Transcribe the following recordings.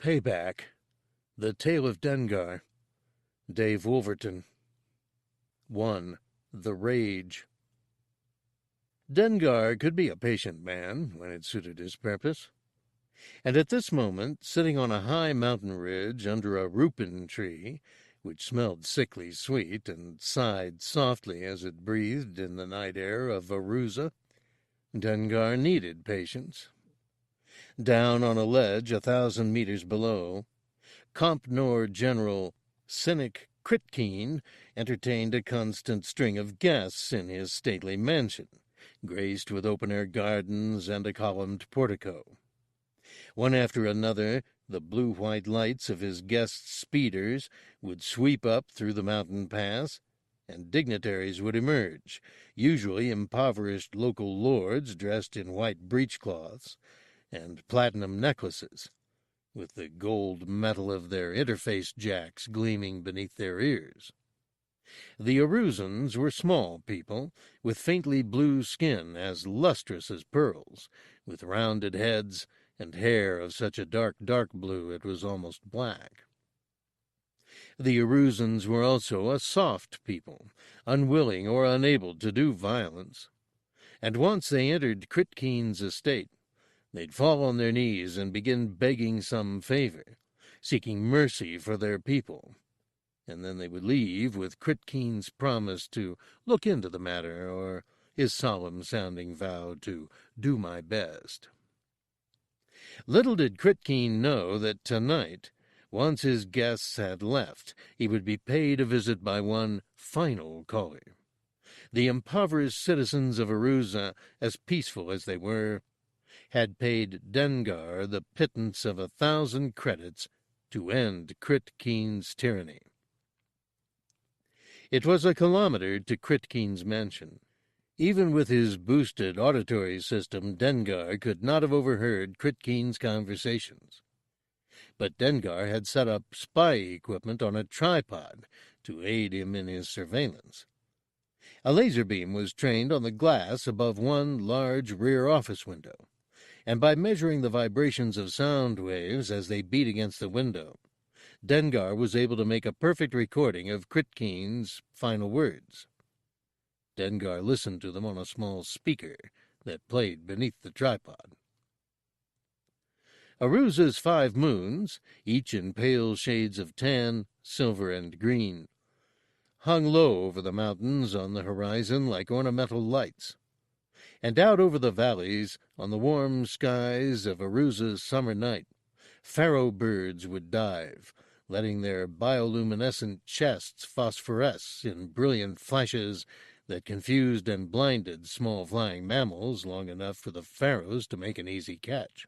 Payback, The Tale of Dengar, Dave Wolverton. 1. The Rage. Dengar could be a patient man when it suited his purpose. And at this moment, sitting on a high mountain ridge under a rupin tree, which smelled sickly sweet and sighed softly as it breathed in the night air of Aruza, Dengar needed patience. Down on a ledge 1,000 meters below, Compnor General Cynic Critkeen entertained a constant string of guests in his stately mansion, graced with open-air gardens and a columned portico. One after another, the blue-white lights of his guests' speeders would sweep up through the mountain pass, and dignitaries would emerge, usually impoverished local lords dressed in white breechcloths and platinum necklaces, with the gold metal of their interface jacks gleaming beneath their ears. The Aruzans were small people, with faintly blue skin as lustrous as pearls, with rounded heads and hair of such a dark blue it was almost black. The Aruzans were also a soft people, unwilling or unable to do violence, and once they entered Critkeen's estate, they'd fall on their knees and begin begging some favor, seeking mercy for their people, and then they would leave with Critkeen's promise to look into the matter, or his solemn-sounding vow to do my best. Little did Critkeen know that tonight, once his guests had left, he would be paid a visit by one final caller. The impoverished citizens of Aruza, as peaceful as they were, had paid Dengar the pittance of 1,000 credits to end Critkeen's tyranny. It was a kilometer to Critkeen's mansion. Even with his boosted auditory system, Dengar could not have overheard Critkeen's conversations. But Dengar had set up spy equipment on a tripod to aid him in his surveillance. A laser beam was trained on the glass above one large rear office window, and by measuring the vibrations of sound waves as they beat against the window, Dengar was able to make a perfect recording of Critkeen's final words. Dengar listened to them on a small speaker that played beneath the tripod. Aruza's 5 moons, each in pale shades of tan, silver, and green, hung low over the mountains on the horizon like ornamental lights, and out over the valleys, on the warm skies of Aruza's summer night, pharaoh birds would dive, letting their bioluminescent chests phosphoresce in brilliant flashes that confused and blinded small flying mammals long enough for the pharaohs to make an easy catch.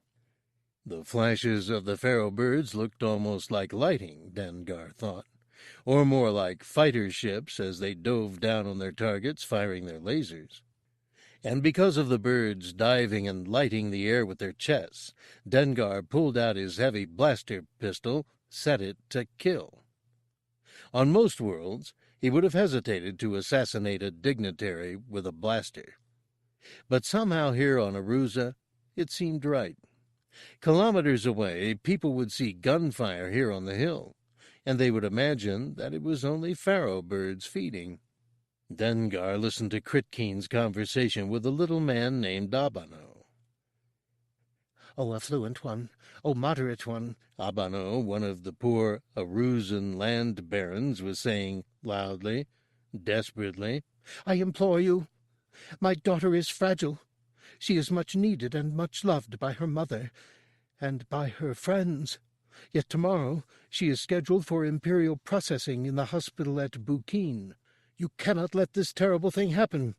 The flashes of the pharaoh birds looked almost like lighting, Dengar thought, or more like fighter ships as they dove down on their targets, firing their lasers. And because of the birds diving and lighting the air with their chests, Dengar pulled out his heavy blaster pistol, set it to kill. On most worlds, he would have hesitated to assassinate a dignitary with a blaster. But somehow here on Aruza, it seemed right. Kilometers away, people would see gunfire here on the hill, and they would imagine that it was only pharaoh birds feeding. Dengar listened to Critkeen's conversation with a little man named Abano. "Oh, affluent one, oh, moderate one," Abano, one of the poor Aruzan land barons, was saying loudly, desperately. "I implore you. My daughter is fragile. She is much needed and much loved by her mother and by her friends. Yet tomorrow she is scheduled for imperial processing in the hospital at Bukin. You cannot let this terrible thing happen."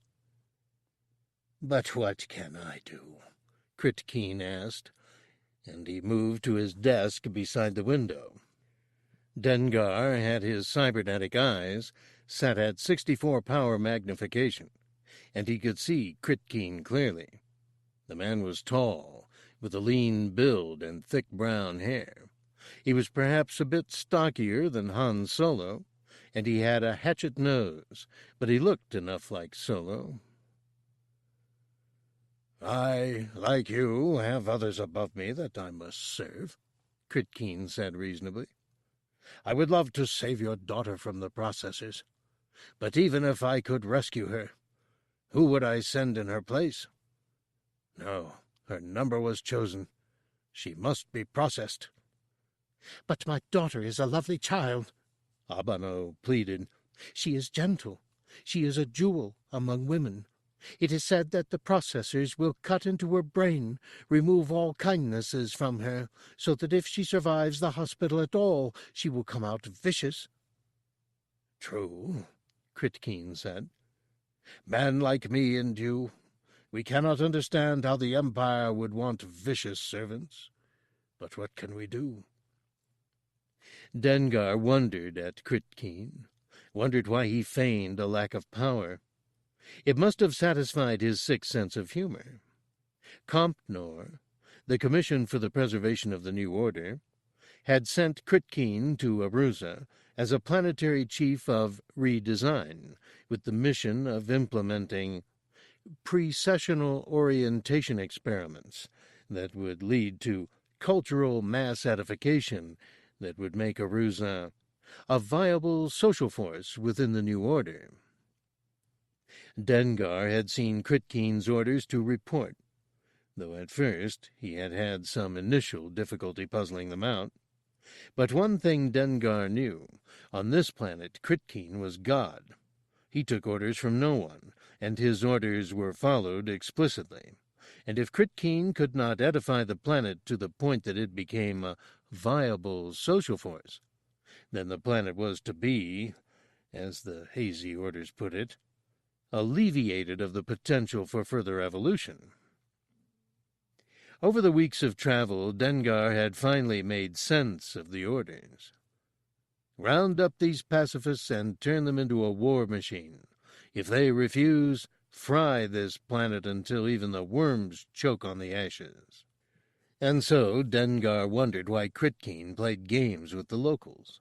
"But what can I do?" Critkeen asked, and he moved to his desk beside the window. Dengar had his cybernetic eyes set at 64 power magnification, and he could see Critkeen clearly. The man was tall, with a lean build and thick brown hair. He was perhaps a bit stockier than Han Solo, and he had a hatchet nose, but he looked enough like Solo. "I, like you, have others above me that I must serve," Critkeen said reasonably. "I would love to save your daughter from the processors, but even if I could rescue her, who would I send in her place? No, her number was chosen. She must be processed." "But my daughter is a lovely child," Abano pleaded. "She is gentle. She is a jewel among women. It is said that the processors will cut into her brain, remove all kindnesses from her, so that if she survives the hospital at all, she will come out vicious." "True," Critkeen said. "Men like me and you, we cannot understand how the Empire would want vicious servants. But what can we do?" Dengar wondered at Critkeen, wondered why he feigned a lack of power. It must have satisfied his sick sense of humor. Compnor, the Commission for the Preservation of the New Order, had sent Critkeen to Arusa as a planetary chief of redesign, with the mission of implementing precessional orientation experiments that would lead to cultural mass edification that would make Arusa a viable social force within the New Order. Dengar had seen Critkeen's orders to report, though at first he had had some initial difficulty puzzling them out. But one thing Dengar knew: on this planet Critkeen was God. He took orders from no one, and his orders were followed explicitly. And if Critkeen could not edify the planet to the point that it became a viable social force, then the planet was to be, as the hazy orders put it, alleviated of the potential for further evolution. Over the weeks of travel, Dengar had finally made sense of the orders. Round up these pacifists and turn them into a war machine. If they refuse, fry this planet until even the worms choke on the ashes. And so Dengar wondered why Critkeen played games with the locals.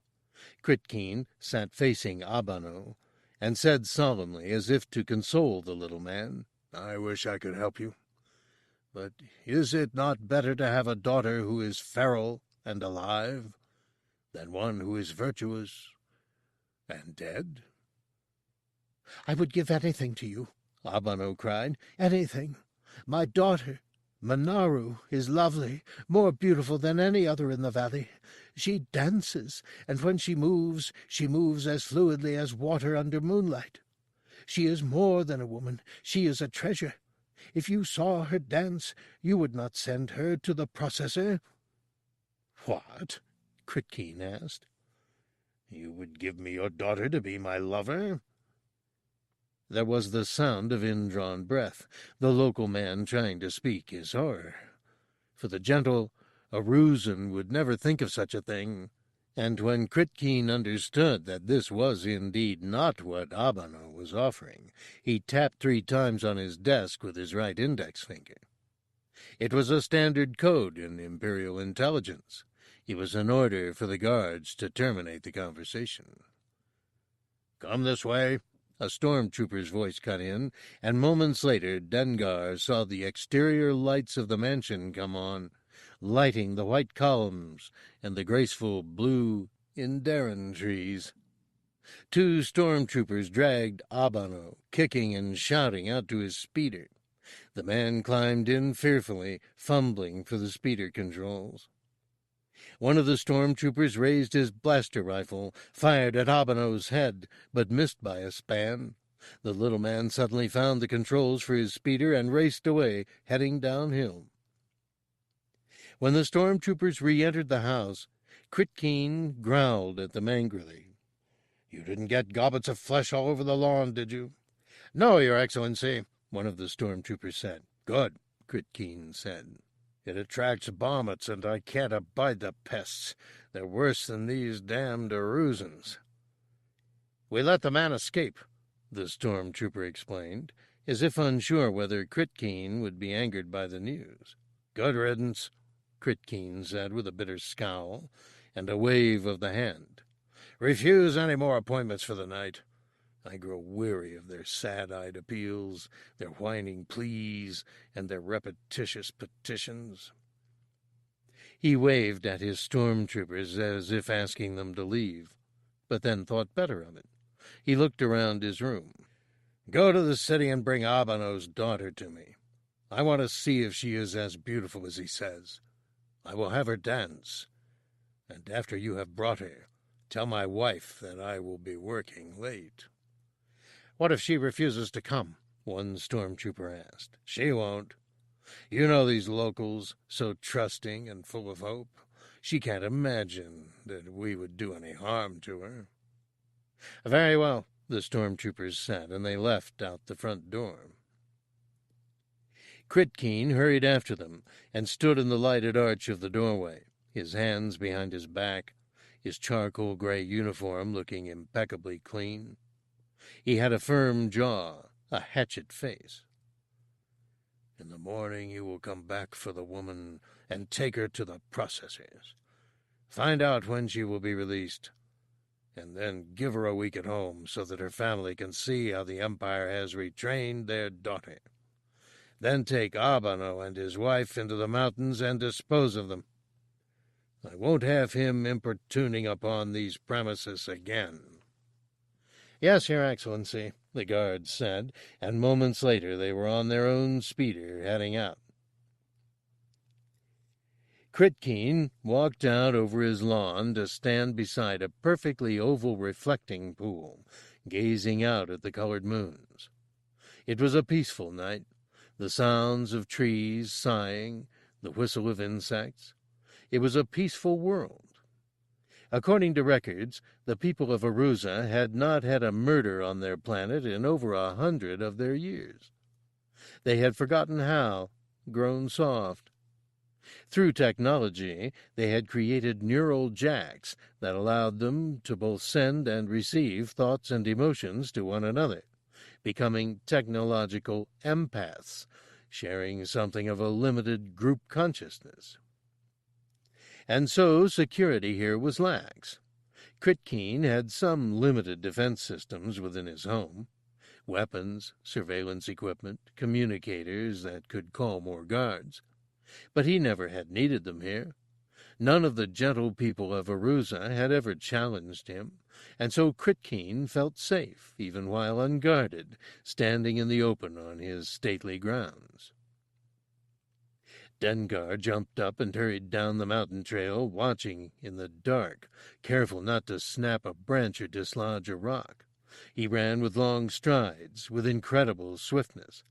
Critkeen sat facing Abano and said solemnly, as if to console the little man, "I wish I could help you. But is it not better to have a daughter who is feral and alive than one who is virtuous and dead?" "I would give anything to you," Abano cried. "Anything. My daughter, Manaroo, is lovely, more beautiful than any other in the valley. She dances, and when she moves as fluidly as water under moonlight. She is more than a woman. She is a treasure. If you saw her dance, you would not send her to the processor." "What?" Critkeen asked. "You would give me your daughter to be my lover?" There was the sound of indrawn breath, the local man trying to speak his horror. For the gentle Arusan would never think of such a thing, and when Critkeen understood that this was indeed not what Abano was offering, he tapped 3 times on his desk with his right index finger. It was a standard code in Imperial intelligence. It was an order for the guards to terminate the conversation. "Come this way," a stormtrooper's voice cut in, and moments later Dengar saw the exterior lights of the mansion come on, lighting the white columns and the graceful blue Indaran trees. 2 stormtroopers dragged Abano, kicking and shouting, out to his speeder. The man climbed in fearfully, fumbling for the speeder controls. One of the stormtroopers raised his blaster rifle, fired at Abano's head, but missed by a span. The little man suddenly found the controls for his speeder and raced away, heading downhill. When the stormtroopers re-entered the house, Critkeen growled at them angrily. "You didn't get gobbets of flesh all over the lawn, did you?" "No, Your Excellency," one of the stormtroopers said. "Good," Critkeen said. "It attracts vomits, and I can't abide the pests. They're worse than these damned Arusans." "We let the man escape," the stormtrooper explained, as if unsure whether Critkeen would be angered by the news. "Good riddance," Critkeen said with a bitter scowl and a wave of the hand. "Refuse any more appointments for the night. I grow weary of their sad-eyed appeals, their whining pleas, and their repetitious petitions." He waved at his stormtroopers as if asking them to leave, but then thought better of it. He looked around his room. "Go to the city and bring Abano's daughter to me. I want to see if she is as beautiful as he says. I will have her dance. And after you have brought her, tell my wife that I will be working late." "What if she refuses to come?" one stormtrooper asked. "She won't. You know these locals, so trusting and full of hope. She can't imagine that we would do any harm to her." "Very well," the stormtroopers said, and they left out the front door. Critkeen hurried after them and stood in the lighted arch of the doorway, his hands behind his back, his charcoal gray uniform looking impeccably clean. He had a firm jaw, a hatchet face. "In the morning you will come back for the woman and take her to the processors. Find out when she will be released, and then give her a week at home so that her family can see how the Empire has retrained their daughter. Then take Abano and his wife into the mountains and dispose of them. I won't have him importuning upon these premises again." "Yes, Your Excellency," the guards said, and moments later they were on their own speeder heading out. Critkeen walked out over his lawn to stand beside a perfectly oval reflecting pool, gazing out at the colored moons. It was a peaceful night, the sounds of trees sighing, the whistle of insects. It was a peaceful world. According to records, the people of Arusa had not had a murder on their planet in over 100 of their years. They had forgotten how, grown soft. Through technology, they had created neural jacks that allowed them to both send and receive thoughts and emotions to one another, becoming technological empaths, sharing something of a limited group consciousness. And so security here was lax. Critkeen had some limited defense systems within his home, weapons, surveillance equipment, communicators that could call more guards. But he never had needed them here. None of the gentle people of Arusa had ever challenged him, and so Critkeen felt safe, even while unguarded, standing in the open on his stately grounds. Dengar jumped up and hurried down the mountain trail, watching in the dark, careful not to snap a branch or dislodge a rock. He ran with long strides, with incredible swiftness.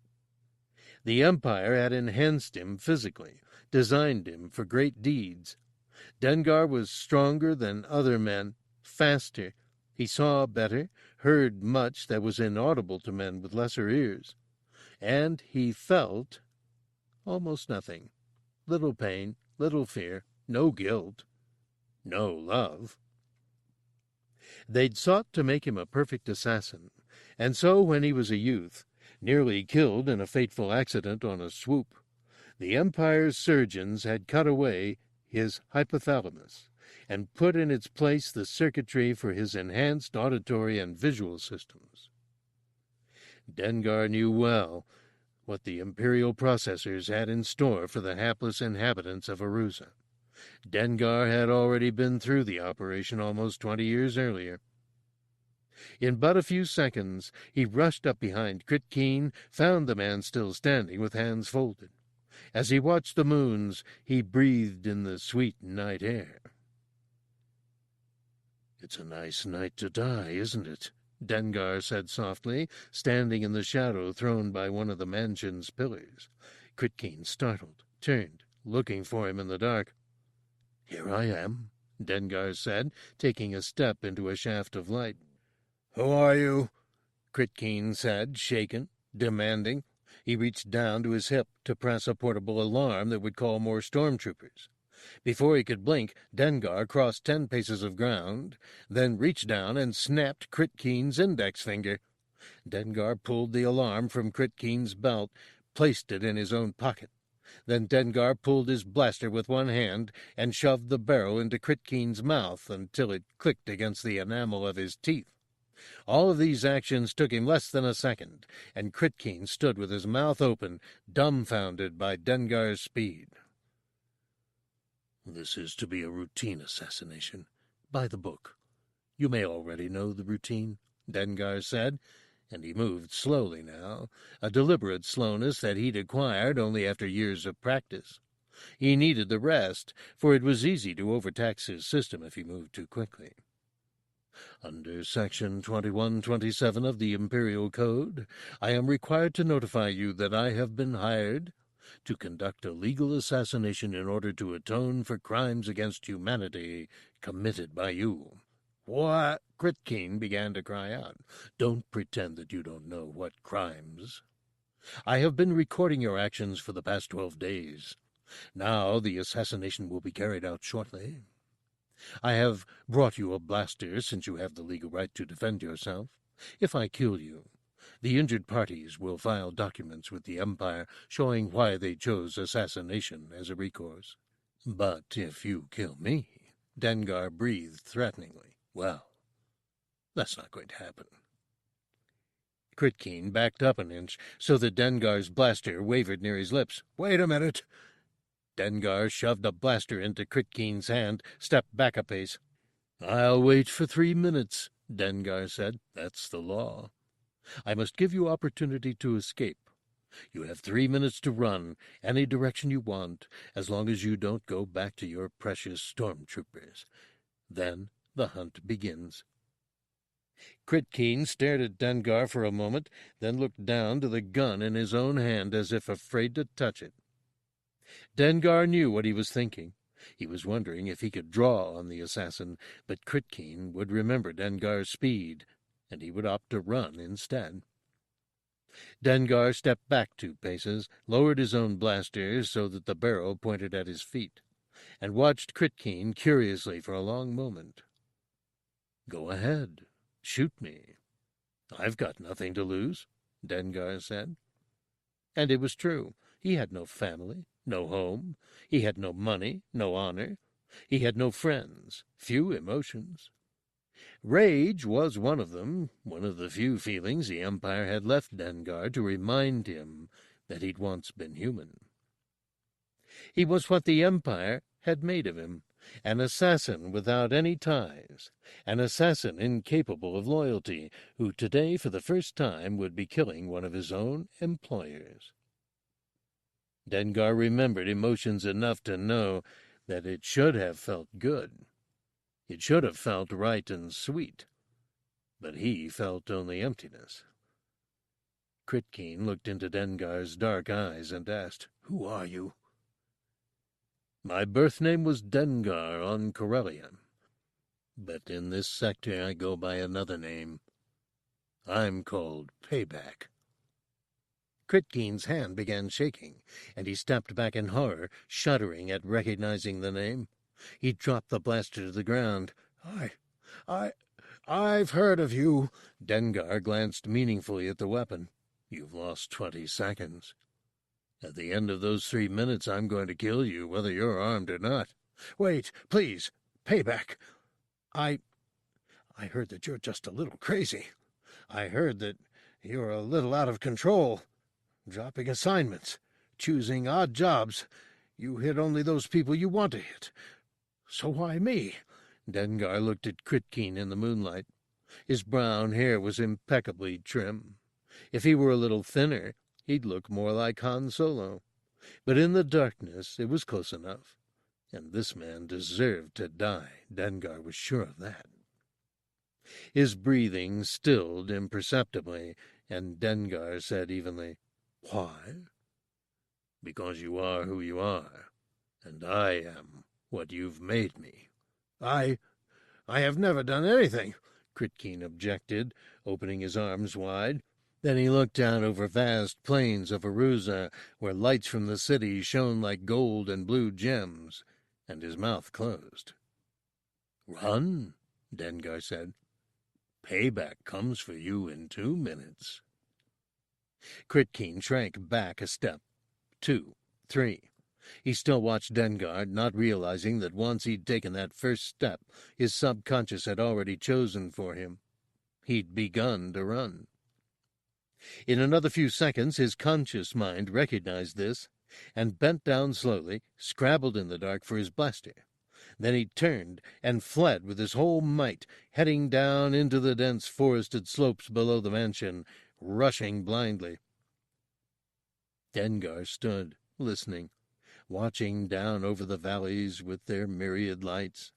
The Empire had enhanced him physically, designed him for great deeds. Dengar was stronger than other men, faster. He saw better, heard much that was inaudible to men with lesser ears. And he felt almost nothing. Little pain, little fear, no guilt, no love. They'd sought to make him a perfect assassin, and so when he was a youth, nearly killed in a fateful accident on a swoop, the Empire's surgeons had cut away his hypothalamus and put in its place the circuitry for his enhanced auditory and visual systems. Dengar knew well what the Imperial processors had in store for the hapless inhabitants of Arusa. Dengar had already been through the operation almost 20 years earlier. In but a few seconds, he rushed up behind Critkeen, found the man still standing with hands folded. As he watched the moons, he breathed in the sweet night air. "It's a nice night to die, isn't it?" Dengar said softly, standing in the shadow thrown by one of the mansion's pillars. Critkeen startled, turned, looking for him in the dark. "Here I am," Dengar said, taking a step into a shaft of light. "Who are you?" Critkeen said, shaken, demanding. He reached down to his hip to press a portable alarm that would call more stormtroopers. Before he could blink, Dengar crossed 10 paces of ground, then reached down and snapped Critkeen's index finger. Dengar pulled the alarm from Critkeen's belt, placed it in his own pocket. Then Dengar pulled his blaster with one hand and shoved the barrel into Critkeen's mouth until it clicked against the enamel of his teeth. All of these actions took him less than a second, and Critkeen stood with his mouth open, dumbfounded by Dengar's speed. This is to be a routine assassination. By the book. You may already know the routine, Dengar said, and he moved slowly now, a deliberate slowness that he'd acquired only after years of practice. He needed the rest, for it was easy to overtax his system if he moved too quickly. Under Section 2127 of the Imperial Code, I am required to notify you that I have been hired to conduct a legal assassination in order to atone for crimes against humanity committed by you. What? Critkeen began to cry out. Don't pretend that you don't know what crimes. I have been recording your actions for the past 12 days. Now the assassination will be carried out shortly. I have brought you a blaster since you have the legal right to defend yourself. If I kill you, the injured parties will file documents with the Empire showing why they chose assassination as a recourse. But if you kill me, Dengar breathed threateningly, well, that's not going to happen. Critkeen backed up an inch so that Dengar's blaster wavered near his lips. Wait a minute. Dengar shoved a blaster into Critkeen's hand, stepped back a pace. I'll wait for 3 minutes, Dengar said. That's the law. I must give you opportunity to escape. You have 3 minutes to run any direction you want, as long as you don't go back to your precious stormtroopers. Then the hunt begins. Critkeen stared at Dengar for a moment, then looked down to the gun in his own hand as if afraid to touch it. Dengar knew what he was thinking. He was wondering if he could draw on the assassin, but Critkeen would remember Dengar's speed, and he would opt to run instead. Dengar stepped back 2 paces, lowered his own blaster so that the barrel pointed at his feet, and watched Critkeen curiously for a long moment. Go ahead. Shoot me. I've got nothing to lose, Dengar said. And it was true. He had no family, no home. He had no money, no honor. He had no friends, few emotions. Rage was one of them, one of the few feelings the Empire had left Dengar to remind him that he'd once been human. He was what the Empire had made of him, an assassin without any ties, an assassin incapable of loyalty, who today for the first time would be killing one of his own employers. Dengar remembered emotions enough to know that it should have felt good. It should have felt right and sweet, but he felt only emptiness. Critkeen looked into Dengar's dark eyes and asked, Who are you? My birth name was Dengar on Corellia, but in this sector I go by another name. I'm called Payback. Critkeen's hand began shaking, and he stepped back in horror, shuddering at recognizing the name. He dropped the blaster to the ground. I've heard of you. Dengar glanced meaningfully at the weapon. You've lost 20 seconds. At the end of those 3 minutes, I'm going to kill you, whether you're armed or not. Wait, please. Payback. I heard that you're just a little crazy. I heard that you're a little out of control. Dropping assignments. Choosing odd jobs. You hit only those people you want to hit. So why me? Dengar looked at Critkeen in the moonlight. His brown hair was impeccably trim. If he were a little thinner, he'd look more like Han Solo. But in the darkness it was close enough. And this man deserved to die. Dengar was sure of that. His breathing stilled imperceptibly, and Dengar said evenly, Why? Because you are who you are, and I am what you've made me. I have never done anything, Critkeen objected, opening his arms wide. Then he looked out over vast plains of Aruza, where lights from the city shone like gold and blue gems, and his mouth closed. Run, Dengar said. Payback comes for you in 2 minutes. Critkeen shrank back a step. 2, 3. He still watched Dengar, not realizing that once he'd taken that first step, his subconscious had already chosen for him. He'd begun to run. In another few seconds, his conscious mind recognized this. and bent down slowly, scrabbled in the dark for his blaster. Then he turned and fled with his whole might, heading down into the dense forested slopes below the mansion, rushing blindly. Dengar stood, listening, watching down over the valleys with their myriad lights,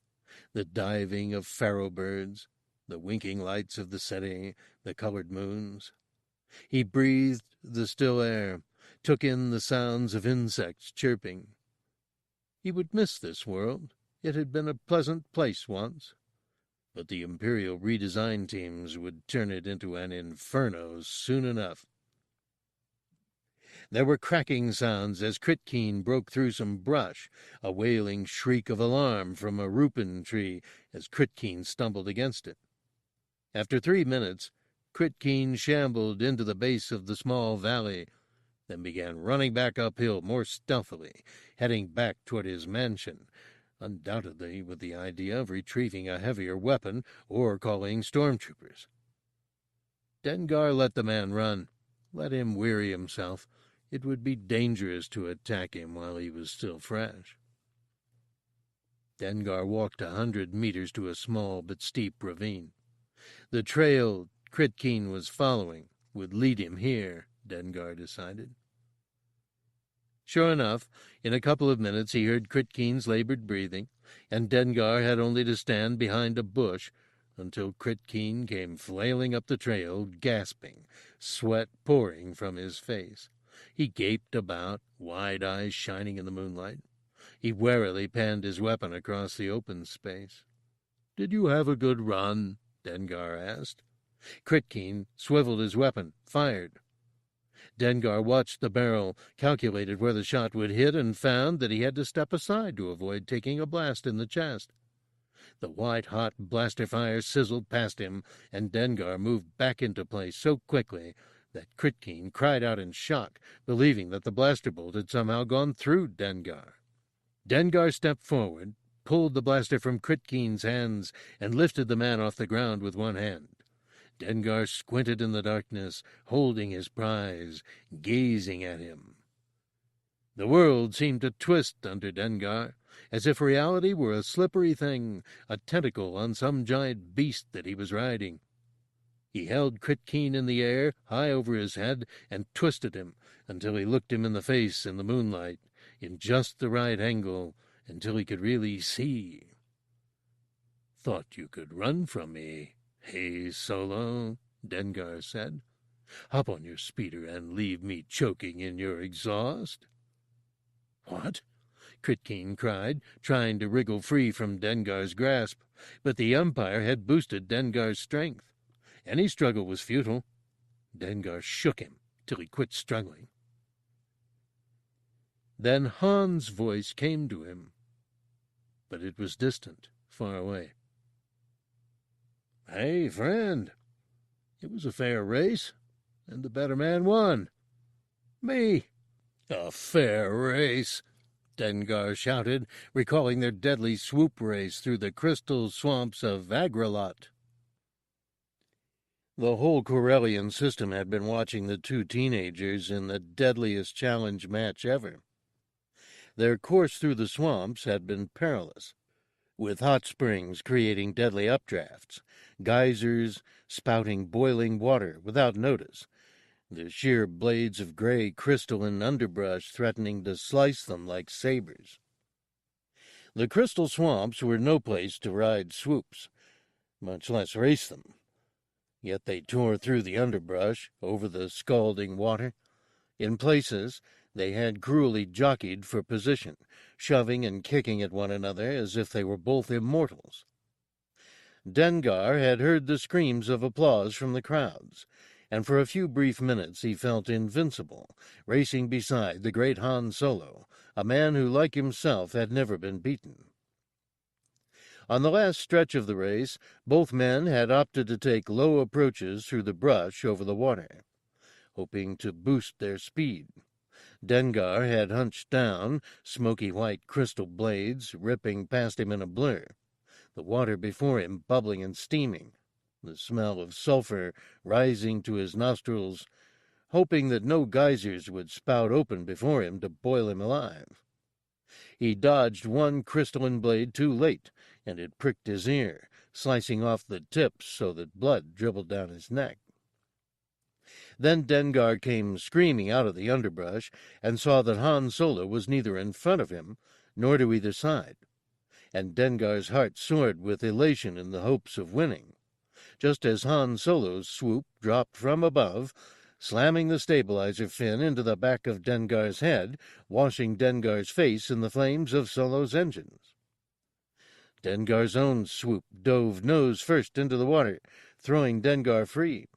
the diving of pharaoh birds, the winking lights of the setting, the colored moons. He breathed the still air, took in the sounds of insects chirping. He would miss this world. It had been a pleasant place once, but the Imperial redesign teams would turn it into an inferno soon enough. There were cracking sounds as Critkeen broke through some brush, a wailing shriek of alarm from a rupin tree as Critkeen stumbled against it. After 3 minutes, Critkeen shambled into the base of the small valley, then began running back uphill more stealthily, heading back toward his mansion, undoubtedly with the idea of retrieving a heavier weapon or calling stormtroopers. Dengar let the man run. Let him weary himself. It would be dangerous to attack him while he was still fresh. Dengar walked 100 meters to a small but steep ravine. The trail Critkeen was following would lead him here, Dengar decided. Sure enough, in a couple of minutes he heard Critkeen's labored breathing, and Dengar had only to stand behind a bush until Critkeen came flailing up the trail, gasping, sweat pouring from his face. He gaped about, wide eyes shining in the moonlight. He warily panned his weapon across the open space. "Did you have a good run?" Dengar asked. Critkeen swiveled his weapon, fired. Dengar watched the barrel, calculated where the shot would hit, and found that he had to step aside to avoid taking a blast in the chest. The white-hot blaster fire sizzled past him, and Dengar moved back into place so quickly that Critkeen cried out in shock, believing that the blaster bolt had somehow gone through Dengar. Dengar stepped forward, pulled the blaster from Critkeen's hands, and lifted the man off the ground with one hand. Dengar squinted in the darkness, holding his prize, gazing at him. The world seemed to twist under Dengar, as if reality were a slippery thing, a tentacle on some giant beast that he was riding. He held Critkeen in the air, high over his head, and twisted him until he looked him in the face in the moonlight, in just the right angle, until he could really see. "Thought you could run from me, hey, Solo," Dengar said. "Hop on your speeder and leave me choking in your exhaust." "What?" Critkeen cried, trying to wriggle free from Dengar's grasp, but the Empire had boosted Dengar's strength. Any struggle was futile. Dengar shook him till he quit struggling. Then Han's voice came to him, but it was distant, far away. "Hey, friend, it was a fair race, and the better man won. Me." "A fair race," Dengar shouted, recalling their deadly swoop race through the crystal swamps of Agralot. The whole Corellian system had been watching the two teenagers in the deadliest challenge match ever. Their course through the swamps had been perilous, with hot springs creating deadly updrafts, geysers spouting boiling water without notice, the sheer blades of gray crystalline underbrush threatening to slice them like sabers. The crystal swamps were no place to ride swoops, much less race them. Yet they tore through the underbrush, over the scalding water. In places, they had cruelly jockeyed for position, shoving and kicking at one another as if they were both immortals. Dengar had heard the screams of applause from the crowds, and for a few brief minutes he felt invincible, racing beside the great Han Solo, a man who, like himself, had never been beaten. On the last stretch of the race, both men had opted to take low approaches through the brush over the water, hoping to boost their speed. Dengar had hunched down, smoky white crystal blades ripping past him in a blur, the water before him bubbling and steaming, the smell of sulphur rising to his nostrils, hoping that no geysers would spout open before him to boil him alive. He dodged one crystalline blade too late, and it pricked his ear, slicing off the tips so that blood dribbled down his neck. Then Dengar came screaming out of the underbrush and saw that Han Solo was neither in front of him nor to either side, and Dengar's heart soared with elation in the hopes of winning, just as Han Solo's swoop dropped from above, slamming the stabilizer fin into the back of Dengar's head, washing Dengar's face in the flames of Solo's engines. Dengar's own swoop dove nose first into the water, throwing Dengar free.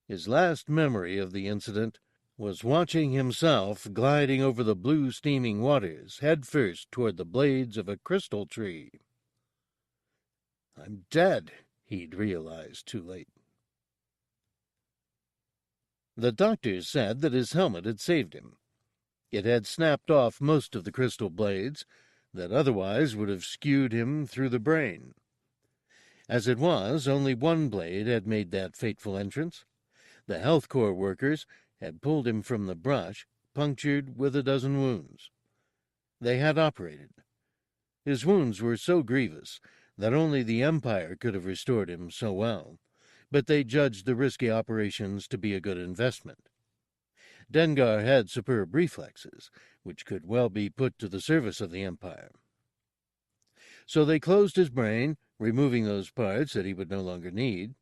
His last memory of the incident was watching himself gliding over the blue steaming waters, head first toward the blades of a crystal tree. "I'm dead," he'd realized too late. The doctors said that his helmet had saved him. It had snapped off most of the crystal blades that otherwise would have skewed him through the brain. As it was, only one blade had made that fateful entrance. The Health Corps workers had pulled him from the brush, punctured with a dozen wounds. They had operated. His wounds were so grievous that only the Empire could have restored him so well, but they judged the risky operations to be a good investment. Dengar had superb reflexes, which could well be put to the service of the Empire. So they closed his brain, removing those parts that he would no longer need.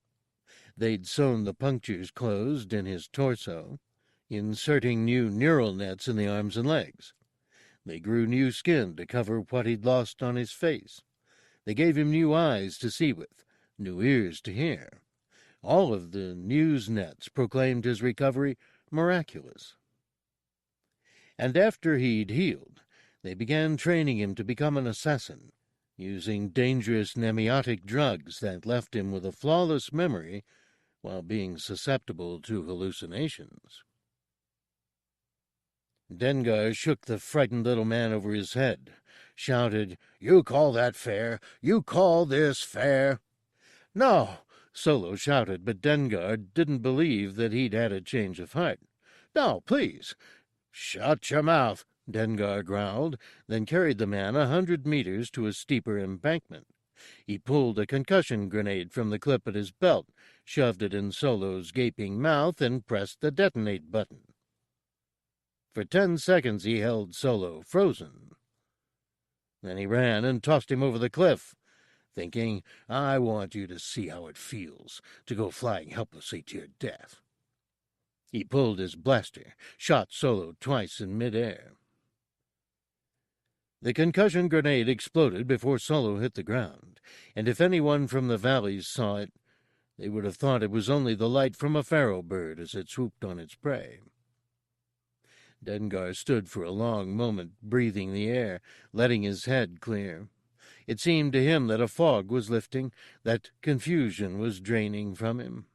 They'd sewn the punctures closed in his torso, inserting new neural nets in the arms and legs. They grew new skin to cover what he'd lost on his face. They gave him new eyes to see with, new ears to hear. All of the news nets proclaimed his recovery miraculous. And after he'd healed, they began training him to become an assassin, using dangerous nemiotic drugs that left him with a flawless memory while being susceptible to hallucinations. Dengar shook the frightened little man over his head, shouted, "You call that fair? You call this fair?" "No," Solo shouted, but Dengar didn't believe that he'd had a change of heart. "No, please." "Shut your mouth," Dengar growled, then carried the man 100 meters to a steeper embankment. He pulled a concussion grenade from the clip at his belt, shoved it in Solo's gaping mouth, and pressed the detonate button. For 10 seconds he held Solo frozen. Then he ran and tossed him over the cliff, thinking, "I want you to see how it feels to go flying helplessly to your death." He pulled his blaster, shot Solo twice in midair. The concussion grenade exploded before Solo hit the ground, and if anyone from the valleys saw it, they would have thought it was only the light from a pharaoh bird as it swooped on its prey. Dengar stood for a long moment, breathing the air, letting his head clear. It seemed to him that a fog was lifting, that confusion was draining from him.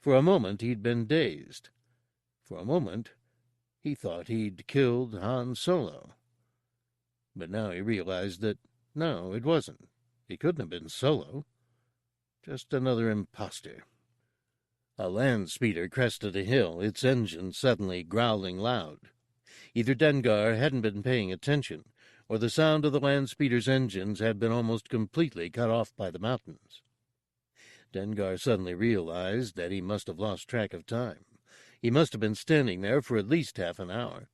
For a moment he'd been dazed. For a moment he thought he'd killed Han Solo. But now he realized that, no, it wasn't. It couldn't have been Solo. Just another imposter. A land speeder crested a hill, its engine suddenly growling loud. Either Dengar hadn't been paying attention, or the sound of the land speeder's engines had been almost completely cut off by the mountains. Dengar suddenly realized that he must have lost track of time. He must have been standing there for at least half an hour.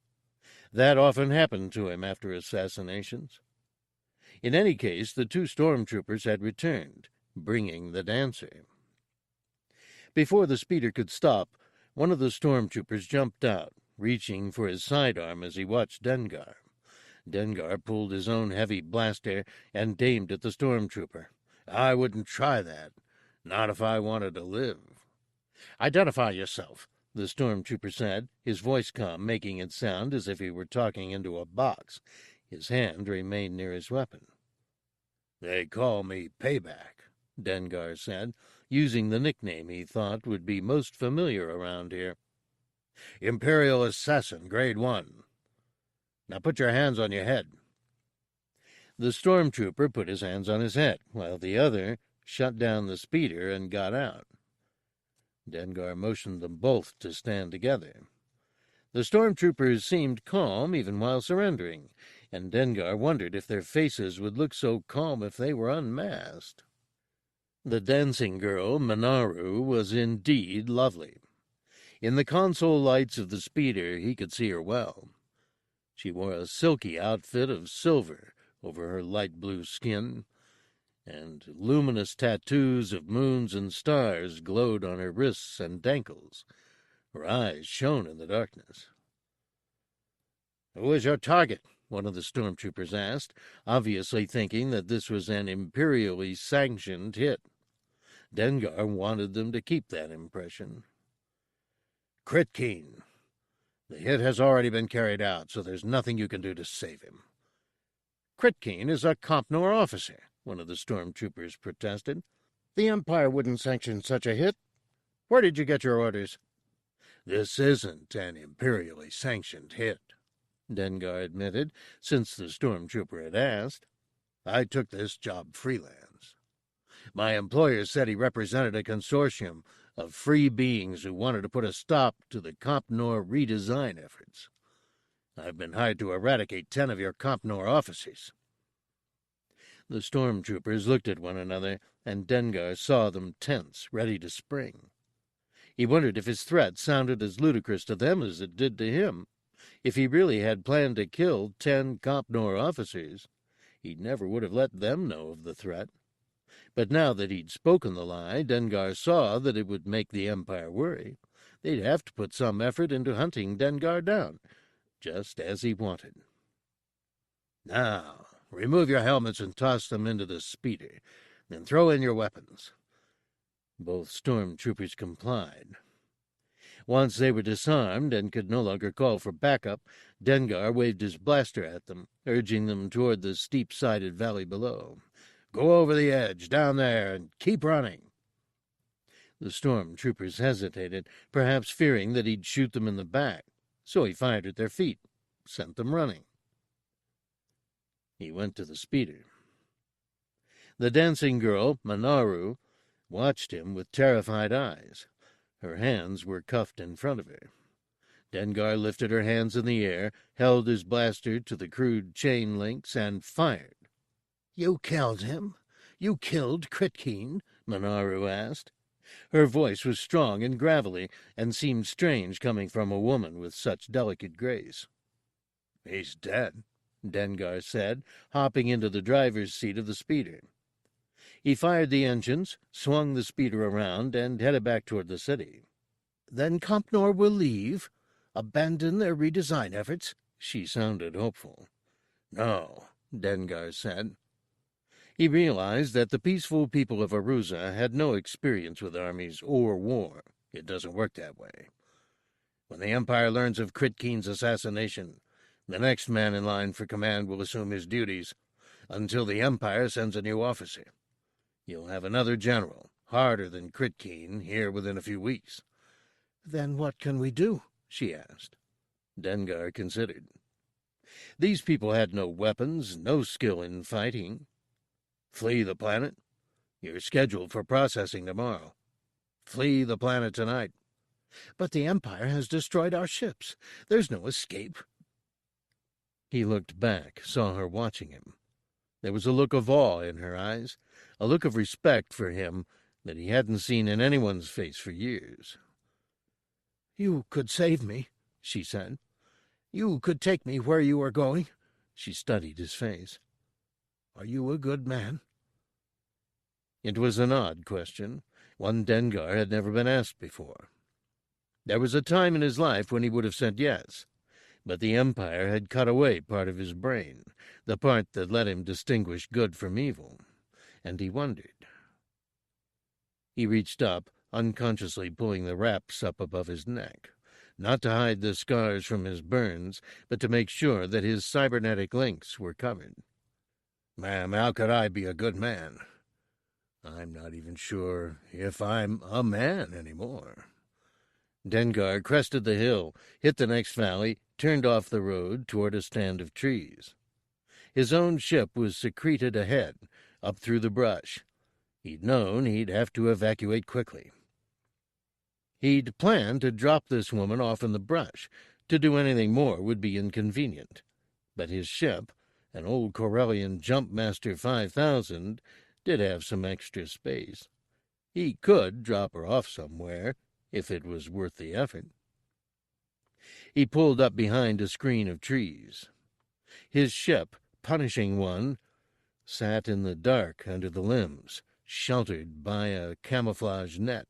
That often happened to him after assassinations. In any case, the 2 stormtroopers had returned, bringing the dancer. Before the speeder could stop, one of the stormtroopers jumped out, reaching for his sidearm as he watched Dengar. Dengar pulled his own heavy blaster and aimed at the stormtrooper. "I wouldn't try that. Not if I wanted to live." "Identify yourself," the stormtrooper said, his voice calm, making it sound as if he were talking into a box. His hand remained near his weapon. "They call me Payback," Dengar said, using the nickname he thought would be most familiar around here. "Imperial Assassin, Grade 1. Now put your hands on your head." The stormtrooper put his hands on his head, while the other shut down the speeder and got out. Dengar motioned them both to stand together. The stormtroopers seemed calm even while surrendering, and Dengar wondered if their faces would look so calm if they were unmasked. The dancing girl, Manaroo, was indeed lovely. In the console lights of the speeder he could see her well. She wore a silky outfit of silver over her light blue skin, and luminous tattoos of moons and stars glowed on her wrists and ankles. Her eyes shone in the darkness. "Who is your target?" one of the stormtroopers asked, obviously thinking that this was an imperially sanctioned hit. Dengar wanted them to keep that impression. "Kritkeen. The hit has already been carried out, so there's nothing you can do to save him." "Kritkeen is a Compnor officer," one of the stormtroopers protested. "The Empire wouldn't sanction such a hit. Where did you get your orders?" "This isn't an imperially sanctioned hit," Dengar admitted, since the stormtrooper had asked. "I took this job freelance. My employer said he represented a consortium of free beings who wanted to put a stop to the Compnor redesign efforts. I've been hired to eradicate 10 of your Compnor officers." The stormtroopers looked at one another, and Dengar saw them tense, ready to spring. He wondered if his threat sounded as ludicrous to them as it did to him. If he really had planned to kill 10 Compnor officers, he never would have let them know of the threat. But now that he'd spoken the lie, Dengar saw that it would make the Empire worry. They'd have to put some effort into hunting Dengar down, just as he wanted. "Now, remove your helmets and toss them into the speeder. Then throw in your weapons." Both stormtroopers complied. Once they were disarmed and could no longer call for backup, Dengar waved his blaster at them, urging them toward the steep-sided valley below. "Go over the edge, down there, and keep running." The stormtroopers hesitated, perhaps fearing that he'd shoot them in the back, so he fired at their feet, sent them running. He went to the speeder. The dancing girl, Manaroo, watched him with terrified eyes. Her hands were cuffed in front of her. Dengar lifted her hands in the air, held his blaster to the crude chain links, and fired. "You killed him? You killed Kritkeen?" Manaroo asked. Her voice was strong and gravelly, and seemed strange coming from a woman with such delicate grace. "He's dead," Dengar said, hopping into the driver's seat of the speeder. He fired the engines, swung the speeder around, and headed back toward the city. "Then Compnor will leave? Abandon their redesign efforts?" She sounded hopeful. "No," Dengar said. He realized that the peaceful people of Aruza had no experience with armies or war. It doesn't work that way. When the Empire learns of Kritkeen's assassination, the next man in line for command will assume his duties until the Empire sends a new officer. You'll have another general, harder than Kritkeen, here within a few weeks." "Then what can we do?" she asked. Dengar considered. These people had no weapons, no skill in fighting. "Flee the planet? You're scheduled for processing tomorrow. Flee the planet tonight." "But the Empire has destroyed our ships. There's no escape." He looked back, saw her watching him. There was a look of awe in her eyes, a look of respect for him that he hadn't seen in anyone's face for years. "You could save me," she said. "You could take me where you are going." She studied his face. "Are you a good man?" It was an odd question, one Dengar had never been asked before. There was a time in his life when he would have said yes, but the Empire had cut away part of his brain, the part that let him distinguish good from evil, and he wondered. He reached up, unconsciously pulling the wraps up above his neck, not to hide the scars from his burns, but to make sure that his cybernetic links were covered. "Ma'am, how could I be a good man? I'm not even sure if I'm a man anymore." Dengar crested the hill, hit the next valley, turned off the road toward a stand of trees. His own ship was secreted ahead, up through the brush. He'd known he'd have to evacuate quickly. He'd planned to drop this woman off in the brush. To do anything more would be inconvenient. But his ship, an old Corellian Jumpmaster 5000, did have some extra space. He could drop her off somewhere, if it was worth the effort. He pulled up behind a screen of trees. His ship, Punishing One, sat in the dark under the limbs, sheltered by a camouflage net.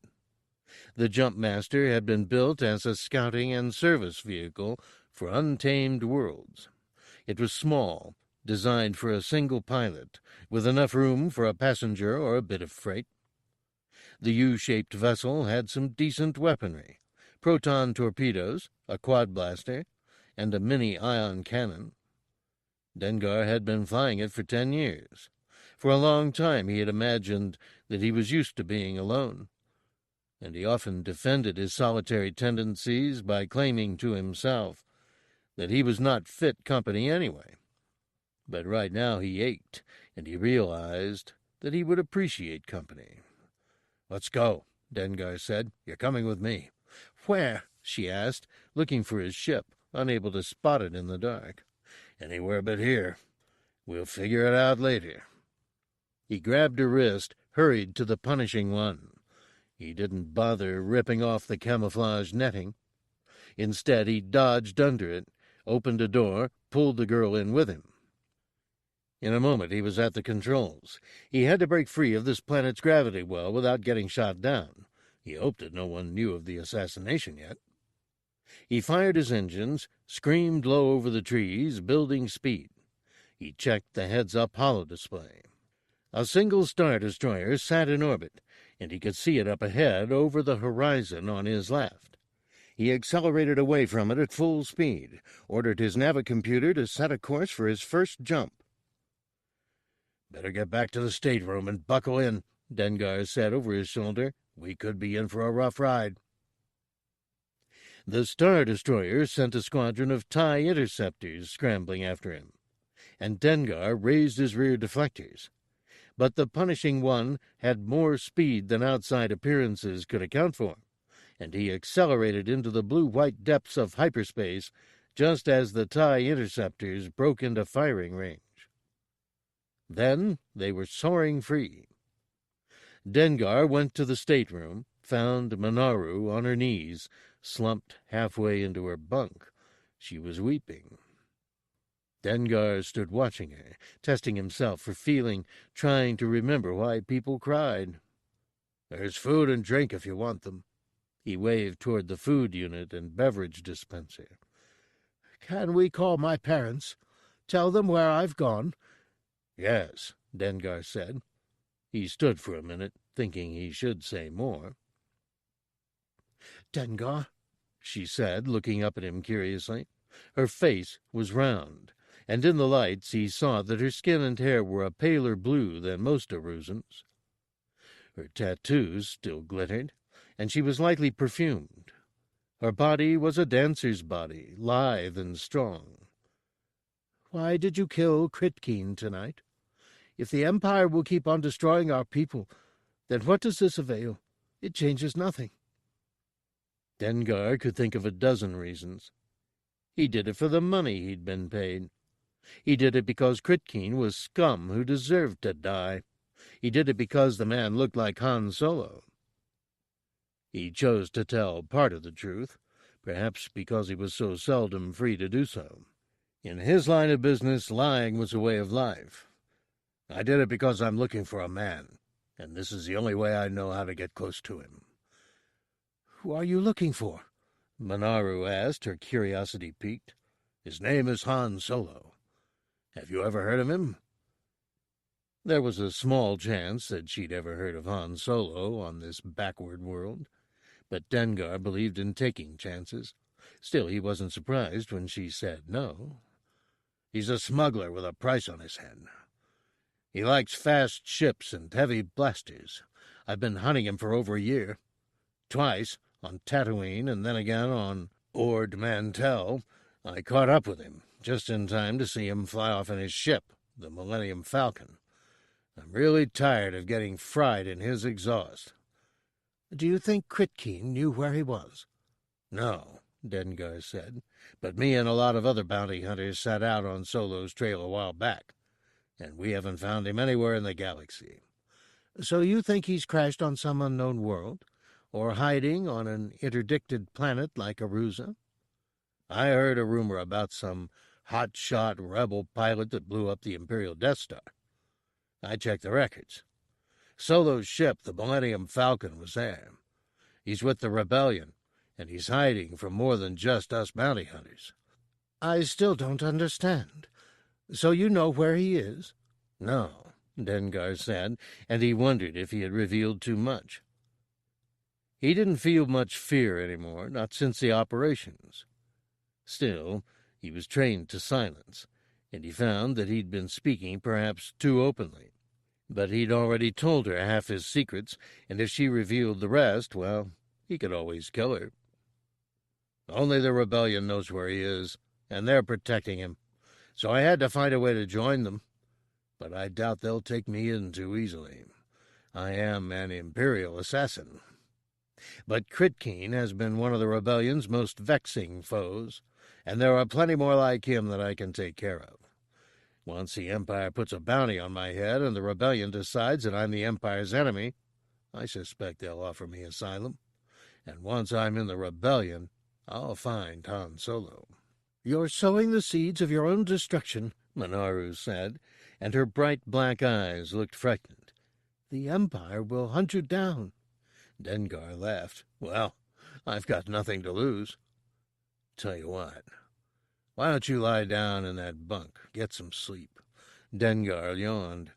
The Jumpmaster had been built as a scouting and service vehicle for untamed worlds. It was small, designed for a single pilot, with enough room for a passenger or a bit of freight. The U-shaped vessel had some decent weaponry: proton torpedoes, a quad blaster, and a mini-ion cannon. Dengar had been flying it for 10 years. For a long time he had imagined that he was used to being alone, and he often defended his solitary tendencies by claiming to himself that he was not fit company anyway. But right now he ached, and he realized that he would appreciate company. "Let's go," Dengar said. "You're coming with me." "Where?" she asked, looking for his ship, unable to spot it in the dark. "Anywhere but here. We'll figure it out later." He grabbed her wrist, hurried to the Punishing One. He didn't bother ripping off the camouflage netting. Instead, he dodged under it, opened a door, pulled the girl in with him. In a moment he was at the controls. He had to break free of this planet's gravity well without getting shot down. He hoped that no one knew of the assassination yet. He fired his engines, screamed low over the trees, building speed. He checked the heads-up holodisplay. A single Star Destroyer sat in orbit, and he could see it up ahead over the horizon on his left. He accelerated away from it at full speed, ordered his navicomputer to set a course for his first jump. "Better get back to the stateroom and buckle in," Dengar said over his shoulder. "We could be in for a rough ride." The Star Destroyer sent a squadron of TIE interceptors scrambling after him, and Dengar raised his rear deflectors. But the Punishing One had more speed than outside appearances could account for, and he accelerated into the blue-white depths of hyperspace just as the TIE interceptors broke into firing range. Then they were soaring free. Dengar went to the stateroom, found Manaroo on her knees, slumped halfway into her bunk. She was weeping. Dengar stood watching her, testing himself for feeling, trying to remember why people cried. "There's food and drink if you want them." He waved toward the food unit and beverage dispenser. "Can we call my parents? Tell them where I've gone?" "Yes," Dengar said. He stood for a minute, thinking he should say more. "Dengar," she said, looking up at him curiously. Her face was round, and in the lights he saw that her skin and hair were a paler blue than most Arusan's. Her tattoos still glittered, and she was lightly perfumed. Her body was a dancer's body, lithe and strong. "Why did you kill Kritkeen tonight? If the Empire will keep on destroying our people, then what does this avail? It changes nothing." Dengar could think of a dozen reasons. He did it for the money he'd been paid. He did it because Kritkeen was scum who deserved to die. He did it because the man looked like Han Solo. He chose to tell part of the truth, perhaps because he was so seldom free to do so. In his line of business, lying was a way of life. "I did it because I'm looking for a man, and this is the only way I know how to get close to him." "Who are you looking for?" Manaroo asked, her curiosity piqued. "His name is Han Solo. Have you ever heard of him?" There was a small chance that she'd ever heard of Han Solo on this backward world, but Dengar believed in taking chances. Still, he wasn't surprised when she said no. "He's a smuggler with a price on his head. He likes fast ships and heavy blasters. I've been hunting him for over a year. Twice, on Tatooine and then again on Ord Mantell, I caught up with him, just in time to see him fly off in his ship, the Millennium Falcon. I'm really tired of getting fried in his exhaust. Do you think Critkeen knew where he was? No, Dengar said, but me and a lot of other bounty hunters set out on Solo's trail a while back, and we haven't found him anywhere in the galaxy. So you think he's crashed on some unknown world? Or hiding on an interdicted planet like Arusa? I heard a rumor about some hot-shot rebel pilot that blew up the Imperial Death Star. I checked the records. Solo's ship, the Millennium Falcon, was there. He's with the Rebellion, and he's hiding from more than just us bounty hunters. I still don't understand. So you know where he is? No, Dengar said, and he wondered if he had revealed too much. He didn't feel much fear anymore, not since the operations. Still, he was trained to silence, and he found that he'd been speaking perhaps too openly. But he'd already told her half his secrets, and if she revealed the rest, well, he could always kill her. Only the Rebellion knows where he is, and they're protecting him, so I had to find a way to join them. But I doubt they'll take me in too easily. I am an Imperial assassin. But Critkeen has been one of the Rebellion's most vexing foes, and there are plenty more like him that I can take care of. Once the Empire puts a bounty on my head and the Rebellion decides that I'm the Empire's enemy, I suspect they'll offer me asylum. And once I'm in the Rebellion, I'll find Han Solo. You're sowing the seeds of your own destruction, Manaroo said, and her bright black eyes looked frightened. The Empire will hunt you down. Dengar laughed. Well, I've got nothing to lose. Tell you what, why don't you lie down in that bunk, get some sleep? Dengar yawned.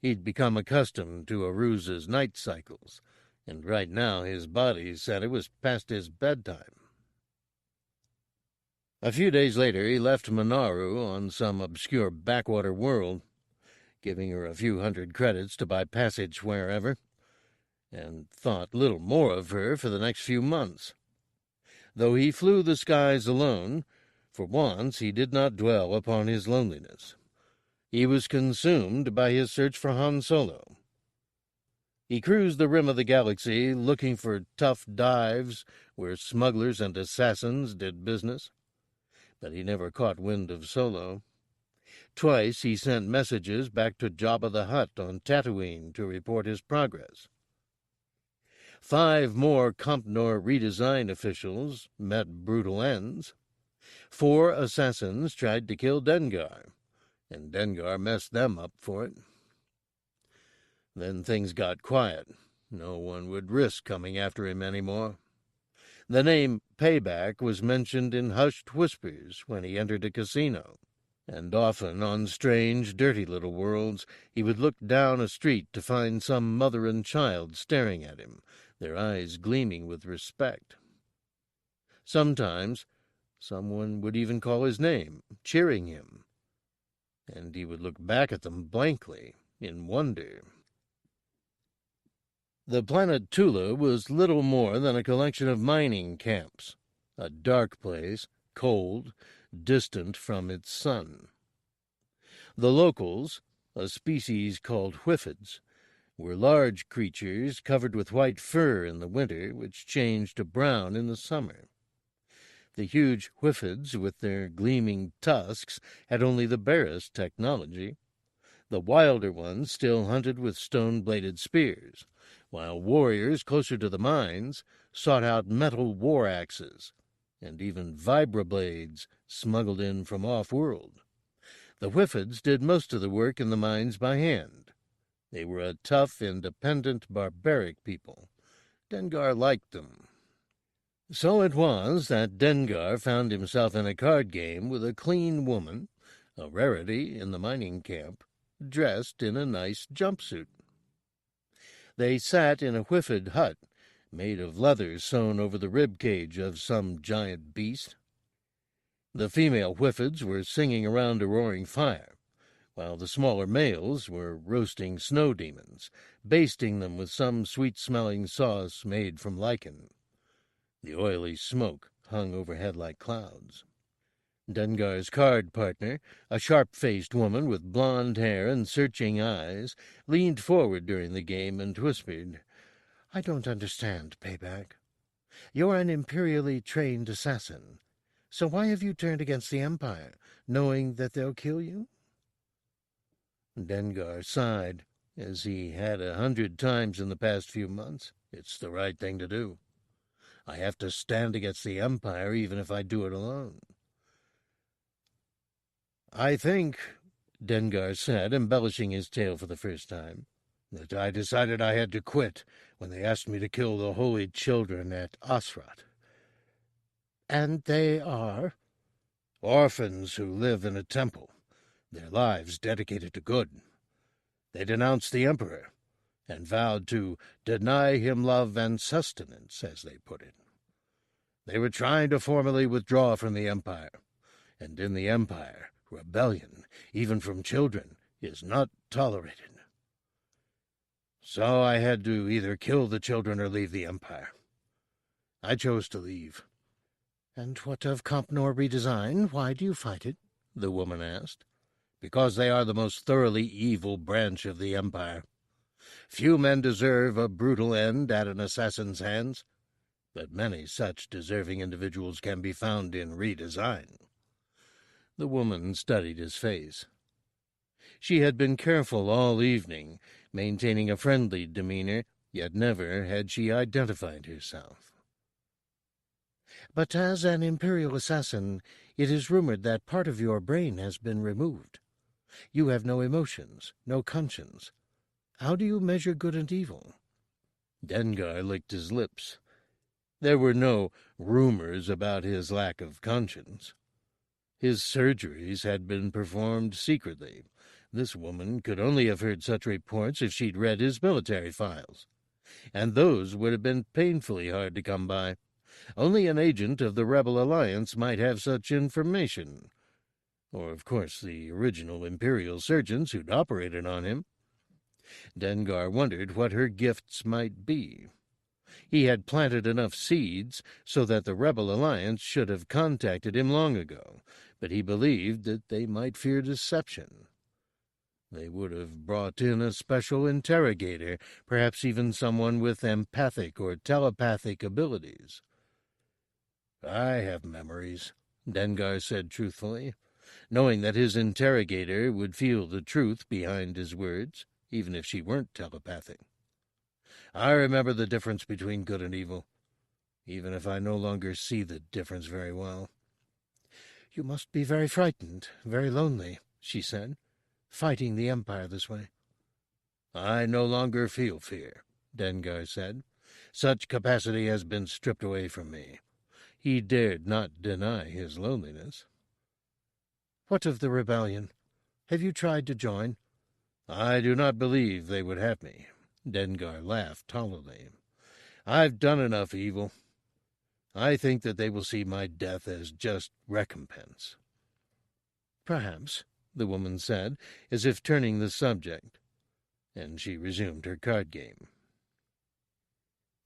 He'd become accustomed to Aruza's night cycles, and right now his body said it was past his bedtime. A few days later he left Manaroo on some obscure backwater world, giving her a few hundred credits to buy passage wherever, and thought little more of her for the next few months. Though he flew the skies alone, for once he did not dwell upon his loneliness. He was consumed by his search for Han Solo. He cruised the rim of the galaxy, looking for tough dives where smugglers and assassins did business. But he never caught wind of Solo. Twice he sent messages back to Jabba the Hutt on Tatooine to report his progress. 5 more Compnor redesign officials met brutal ends. 4 assassins tried to kill Dengar, and Dengar messed them up for it. Then things got quiet. No one would risk coming after him anymore. The name Payback was mentioned in hushed whispers when he entered a casino, and often on strange, dirty little worlds he would look down a street to find some mother and child staring at him, their eyes gleaming with respect. Sometimes someone would even call his name, cheering him, and he would look back at them blankly, in wonder. The planet Tula was little more than a collection of mining camps, a dark place, cold, distant from its sun. The locals, a species called whiffids, were large creatures covered with white fur in the winter, which changed to brown in the summer. The huge whiffids, with their gleaming tusks, had only the barest technology. The wilder ones still hunted with stone-bladed spears, while warriors closer to the mines sought out metal war axes, and even vibroblades smuggled in from off-world. The whiffids did most of the work in the mines by hand. They were a tough, independent, barbaric people. Dengar liked them. So it was that Dengar found himself in a card game with a clean woman, a rarity in the mining camp, dressed in a nice jumpsuit. They sat in a whiffid hut, made of leather sewn over the rib cage of some giant beast. The female whiffids were singing around a roaring fire, while the smaller males were roasting snow demons, basting them with some sweet-smelling sauce made from lichen. The oily smoke hung overhead like clouds. Dengar's card partner, a sharp-faced woman with blonde hair and searching eyes, leaned forward during the game and whispered, I don't understand, Payback. You're an imperially trained assassin. So why have you turned against the Empire, knowing that they'll kill you? Dengar sighed, as he had 100 times in the past few months. It's the right thing to do. I have to stand against the Empire even if I do it alone. I think, Dengar said, embellishing his tale for the first time, that I decided I had to quit when they asked me to kill the holy children at Asrat. And they are? Orphans who live in a temple, their lives dedicated to good. They denounced the Emperor and vowed to deny him love and sustenance, as they put it. They were trying to formally withdraw from the Empire, and in the Empire, rebellion, even from children, is not tolerated. So I had to either kill the children or leave the Empire. I chose to leave. And what of Compnor redesign? Why do you fight it? The woman asked. Because they are the most thoroughly evil branch of the Empire. Few men deserve a brutal end at an assassin's hands, but many such deserving individuals can be found in redesign. The woman studied his face. She had been careful all evening, maintaining a friendly demeanor, yet never had she identified herself. But as an Imperial assassin, it is rumored that part of your brain has been removed. You have no emotions, no conscience. How do you measure good and evil? Dengar licked his lips. There were no rumors about his lack of conscience. His surgeries had been performed secretly. This woman could only have heard such reports if she'd read his military files, and those would have been painfully hard to come by. Only an agent of the Rebel Alliance might have such information. Or, of course, the original Imperial surgeons who'd operated on him. Dengar wondered what her gifts might be. He had planted enough seeds so that the Rebel Alliance should have contacted him long ago, but he believed that they might fear deception. They would have brought in a special interrogator, perhaps even someone with empathic or telepathic abilities. I have memories, Dengar said truthfully, knowing that his interrogator would feel the truth behind his words, even if she weren't telepathic. I remember the difference between good and evil, even if I no longer see the difference very well. You must be very frightened, very lonely, she said, fighting the Empire this way. I no longer feel fear, Dengar said. Such capacity has been stripped away from me. He dared not deny his loneliness. What of the rebellion? Have you tried to join? I do not believe they would have me. Dengar laughed hollowly. I've done enough evil. I think that they will see my death as just recompense. Perhaps, the woman said, as if turning the subject, and she resumed her card game.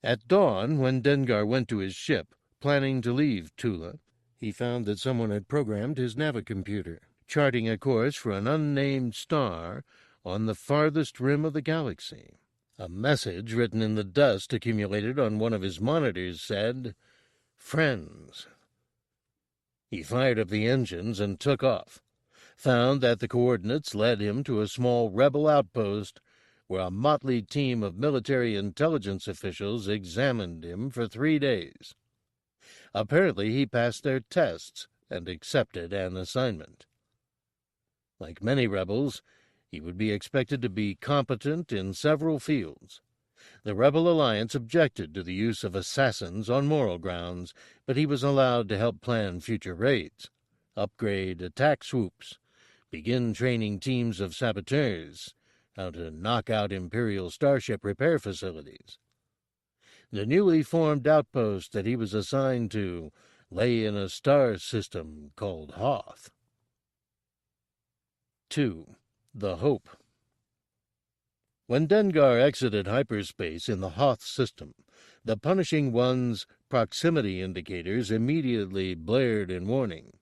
At dawn, when Dengar went to his ship, planning to leave Tula, he found that someone had programmed his navicomputer, charting a course for an unnamed star on the farthest rim of the galaxy. A message written in the dust accumulated on one of his monitors said, "Friends." He fired up the engines and took off, found that the coordinates led him to a small rebel outpost where a motley team of military intelligence officials examined him for 3 days. Apparently he passed their tests and accepted an assignment. Like many rebels, he would be expected to be competent in several fields. The Rebel Alliance objected to the use of assassins on moral grounds, but he was allowed to help plan future raids, upgrade attack swoops, begin training teams of saboteurs, how to knock out Imperial starship repair facilities. The newly formed outpost that he was assigned to lay in a star system called Hoth. 2. The Hope. When Dengar exited hyperspace in the Hoth system, the Punishing One's proximity indicators immediately blared in warning.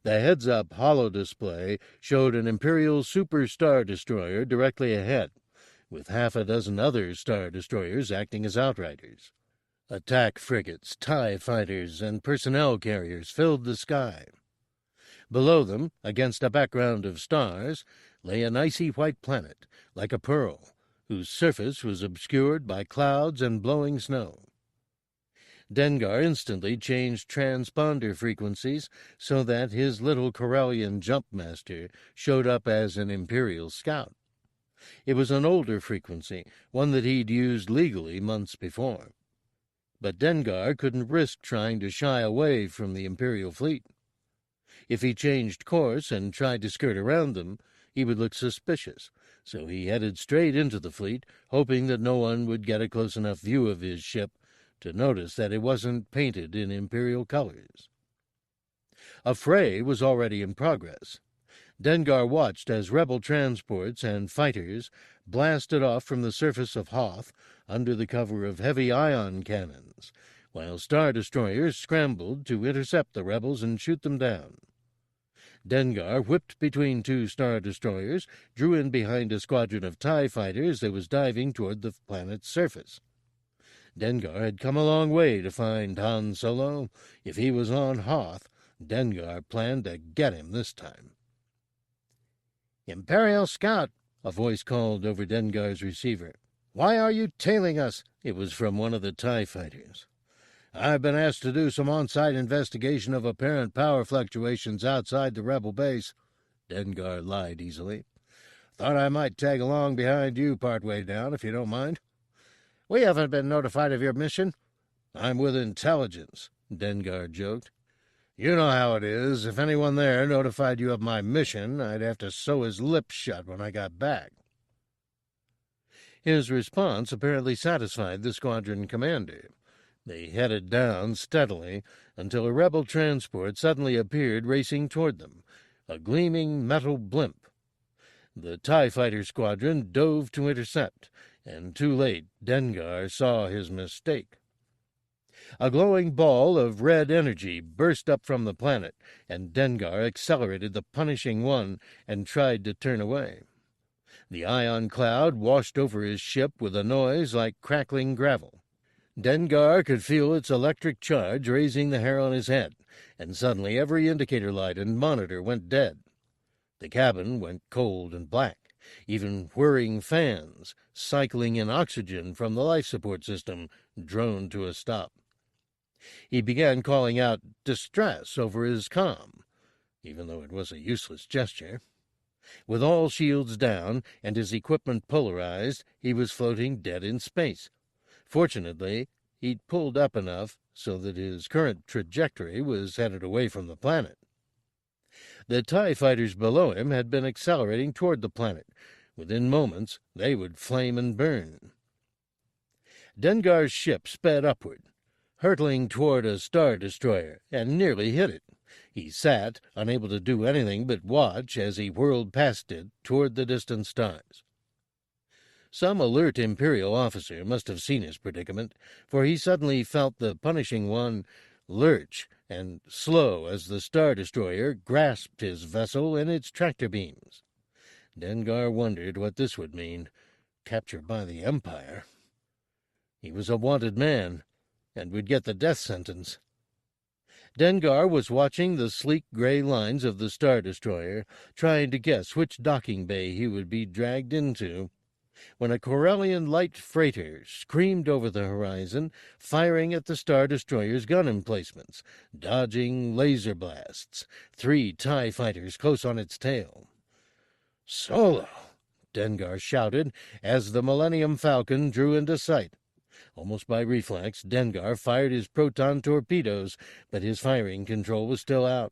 The heads-up holodisplay showed an Imperial super star destroyer directly ahead, with half a dozen other Star Destroyers acting as outriders. Attack frigates, TIE fighters, and personnel carriers filled the sky. Below them, against a background of stars, lay an icy white planet, like a pearl, whose surface was obscured by clouds and blowing snow. Dengar instantly changed transponder frequencies so that his little Corellian jumpmaster showed up as an Imperial scout. It was an older frequency, one that he'd used legally months before. But Dengar couldn't risk trying to shy away from the Imperial fleet. If he changed course and tried to skirt around them, he would look suspicious, so he headed straight into the fleet, hoping that no one would get a close enough view of his ship to notice that it wasn't painted in Imperial colors. A fray was already in progress. Dengar watched as rebel transports and fighters blasted off from the surface of Hoth under the cover of heavy ion cannons, while Star Destroyers scrambled to intercept the rebels and shoot them down. Dengar whipped between two Star Destroyers, drew in behind a squadron of TIE fighters that was diving toward the planet's surface. Dengar had come a long way to find Han Solo. If he was on Hoth, Dengar planned to get him this time. "Imperial Scout," a voice called over Dengar's receiver. "Why are you tailing us?" It was from one of the TIE fighters. "I've been asked to do some on-site investigation of apparent power fluctuations outside the rebel base," Dengar lied easily. "Thought I might tag along behind you partway down, if you don't mind." "We haven't been notified of your mission." "I'm with intelligence," Dengar joked. "You know how it is. If anyone there notified you of my mission, I'd have to sew his lips shut when I got back." His response apparently satisfied the squadron commander. They headed down steadily until a rebel transport suddenly appeared racing toward them, a gleaming metal blimp. The TIE fighter squadron dove to intercept, and too late Dengar saw his mistake. A glowing ball of red energy burst up from the planet, and Dengar accelerated the punishing one and tried to turn away. The ion cloud washed over his ship with a noise like crackling gravel. Dengar could feel its electric charge raising the hair on his head, and suddenly every indicator light and monitor went dead. The cabin went cold and black. Even whirring fans, cycling in oxygen from the life support system, droned to a stop. He began calling out distress over his comm, even though it was a useless gesture. With all shields down and his equipment polarized, he was floating dead in space. Fortunately, he'd pulled up enough so that his current trajectory was headed away from the planet. The TIE fighters below him had been accelerating toward the planet. Within moments, they would flame and burn. Dengar's ship sped upward, hurtling toward a Star Destroyer, and nearly hit it. He sat, unable to do anything but watch as he whirled past it toward the distant stars. Some alert Imperial officer must have seen his predicament, for he suddenly felt the punishing one lurch and slow as the Star Destroyer grasped his vessel in its tractor beams. Dengar wondered what this would mean. Capture by the Empire. He was a wanted man, and would get the death sentence. Dengar was watching the sleek gray lines of the Star Destroyer, trying to guess which docking bay he would be dragged into, when a Corellian light freighter screamed over the horizon, firing at the Star Destroyer's gun emplacements, dodging laser blasts, 3 TIE fighters close on its tail. "Solo!" Dengar shouted as the Millennium Falcon drew into sight. Almost by reflex, Dengar fired his proton torpedoes, but his firing control was still out.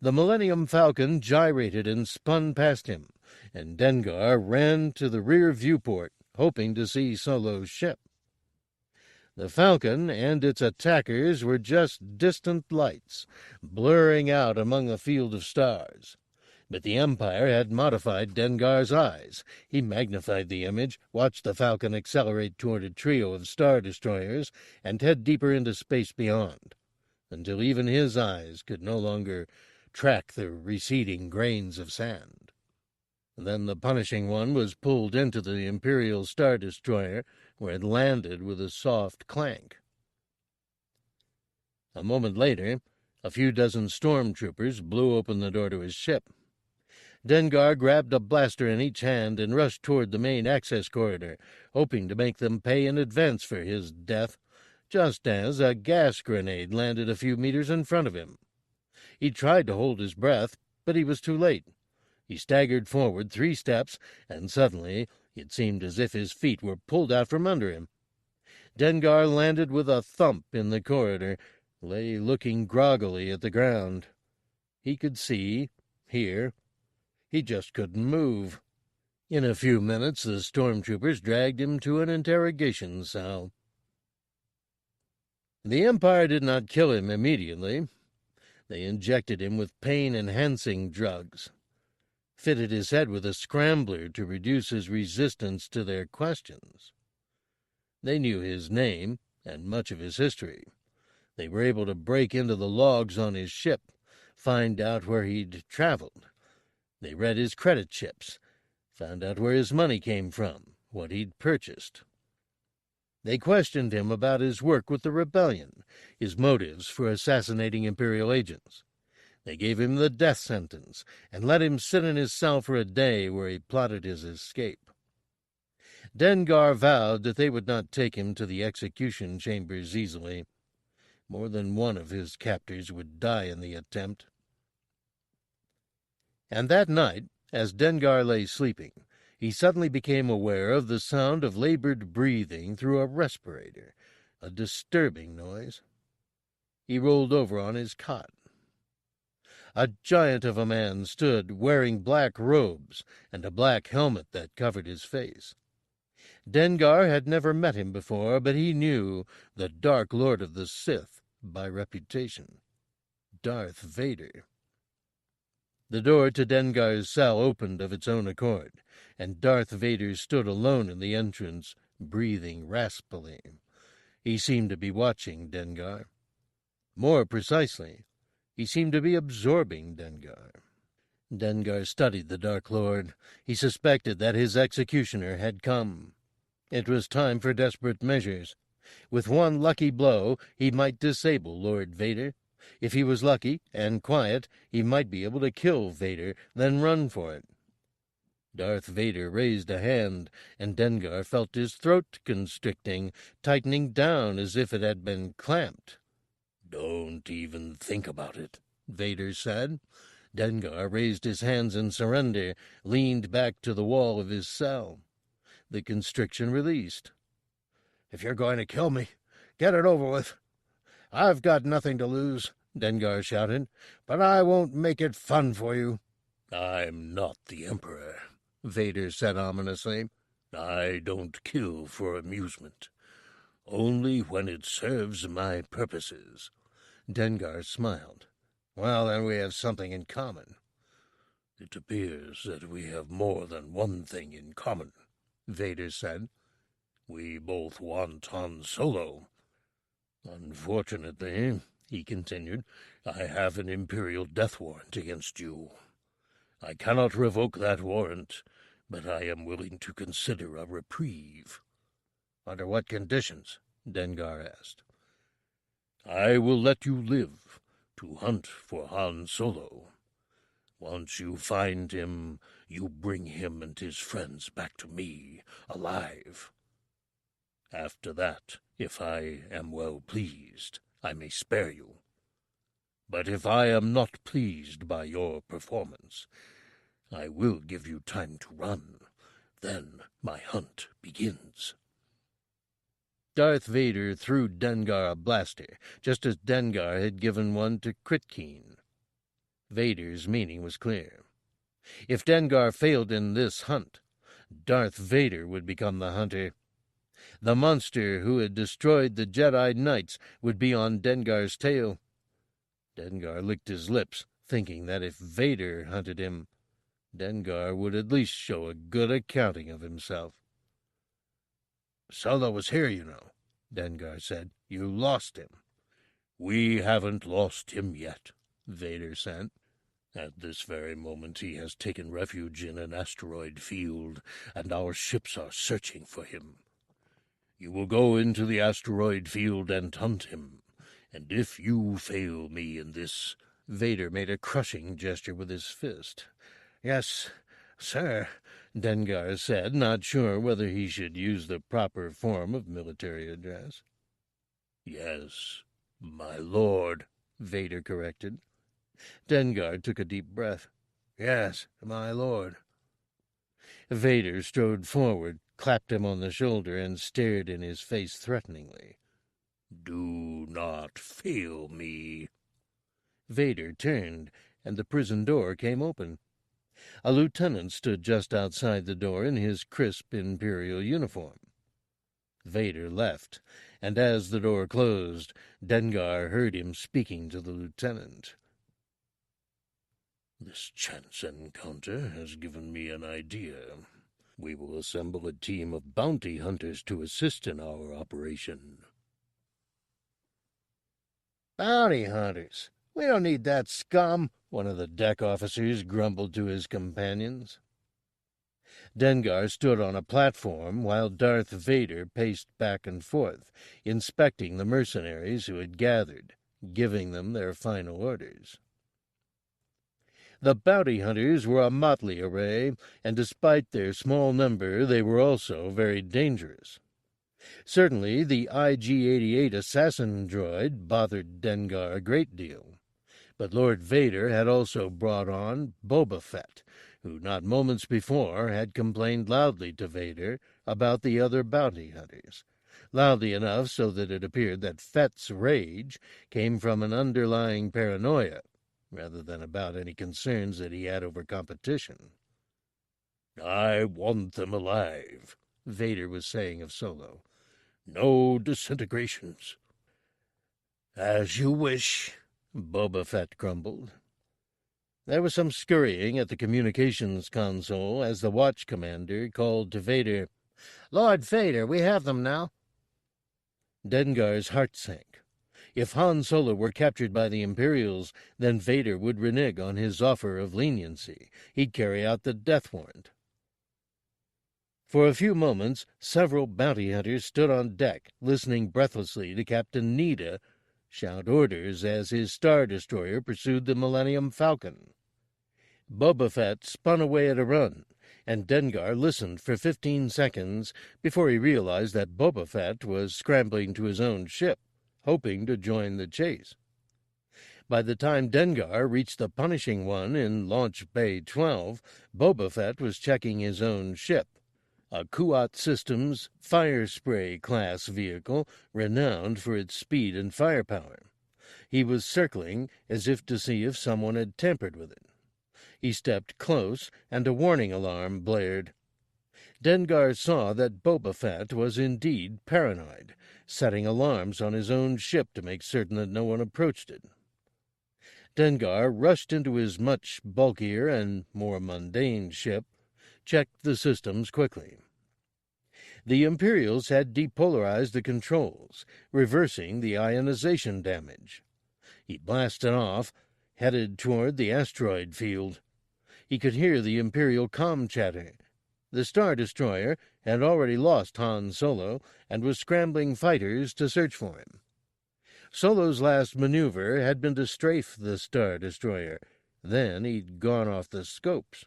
The Millennium Falcon gyrated and spun past him, and Dengar ran to the rear viewport, hoping to see Solo's ship. The Falcon and its attackers were just distant lights, blurring out among a field of stars. But the Empire had modified Dengar's eyes. He magnified the image, watched the Falcon accelerate toward a trio of Star Destroyers, and head deeper into space beyond, until even his eyes could no longer track the receding grains of sand. Then the punishing one was pulled into the Imperial Star Destroyer, where it landed with a soft clank. A moment later, a few dozen stormtroopers blew open the door to his ship. Dengar grabbed a blaster in each hand and rushed toward the main access corridor, hoping to make them pay in advance for his death, just as a gas grenade landed a few meters in front of him. He tried to hold his breath, but he was too late. He staggered forward 3 steps, and suddenly it seemed as if his feet were pulled out from under him. Dengar landed with a thump in the corridor, lay looking groggily at the ground. He could see, hear. He just couldn't move. In a few minutes, the stormtroopers dragged him to an interrogation cell. The Empire did not kill him immediately. They injected him with pain-enhancing drugs, fitted his head with a scrambler to reduce his resistance to their questions. They knew his name and much of his history. They were able to break into the logs on his ship, find out where he'd traveled. They read his credit chips, found out where his money came from, what he'd purchased. They questioned him about his work with the rebellion, his motives for assassinating Imperial agents. They gave him the death sentence and let him sit in his cell for a day where he plotted his escape. Dengar vowed that they would not take him to the execution chambers easily. More than one of his captors would die in the attempt. And that night, as Dengar lay sleeping, he suddenly became aware of the sound of labored breathing through a respirator, a disturbing noise. He rolled over on his cot. A giant of a man stood, wearing black robes and a black helmet that covered his face. Dengar had never met him before, but he knew the Dark Lord of the Sith by reputation, Darth Vader. The door to Dengar's cell opened of its own accord, and Darth Vader stood alone in the entrance, breathing raspily. He seemed to be watching Dengar. More precisely, he seemed to be absorbing Dengar. Dengar studied the Dark Lord. He suspected that his executioner had come. It was time for desperate measures. With one lucky blow, he might disable Lord Vader. If he was lucky and quiet, he might be able to kill Vader, then run for it. Darth Vader raised a hand, and Dengar felt his throat constricting, tightening down as if it had been clamped. "Don't even think about it," Vader said. Dengar raised his hands in surrender, leaned back to the wall of his cell. The constriction released. "If you're going to kill me, get it over with. I've got nothing to lose," Dengar shouted, "but I won't make it fun for you." "I'm not the Emperor," Vader said ominously. "I don't kill for amusement. Only when it serves my purposes." Dengar smiled. "Well, then we have something in common." "It appears that we have more than one thing in common," Vader said. "We both want Han Solo. Unfortunately," he continued, "I have an Imperial death warrant against you. I cannot revoke that warrant, but I am willing to consider a reprieve." "Under what conditions?" Dengar asked. "I will let you live to hunt for Han Solo. Once you find him, you bring him and his friends back to me, alive. After that, if I am well pleased, I may spare you. But if I am not pleased by your performance, I will give you time to run. Then my hunt begins." Darth Vader threw Dengar a blaster, just as Dengar had given one to Kritkeen. Vader's meaning was clear. If Dengar failed in this hunt, Darth Vader would become the hunter. The monster who had destroyed the Jedi Knights would be on Dengar's tail. Dengar licked his lips, thinking that if Vader hunted him, Dengar would at least show a good accounting of himself. "Solo was here, you know," Dengar said. "You lost him." "We haven't lost him yet," Vader said. At this very moment he has taken refuge in an asteroid field, and our ships are searching for him. You will go into the asteroid field and hunt him, and if you fail me in this—" Vader made a crushing gesture with his fist. "Yes, sir," Dengar said, not sure whether he should use the proper form of military address. "Yes, my lord," Vader corrected. Dengar took a deep breath. "Yes, my lord." Vader strode forward, clapped him on the shoulder, and stared in his face threateningly. "Do not fail me." Vader turned, and the prison door came open. A lieutenant stood just outside the door in his crisp Imperial uniform. Vader left, and as the door closed, Dengar heard him speaking to the lieutenant. "This chance encounter has given me an idea. We will assemble a team of bounty hunters to assist in our operation." "Bounty hunters? We don't need that scum," one of the deck officers grumbled to his companions. Dengar stood on a platform while Darth Vader paced back and forth, inspecting the mercenaries who had gathered, giving them their final orders. The bounty hunters were a motley array, and despite their small number they were also very dangerous. Certainly the IG-88 assassin droid bothered Dengar a great deal, but Lord Vader had also brought on Boba Fett, who not moments before had complained loudly to Vader about the other bounty hunters, loudly enough so that it appeared that Fett's rage came from an underlying paranoia, rather than about any concerns that he had over competition. "I want them alive," Vader was saying of Solo. "No disintegrations." "As you wish," Boba Fett grumbled. There was some scurrying at the communications console as the watch commander called to Vader, "Lord Vader, we have them now." Dengar's heart sank. If Han Solo were captured by the Imperials, then Vader would renege on his offer of leniency. He'd carry out the death warrant. For a few moments, several bounty hunters stood on deck, listening breathlessly to Captain Needa shout orders as his Star Destroyer pursued the Millennium Falcon. Boba Fett spun away at a run, and Dengar listened for 15 seconds before he realized that Boba Fett was scrambling to his own ship, hoping to join the chase. By the time Dengar reached the Punishing One in Launch Bay 12, Boba Fett was checking his own ship, a Kuat Systems Fire Spray class vehicle renowned for its speed and firepower. He was circling as if to see if someone had tampered with it. He stepped close, and a warning alarm blared. Dengar saw that Boba Fett was indeed paranoid, setting alarms on his own ship to make certain that no one approached it. Dengar rushed into his much bulkier and more mundane ship, checked the systems quickly. The Imperials had depolarized the controls, reversing the ionization damage. He blasted off, headed toward the asteroid field. He could hear the Imperial comm chatter. The Star Destroyer had already lost Han Solo and was scrambling fighters to search for him. Solo's last maneuver had been to strafe the Star Destroyer. Then he'd gone off the scopes.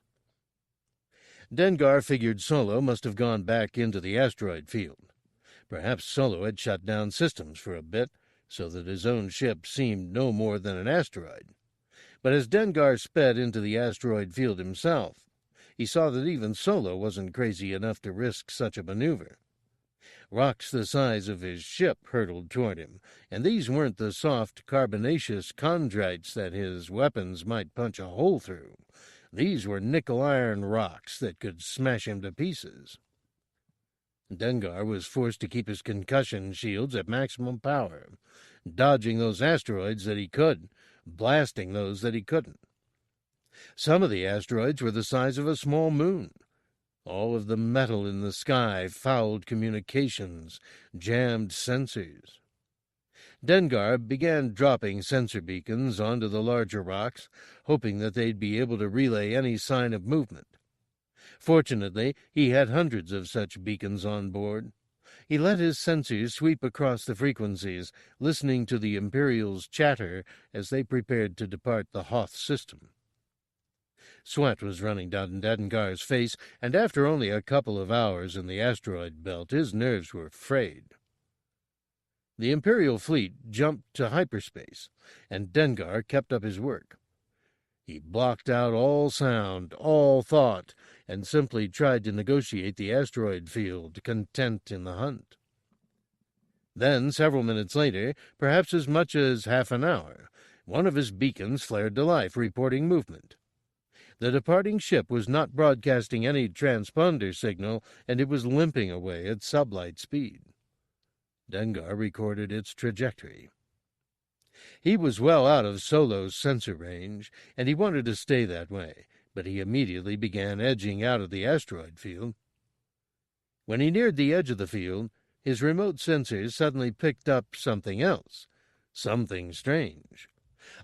Dengar figured Solo must have gone back into the asteroid field. Perhaps Solo had shut down systems for a bit, so that his own ship seemed no more than an asteroid. But as Dengar sped into the asteroid field himself, he saw that even Solo wasn't crazy enough to risk such a maneuver. Rocks the size of his ship hurtled toward him, and these weren't the soft, carbonaceous chondrites that his weapons might punch a hole through. These were nickel-iron rocks that could smash him to pieces. Dengar was forced to keep his concussion shields at maximum power, dodging those asteroids that he could, blasting those that he couldn't. Some of the asteroids were the size of a small moon. All of the metal in the sky fouled communications, jammed sensors. Dengar began dropping sensor beacons onto the larger rocks, hoping that they'd be able to relay any sign of movement. Fortunately, he had hundreds of such beacons on board. He let his sensors sweep across the frequencies, listening to the Imperials' chatter as they prepared to depart the Hoth system. Sweat was running down Dengar's face, and after only a couple of hours in the asteroid belt, his nerves were frayed. The Imperial fleet jumped to hyperspace, and Dengar kept up his work. He blocked out all sound, all thought, and simply tried to negotiate the asteroid field, content in the hunt. Then, several minutes later, perhaps as much as half an hour, one of his beacons flared to life, reporting movement. The departing ship was not broadcasting any transponder signal, and it was limping away at sublight speed. Dengar recorded its trajectory. He was well out of Solo's sensor range, and he wanted to stay that way, but he immediately began edging out of the asteroid field. When he neared the edge of the field, his remote sensors suddenly picked up something else, something strange.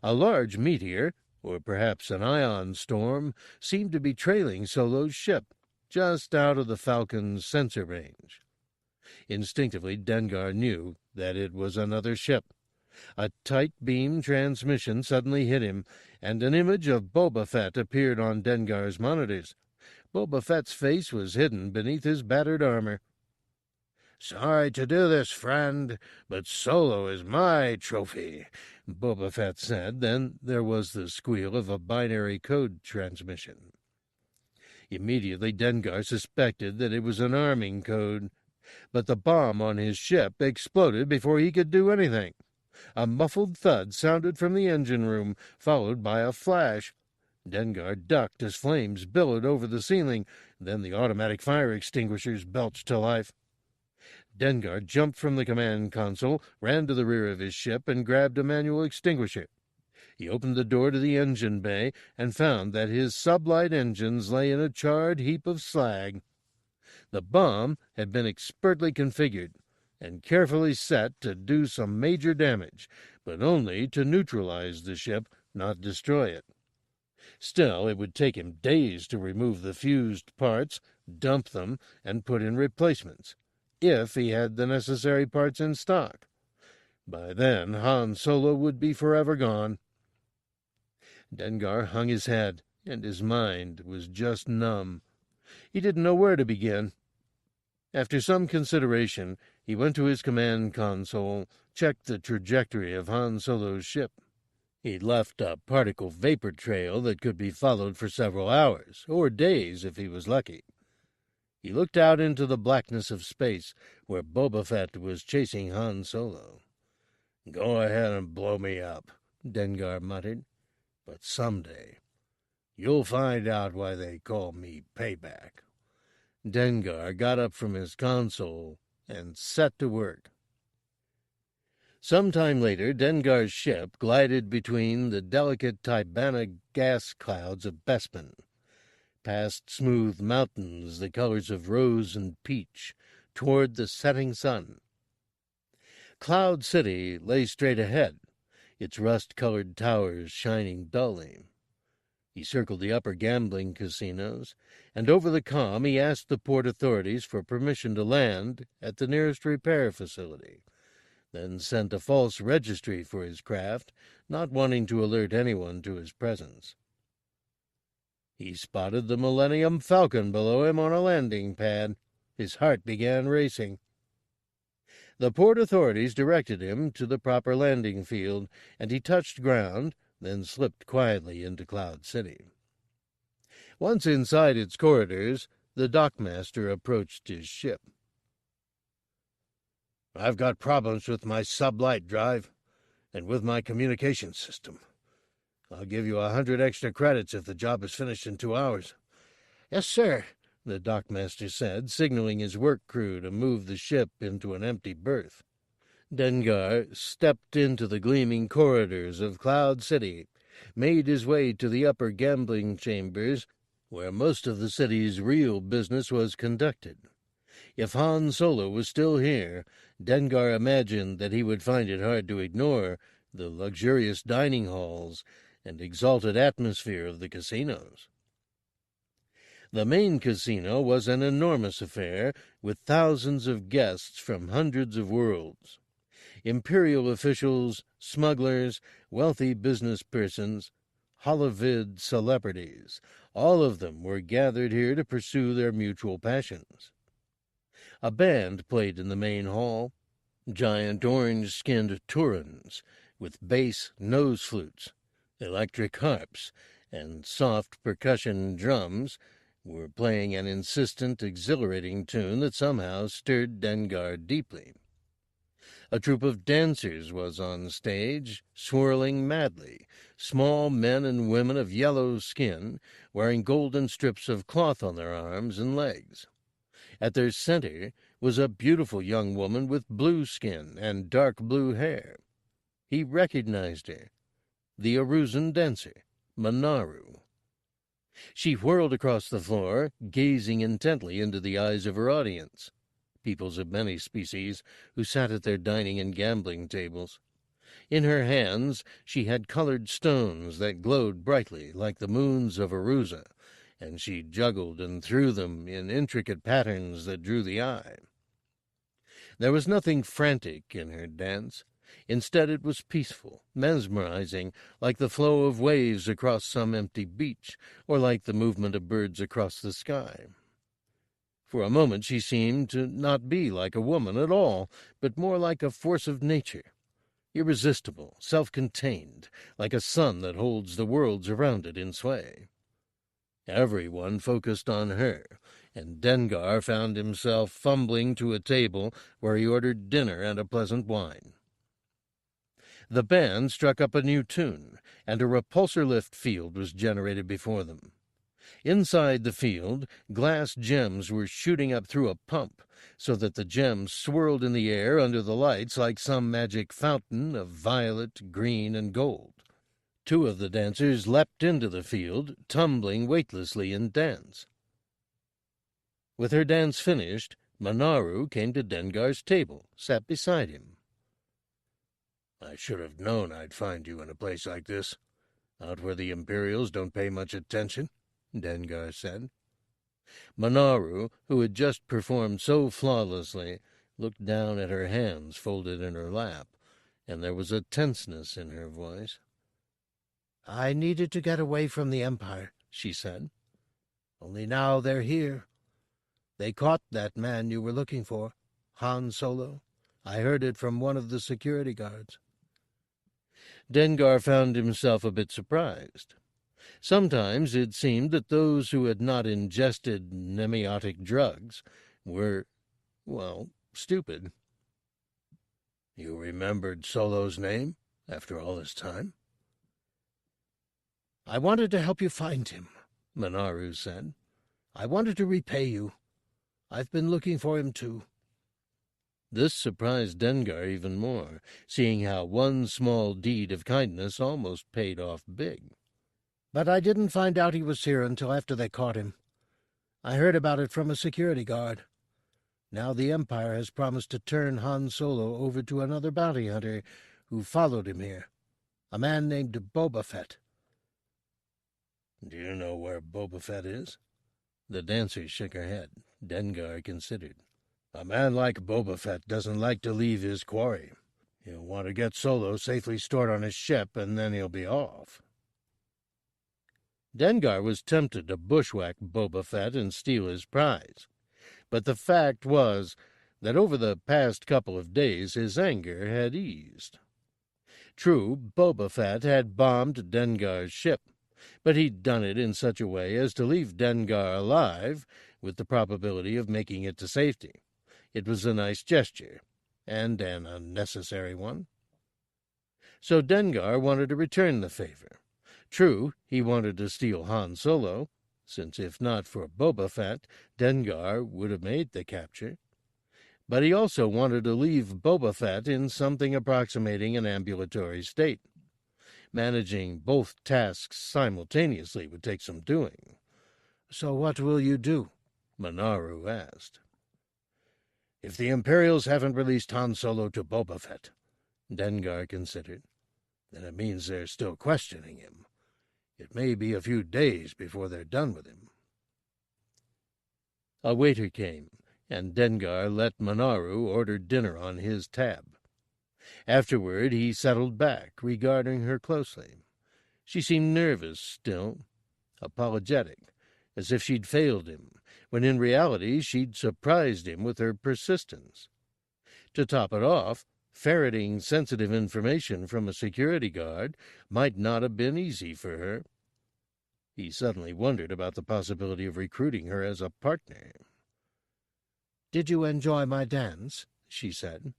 A large meteor, or perhaps an ion storm, seemed to be trailing Solo's ship, just out of the Falcon's sensor range. Instinctively, Dengar knew that it was another ship. A tight beam transmission suddenly hit him, and an image of Boba Fett appeared on Dengar's monitors. Boba Fett's face was hidden beneath his battered armor. "Sorry to do this, friend, but Solo is my trophy," Boba Fett said. Then there was the squeal of a binary code transmission. Immediately Dengar suspected that it was an arming code, but the bomb on his ship exploded before he could do anything. A muffled thud sounded from the engine room, followed by a flash. Dengar ducked as flames billowed over the ceiling. Then the automatic fire extinguishers belched to life. Dengar jumped from the command console, ran to the rear of his ship, and grabbed a manual extinguisher. He opened the door to the engine bay and found that his sublight engines lay in a charred heap of slag. The bomb had been expertly configured and carefully set to do some major damage, but only to neutralize the ship, not destroy it. Still, it would take him days to remove the fused parts, dump them, and put in replacements, if he had the necessary parts in stock. By then, Han Solo would be forever gone. Dengar hung his head, and his mind was just numb. He didn't know where to begin. After some consideration, he went to his command console, checked the trajectory of Han Solo's ship. He'd left a particle vapor trail that could be followed for several hours, or days if he was lucky. He looked out into the blackness of space, where Boba Fett was chasing Han Solo. "Go ahead and blow me up," Dengar muttered. "But someday you'll find out why they call me Payback." Dengar got up from his console and set to work. Some time later, Dengar's ship glided between the delicate Tibana gas clouds of Bespin, past smooth mountains the colors of rose and peach, toward the setting sun. Cloud City lay straight ahead, its rust-colored towers shining dully. He circled the upper gambling casinos, and over the comm he asked the port authorities for permission to land at the nearest repair facility, then sent a false registry for his craft, not wanting to alert anyone to his presence. He spotted the Millennium Falcon below him on a landing pad. His heart began racing. The port authorities directed him to the proper landing field, and he touched ground, then slipped quietly into Cloud City. Once inside its corridors, the dockmaster approached his ship. "I've got problems with my sublight drive and with my communication system. I'll give you 100 extra credits if the job is finished in 2 hours." "Yes, sir," the dockmaster said, signaling his work crew to move the ship into an empty berth. Dengar stepped into the gleaming corridors of Cloud City, made his way to the upper gambling chambers, where most of the city's real business was conducted. If Han Solo was still here, Dengar imagined that he would find it hard to ignore the luxurious dining halls and exalted atmosphere of the casinos. The main casino was an enormous affair with thousands of guests from hundreds of worlds. Imperial officials, smugglers, wealthy business persons, Hollywood celebrities, all of them were gathered here to pursue their mutual passions. A band played in the main hall, giant orange-skinned Turans with bass nose flutes, electric harps, and soft percussion drums were playing an insistent, exhilarating tune that somehow stirred Dengar deeply. A troupe of dancers was on stage, swirling madly, small men and women of yellow skin, wearing golden strips of cloth on their arms and legs. At their center was a beautiful young woman with blue skin and dark blue hair. He recognized her, the Arusan dancer, Manaroo. She whirled across the floor, gazing intently into the eyes of her audience, peoples of many species who sat at their dining and gambling tables. In her hands she had colored stones that glowed brightly like the moons of Arusa, and she juggled and threw them in intricate patterns that drew the eye. There was nothing frantic in her dance. Instead, it was peaceful, mesmerizing, like the flow of waves across some empty beach, or like the movement of birds across the sky. For a moment she seemed to not be like a woman at all, but more like a force of nature, irresistible, self-contained, like a sun that holds the worlds around it in sway. Everyone focused on her, and Dengar found himself fumbling to a table where he ordered dinner and a pleasant wine. The band struck up a new tune, and a repulsor lift field was generated before them. Inside the field, glass gems were shooting up through a pump, so that the gems swirled in the air under the lights like some magic fountain of violet, green, and gold. Two of the dancers leapt into the field, tumbling weightlessly in dance. With her dance finished, Manaroo came to Dengar's table, sat beside him. "I should have known I'd find you in a place like this, out where the Imperials don't pay much attention," Dengar said. Manaroo, who had just performed so flawlessly, looked down at her hands folded in her lap, and there was a tenseness in her voice. "I needed to get away from the Empire," she said. "Only now they're here. They caught that man you were looking for, Han Solo. I heard it from one of the security guards." Dengar found himself a bit surprised. Sometimes it seemed that those who had not ingested nemiotic drugs were, well, stupid. "You remembered Solo's name after all this time?" "I wanted to help you find him," Manaroo said. "I wanted to repay you. I've been looking for him, too." This surprised Dengar even more, seeing how one small deed of kindness almost paid off big. "But I didn't find out he was here until after they caught him. I heard about it from a security guard. Now the Empire has promised to turn Han Solo over to another bounty hunter who followed him here, a man named Boba Fett." "Do you know where Boba Fett is?" The dancer shook her head. Dengar considered. "A man like Boba Fett doesn't like to leave his quarry. He'll want to get Solo safely stored on his ship, and then he'll be off." Dengar was tempted to bushwhack Boba Fett and steal his prize, but the fact was that over the past couple of days his anger had eased. True, Boba Fett had bombed Dengar's ship, but he'd done it in such a way as to leave Dengar alive, with the probability of making it to safety. It was a nice gesture, and an unnecessary one. So Dengar wanted to return the favor. True, he wanted to steal Han Solo, since if not for Boba Fett, Dengar would have made the capture. But he also wanted to leave Boba Fett in something approximating an ambulatory state. Managing both tasks simultaneously would take some doing. "So what will you do?" Manaroo asked. If the Imperials haven't released Han Solo to Boba Fett, Dengar considered, then it means they're still questioning him. It may be a few days before they're done with him. A waiter came, and Dengar let Manaroo order dinner on his tab. Afterward he settled back, regarding her closely. She seemed nervous still, apologetic, as if she'd failed him, when in reality she'd surprised him with her persistence. To top it off, ferreting sensitive information from a security guard might not have been easy for her. He suddenly wondered about the possibility of recruiting her as a partner. "Did you enjoy my dance?" she said.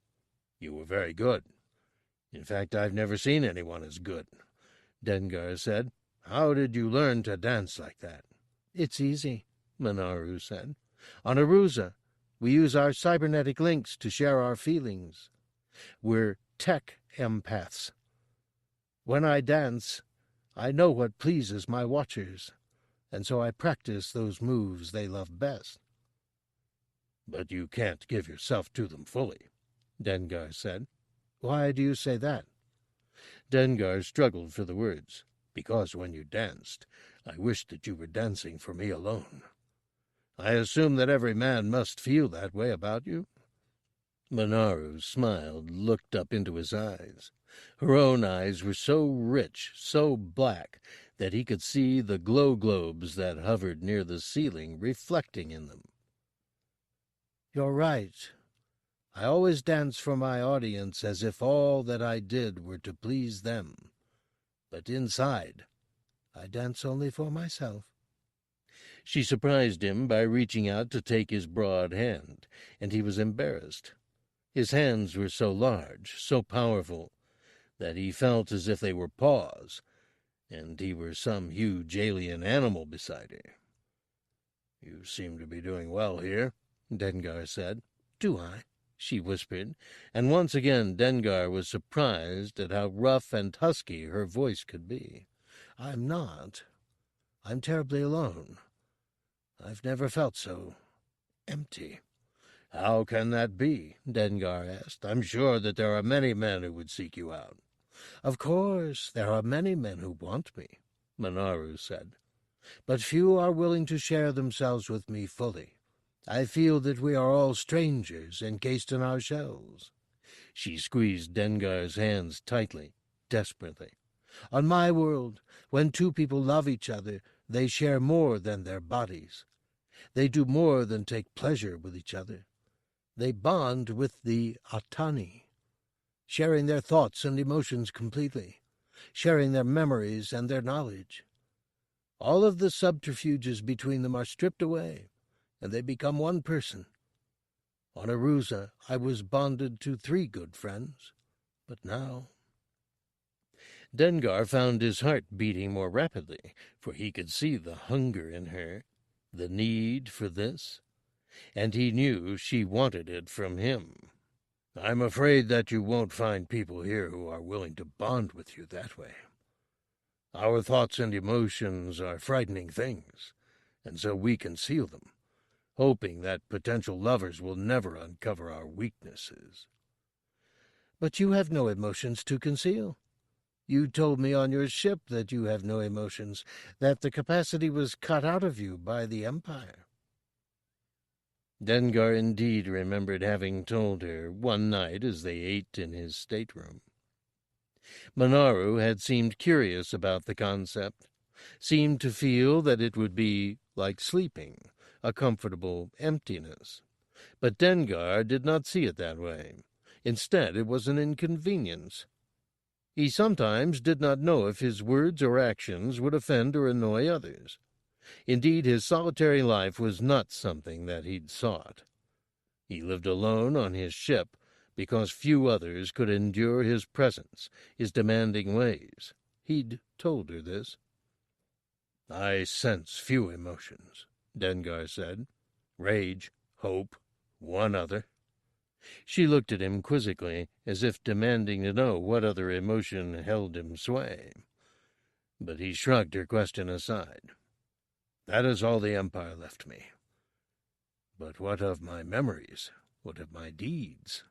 "You were very good. In fact, I've never seen anyone as good," Dengar said. "How did you learn to dance like that?" "It's easy," Manaroo said. "On Aruza, we use our cybernetic links to share our feelings. We're tech empaths. When I dance, I know what pleases my watchers, and so I practice those moves they love best." "But you can't give yourself to them fully," Dengar said. "Why do you say that?" Dengar struggled for the words. "Because when you danced, I wished that you were dancing for me alone. I assume that every man must feel that way about you." Manaroo smiled, looked up into his eyes. Her own eyes were so rich, so black, that he could see the glow globes that hovered near the ceiling reflecting in them. "You're right. I always dance for my audience as if all that I did were to please them. But inside, I dance only for myself." She surprised him by reaching out to take his broad hand, and he was embarrassed. His hands were so large, so powerful, that he felt as if they were paws, and he were some huge alien animal beside her. "You seem to be doing well here," Dengar said. "Do I?" she whispered, and once again Dengar was surprised at how rough and husky her voice could be. "I'm not. I'm terribly alone. I've never felt so empty." "How can that be?" Dengar asked. "I'm sure that there are many men who would seek you out." "Of course, there are many men who want me," Manaroo said. "But few are willing to share themselves with me fully. I feel that we are all strangers encased in our shells." She squeezed Dengar's hands tightly, desperately. "On my world, when two people love each other, they share more than their bodies. They do more than take pleasure with each other. They bond with the Atani, sharing their thoughts and emotions completely, sharing their memories and their knowledge. All of the subterfuges between them are stripped away, and they become one person. On Aruza, I was bonded to 3 good friends, but now—" Dengar found his heart beating more rapidly, for he could see the hunger in her, the need for this, and he knew she wanted it from him. "I'm afraid that you won't find people here who are willing to bond with you that way. Our thoughts and emotions are frightening things, and so we conceal them, hoping that potential lovers will never uncover our weaknesses." "But you have no emotions to conceal. You told me on your ship that you have no emotions, that the capacity was cut out of you by the Empire." Dengar indeed remembered having told her one night as they ate in his stateroom. Manaroo had seemed curious about the concept, seemed to feel that it would be like sleeping, a comfortable emptiness. But Dengar did not see it that way. Instead, it was an inconvenience. He sometimes did not know if his words or actions would offend or annoy others. Indeed, his solitary life was not something that he'd sought. He lived alone on his ship because few others could endure his presence, his demanding ways. He'd told her this. "I sense few emotions," Dengar said. "Rage, hope, one other." She looked at him quizzically, as if demanding to know what other emotion held him sway. But he shrugged her question aside. "That is all the Empire left me. But what of my memories?" What of my deeds?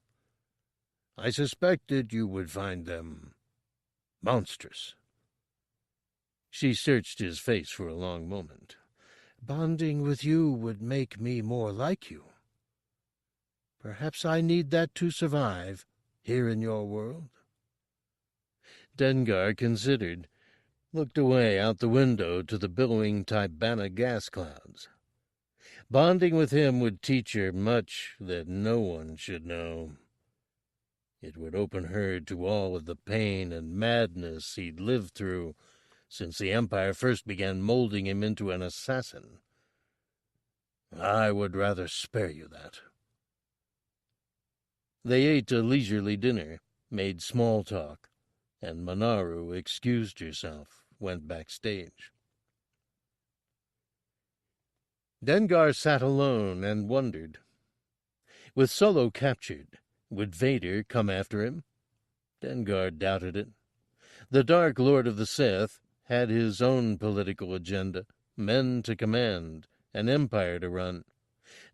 I suspected you would find them monstrous. She searched his face for a long moment. Bonding with you would make me more like you. Perhaps I need that to survive here in your world. Dengar considered, looked away out the window to the billowing Tibana gas clouds. Bonding with him would teach her much that no one should know. It would open her to all of the pain and madness he'd lived through since the Empire first began molding him into an assassin. I would rather spare you that. They ate a leisurely dinner, made small talk, and Manaroo excused herself, went backstage. Dengar sat alone and wondered. With Solo captured, would Vader come after him? Dengar doubted it. The Dark Lord of the Sith had his own political agenda, men to command, an empire to run.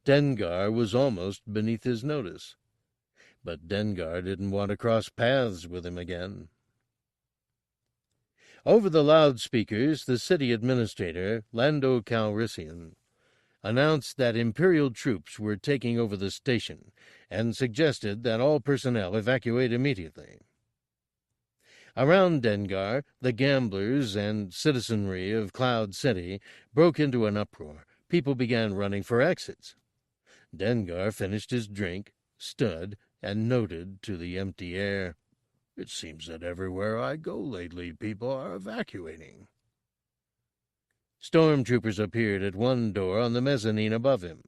Dengar was almost beneath his notice. But Dengar didn't want to cross paths with him again. Over the loudspeakers, the city administrator, Lando Calrissian, announced that Imperial troops were taking over the station and suggested that all personnel evacuate immediately. Around Dengar, the gamblers and citizenry of Cloud City broke into an uproar. People began running for exits. Dengar finished his drink, stood, and noted to the empty air. It seems that everywhere I go lately, people are evacuating. Stormtroopers appeared at one door on the mezzanine above him.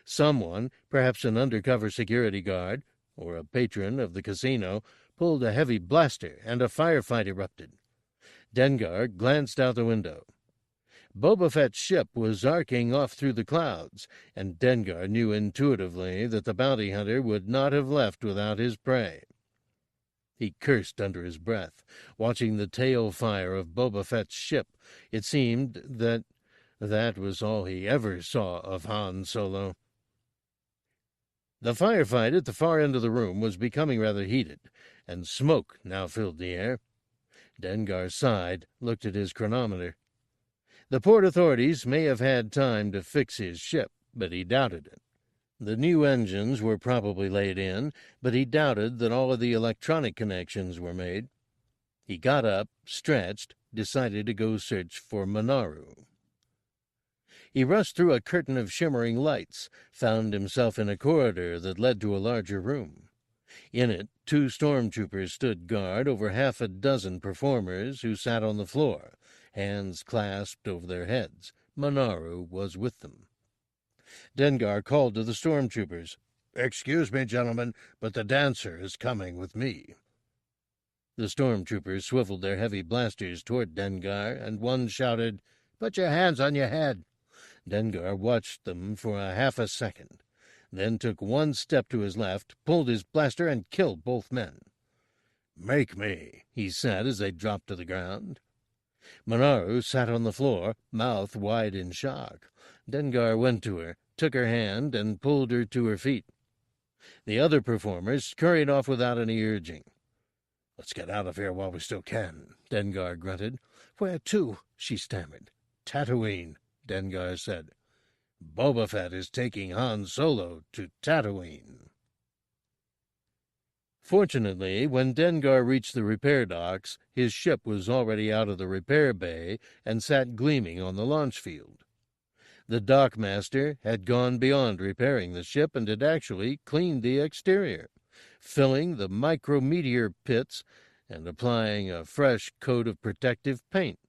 Someone, perhaps an undercover security guard, or a patron of the casino, pulled a heavy blaster, and a firefight erupted. Dengar glanced out the window. Boba Fett's ship was arcing off through the clouds, and Dengar knew intuitively that the bounty hunter would not have left without his prey. He cursed under his breath, watching the tail fire of Boba Fett's ship. It seemed that was all he ever saw of Han Solo. The firefight at the far end of the room was becoming rather heated, and smoke now filled the air. Dengar sighed, looked at his chronometer. The port authorities may have had time to fix his ship, but he doubted it. The new engines were probably laid in, but he doubted that all of the electronic connections were made. He got up, stretched, decided to go search for Manaroo. He rushed through a curtain of shimmering lights, found himself in a corridor that led to a larger room. In it, 2 stormtroopers stood guard over half a dozen performers who sat on the floor, hands clasped over their heads. Manaroo was with them. Dengar called to the stormtroopers. "Excuse me, gentlemen, but the dancer is coming with me." The stormtroopers swiveled their heavy blasters toward Dengar, and one shouted, "Put your hands on your head." Dengar watched them for half a second, then took one step to his left, pulled his blaster, and killed both men. "Make me," he said as they dropped to the ground. Manaroo sat on the floor, mouth wide in shock. Dengar went to her, took her hand, and pulled her to her feet. The other performers scurried off without any urging. "Let's get out of here while we still can," Dengar grunted. "Where to?" she stammered. "Tatooine," Dengar said. "Boba Fett is taking Han Solo to Tatooine." Fortunately, when Dengar reached the repair docks, his ship was already out of the repair bay and sat gleaming on the launch field. The dockmaster had gone beyond repairing the ship and had actually cleaned the exterior, filling the micrometeor pits and applying a fresh coat of protective paint.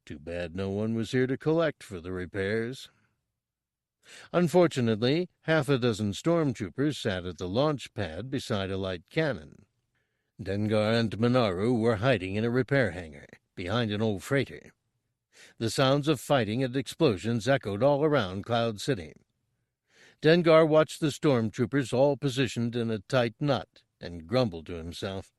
Too bad no one was here to collect for the repairs. Unfortunately, half a dozen stormtroopers sat at the launch pad beside a light cannon. Dengar and Manaroo were hiding in a repair hangar, behind an old freighter. The sounds of fighting and explosions echoed all around Cloud City. Dengar watched the stormtroopers all positioned in a tight knot and grumbled to himself.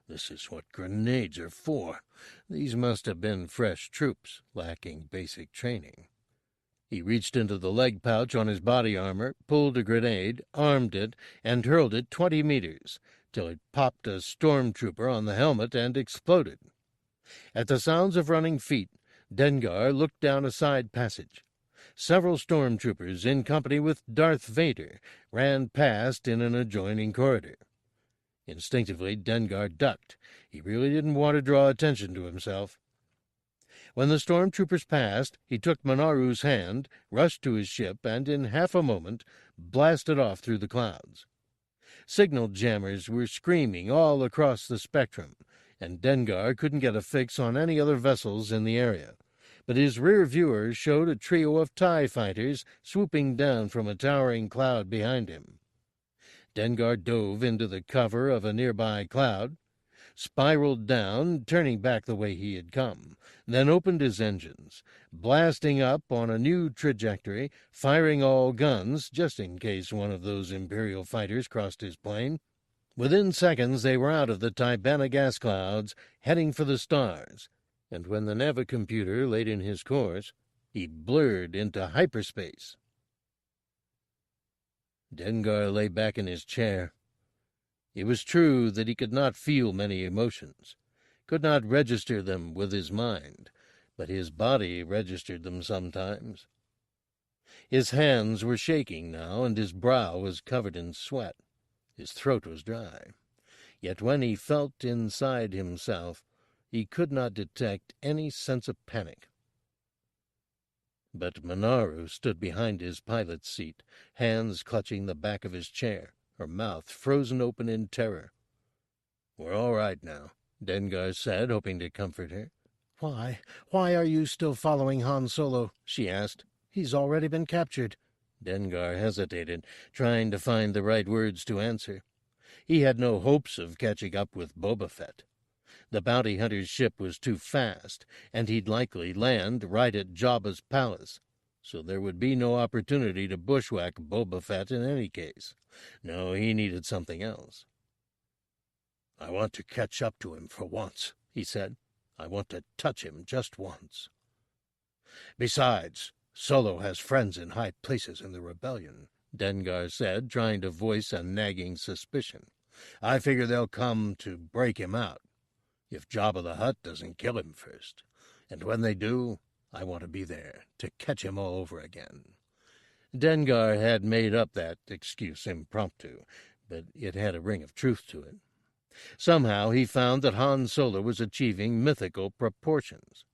This is what grenades are for. These must have been fresh troops, lacking basic training. He reached into the leg pouch on his body armor, pulled a grenade, armed it, and hurled it 20 meters, till it popped a stormtrooper on the helmet and exploded. At the sounds of running feet, Dengar looked down a side passage. Several stormtroopers, in company with Darth Vader, ran past in an adjoining corridor. Instinctively, Dengar ducked. He really didn't want to draw attention to himself. When the stormtroopers passed, he took Manaroo's hand, rushed to his ship, and in half a moment blasted off through the clouds. Signal jammers were screaming all across the spectrum, and Dengar couldn't get a fix on any other vessels in the area. But his rear viewer showed a trio of TIE fighters swooping down from a towering cloud behind him. Dengar dove into the cover of a nearby cloud, spiraled down, turning back the way he had come, then opened his engines, blasting up on a new trajectory, firing all guns, just in case one of those Imperial fighters crossed his plane. Within seconds they were out of the Tibana gas clouds, heading for the stars, and when the navicomputer laid in his course, he blurred into hyperspace. Dengar lay back in his chair. It was true that he could not feel many emotions, could not register them with his mind, but his body registered them sometimes. His hands were shaking now, and his brow was covered in sweat. His throat was dry. Yet when he felt inside himself, he could not detect any sense of panic. But Manaroo stood behind his pilot's seat, hands clutching the back of his chair, her mouth frozen open in terror. "We're all right now," Dengar said, hoping to comfort her. Why are you still following Han Solo?" she asked. "He's already been captured." Dengar hesitated, trying to find the right words to answer. He had no hopes of catching up with Boba Fett. The bounty hunter's ship was too fast, and he'd likely land right at Jabba's palace, so there would be no opportunity to bushwhack Boba Fett in any case. No, he needed something else. "I want to catch up to him for once," he said. "I want to touch him just once. Besides, Solo has friends in high places in the rebellion," Dengar said, trying to voice a nagging suspicion. "I figure they'll come to break him out, if Jabba the Hutt doesn't kill him first. And when they do, I want to be there to catch him all over again." Dengar had made up that excuse impromptu, but it had a ring of truth to it. Somehow he found that Han Solo was achieving mythical proportions.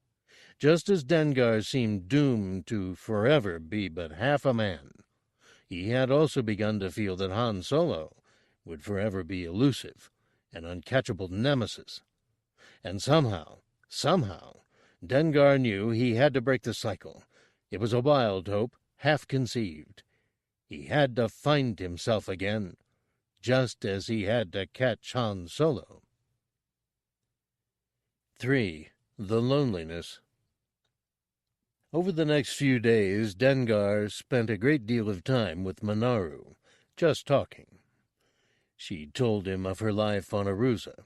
Just as Dengar seemed doomed to forever be but half a man, he had also begun to feel that Han Solo would forever be elusive, an uncatchable nemesis. And somehow, Dengar knew he had to break the cycle. It was a wild hope, half-conceived. He had to find himself again, just as he had to catch Han Solo. 3. The Loneliness. Over the next few days, Dengar spent a great deal of time with Manaroo, just talking. She told him of her life on Arusa,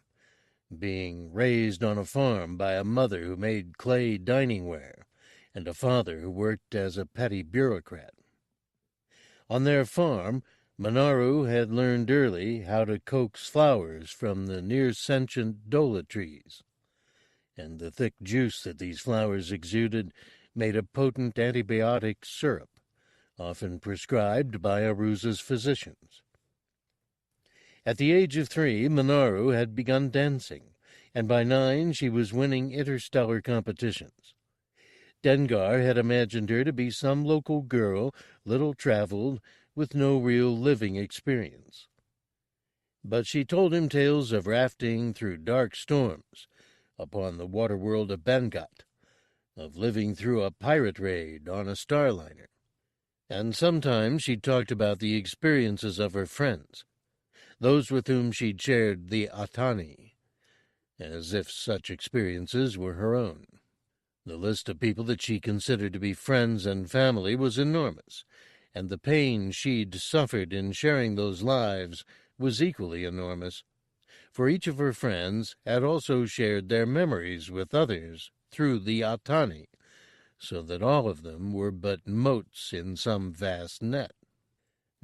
being raised on a farm by a mother who made clay dining-ware and a father who worked as a petty bureaucrat. On their farm, Manaroo had learned early how to coax flowers from the near-sentient dola trees, and the thick juice that these flowers exuded made a potent antibiotic syrup, often prescribed by Arusa's physicians. At the age of 3, Manaroo had begun dancing, and by 9 she was winning interstellar competitions. Dengar had imagined her to be some local girl, little traveled, with no real living experience. But she told him tales of rafting through dark storms upon the water world of Bengat, of living through a pirate raid on a starliner, and sometimes she talked about the experiences of her friends, those with whom she'd shared the Atani, as if such experiences were her own. The list of people that she considered to be friends and family was enormous, and the pain she'd suffered in sharing those lives was equally enormous, for each of her friends had also shared their memories with others through the Atani, so that all of them were but motes in some vast net.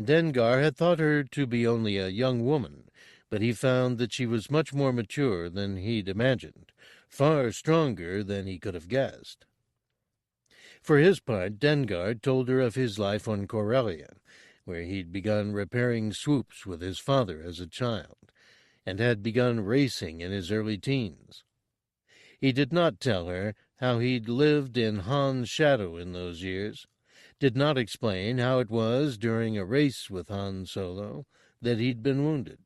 Dengar had thought her to be only a young woman, but he found that she was much more mature than he'd imagined, far stronger than he could have guessed. For his part, Dengar told her of his life on Corellia, where he'd begun repairing swoops with his father as a child, and had begun racing in his early teens. He did not tell her how he'd lived in Han's shadow in those years, did not explain how it was during a race with Han Solo that he'd been wounded.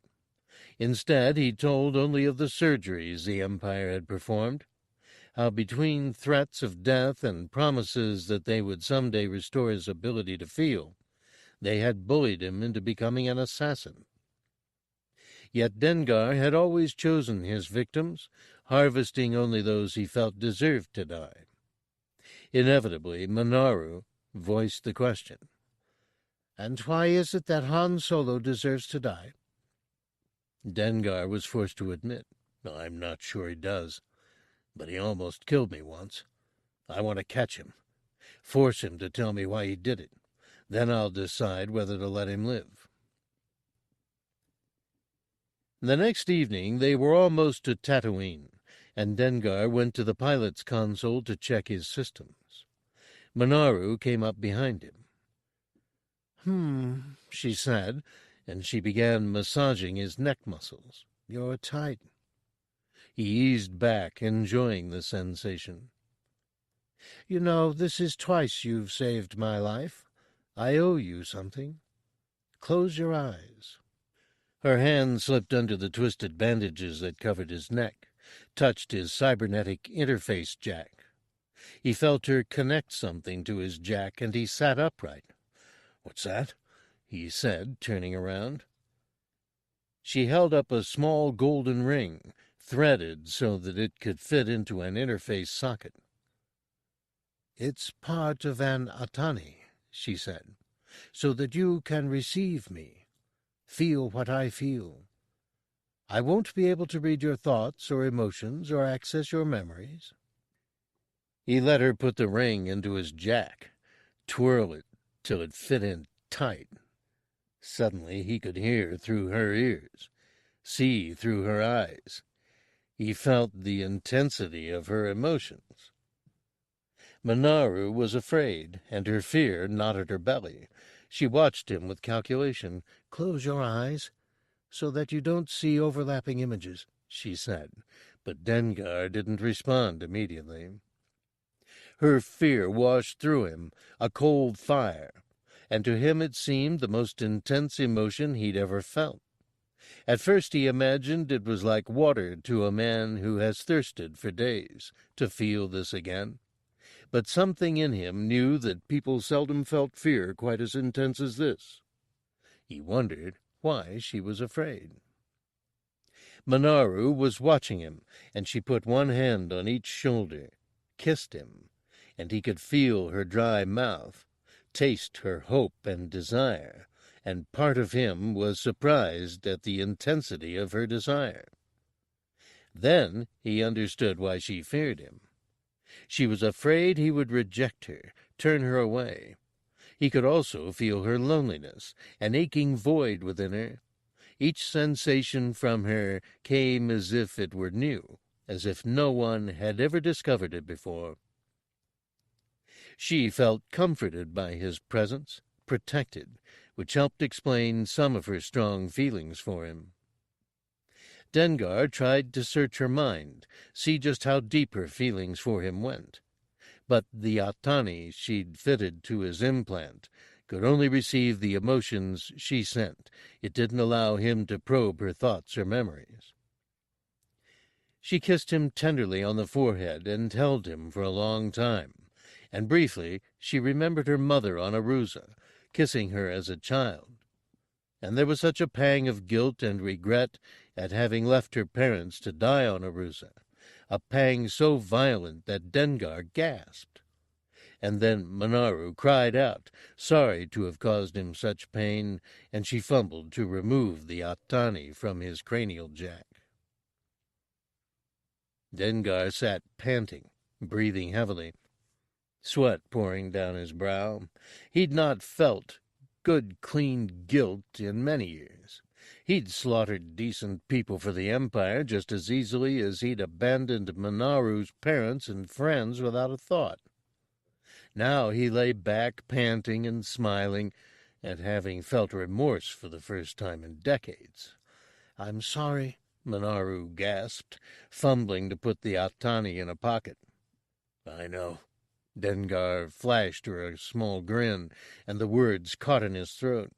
Instead, he told only of the surgeries the Empire had performed, how between threats of death and promises that they would someday restore his ability to feel, they had bullied him into becoming an assassin. Yet Dengar had always chosen his victims, harvesting only those he felt deserved to die. Inevitably, Manaroo voiced the question. "And why is it that Han Solo deserves to die?" Dengar was forced to admit, "I'm not sure he does, but he almost killed me once. I want to catch him, force him to tell me why he did it. Then I'll decide whether to let him live." The next evening they were almost to Tatooine, and Dengar went to the pilot's console to check his systems. Manaroo came up behind him. She said, and she began massaging his neck muscles. "You're tight." He eased back, enjoying the sensation. "You know, this is twice you've saved my life. I owe you something. Close your eyes." Her hand slipped under the twisted bandages that covered his neck, touched his cybernetic interface jack. He felt her connect something to his jack, and he sat upright. "What's that?" he said, turning around. She held up a small golden ring, threaded so that it could fit into an interface socket. "It's part of an Atani," she said, "so that you can receive me, feel what I feel. I won't be able to read your thoughts or emotions or access your memories." He let her put the ring into his jack, twirl it till it fit in tight. Suddenly he could hear through her ears, see through her eyes. He felt the intensity of her emotions. Manaroo was afraid, and her fear knotted her belly. She watched him with calculation. "Close your eyes, so that you don't see overlapping images," she said, but Dengar didn't respond immediately. Her fear washed through him, a cold fire, and to him it seemed the most intense emotion he'd ever felt. At first he imagined it was like water to a man who has thirsted for days, to feel this again. But something in him knew that people seldom felt fear quite as intense as this. He wondered why she was afraid. Manaroo was watching him, and she put one hand on each shoulder, kissed him, and he could feel her dry mouth, taste her hope and desire, and part of him was surprised at the intensity of her desire. Then he understood why she feared him. She was afraid he would reject her, turn her away. He could also feel her loneliness, an aching void within her. Each sensation from her came as if it were new, as if no one had ever discovered it before. She felt comforted by his presence, protected, which helped explain some of her strong feelings for him. Dengar tried to search her mind, see just how deep her feelings for him went. But the Atani she'd fitted to his implant could only receive the emotions she sent. It didn't allow him to probe her thoughts or memories. She kissed him tenderly on the forehead and held him for a long time, and briefly she remembered her mother on Arusa, kissing her as a child. And there was such a pang of guilt and regret at having left her parents to die on Arusa, a pang so violent that Dengar gasped. And then Manaroo cried out, sorry to have caused him such pain, and she fumbled to remove the Atani from his cranial jack. Dengar sat panting, breathing heavily. sweat pouring down his brow. He'd not felt good, clean guilt in many years. He'd slaughtered decent people for the Empire just as easily as he'd abandoned Manaroo's parents and friends without a thought. Now he lay back, panting and smiling, at having felt remorse for the first time in decades. "I'm sorry," Manaroo gasped, fumbling to put the Atani in a pocket. "I know." Dengar flashed her a small grin, and the words caught in his throat.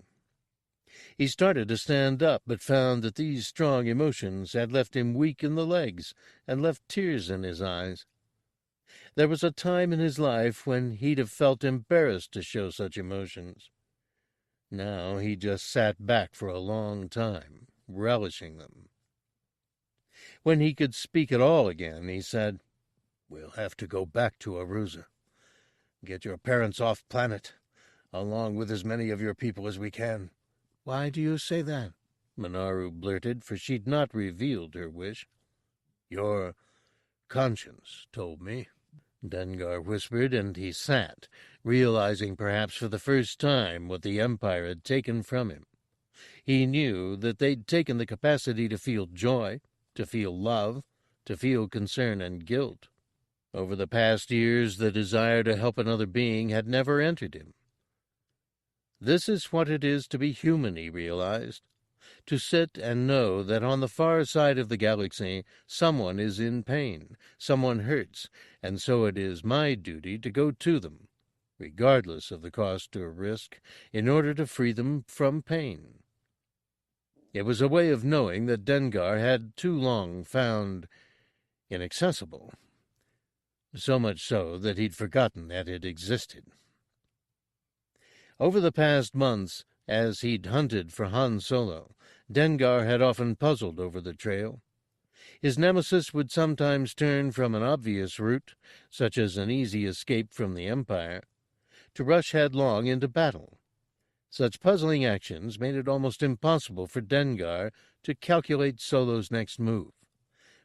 He started to stand up, but found that these strong emotions had left him weak in the legs and left tears in his eyes. There was a time in his life when he'd have felt embarrassed to show such emotions. Now he just sat back for a long time, relishing them. When he could speak at all again, he said, "We'll have to go back to Arusa. Get your parents off planet, along with as many of your people as we can." "Why do you say that?" Manaroo blurted, for she'd not revealed her wish. "Your conscience told me," Dengar whispered, and he sat, realizing perhaps for the first time what the Empire had taken from him. He knew that they'd taken the capacity to feel joy, to feel love, to feel concern and guilt. Over the past years, the desire to help another being had never entered him. This is what it is to be human, he realized. To sit and know that on the far side of the galaxy someone is in pain, someone hurts, and so it is my duty to go to them, regardless of the cost or risk, in order to free them from pain. It was a way of knowing that Dengar had too long found inaccessible, so much so that he'd forgotten that it existed. Over the past months, as he'd hunted for Han Solo, Dengar had often puzzled over the trail. His nemesis would sometimes turn from an obvious route, such as an easy escape from the Empire, to rush headlong into battle. Such puzzling actions made it almost impossible for Dengar to calculate Solo's next move,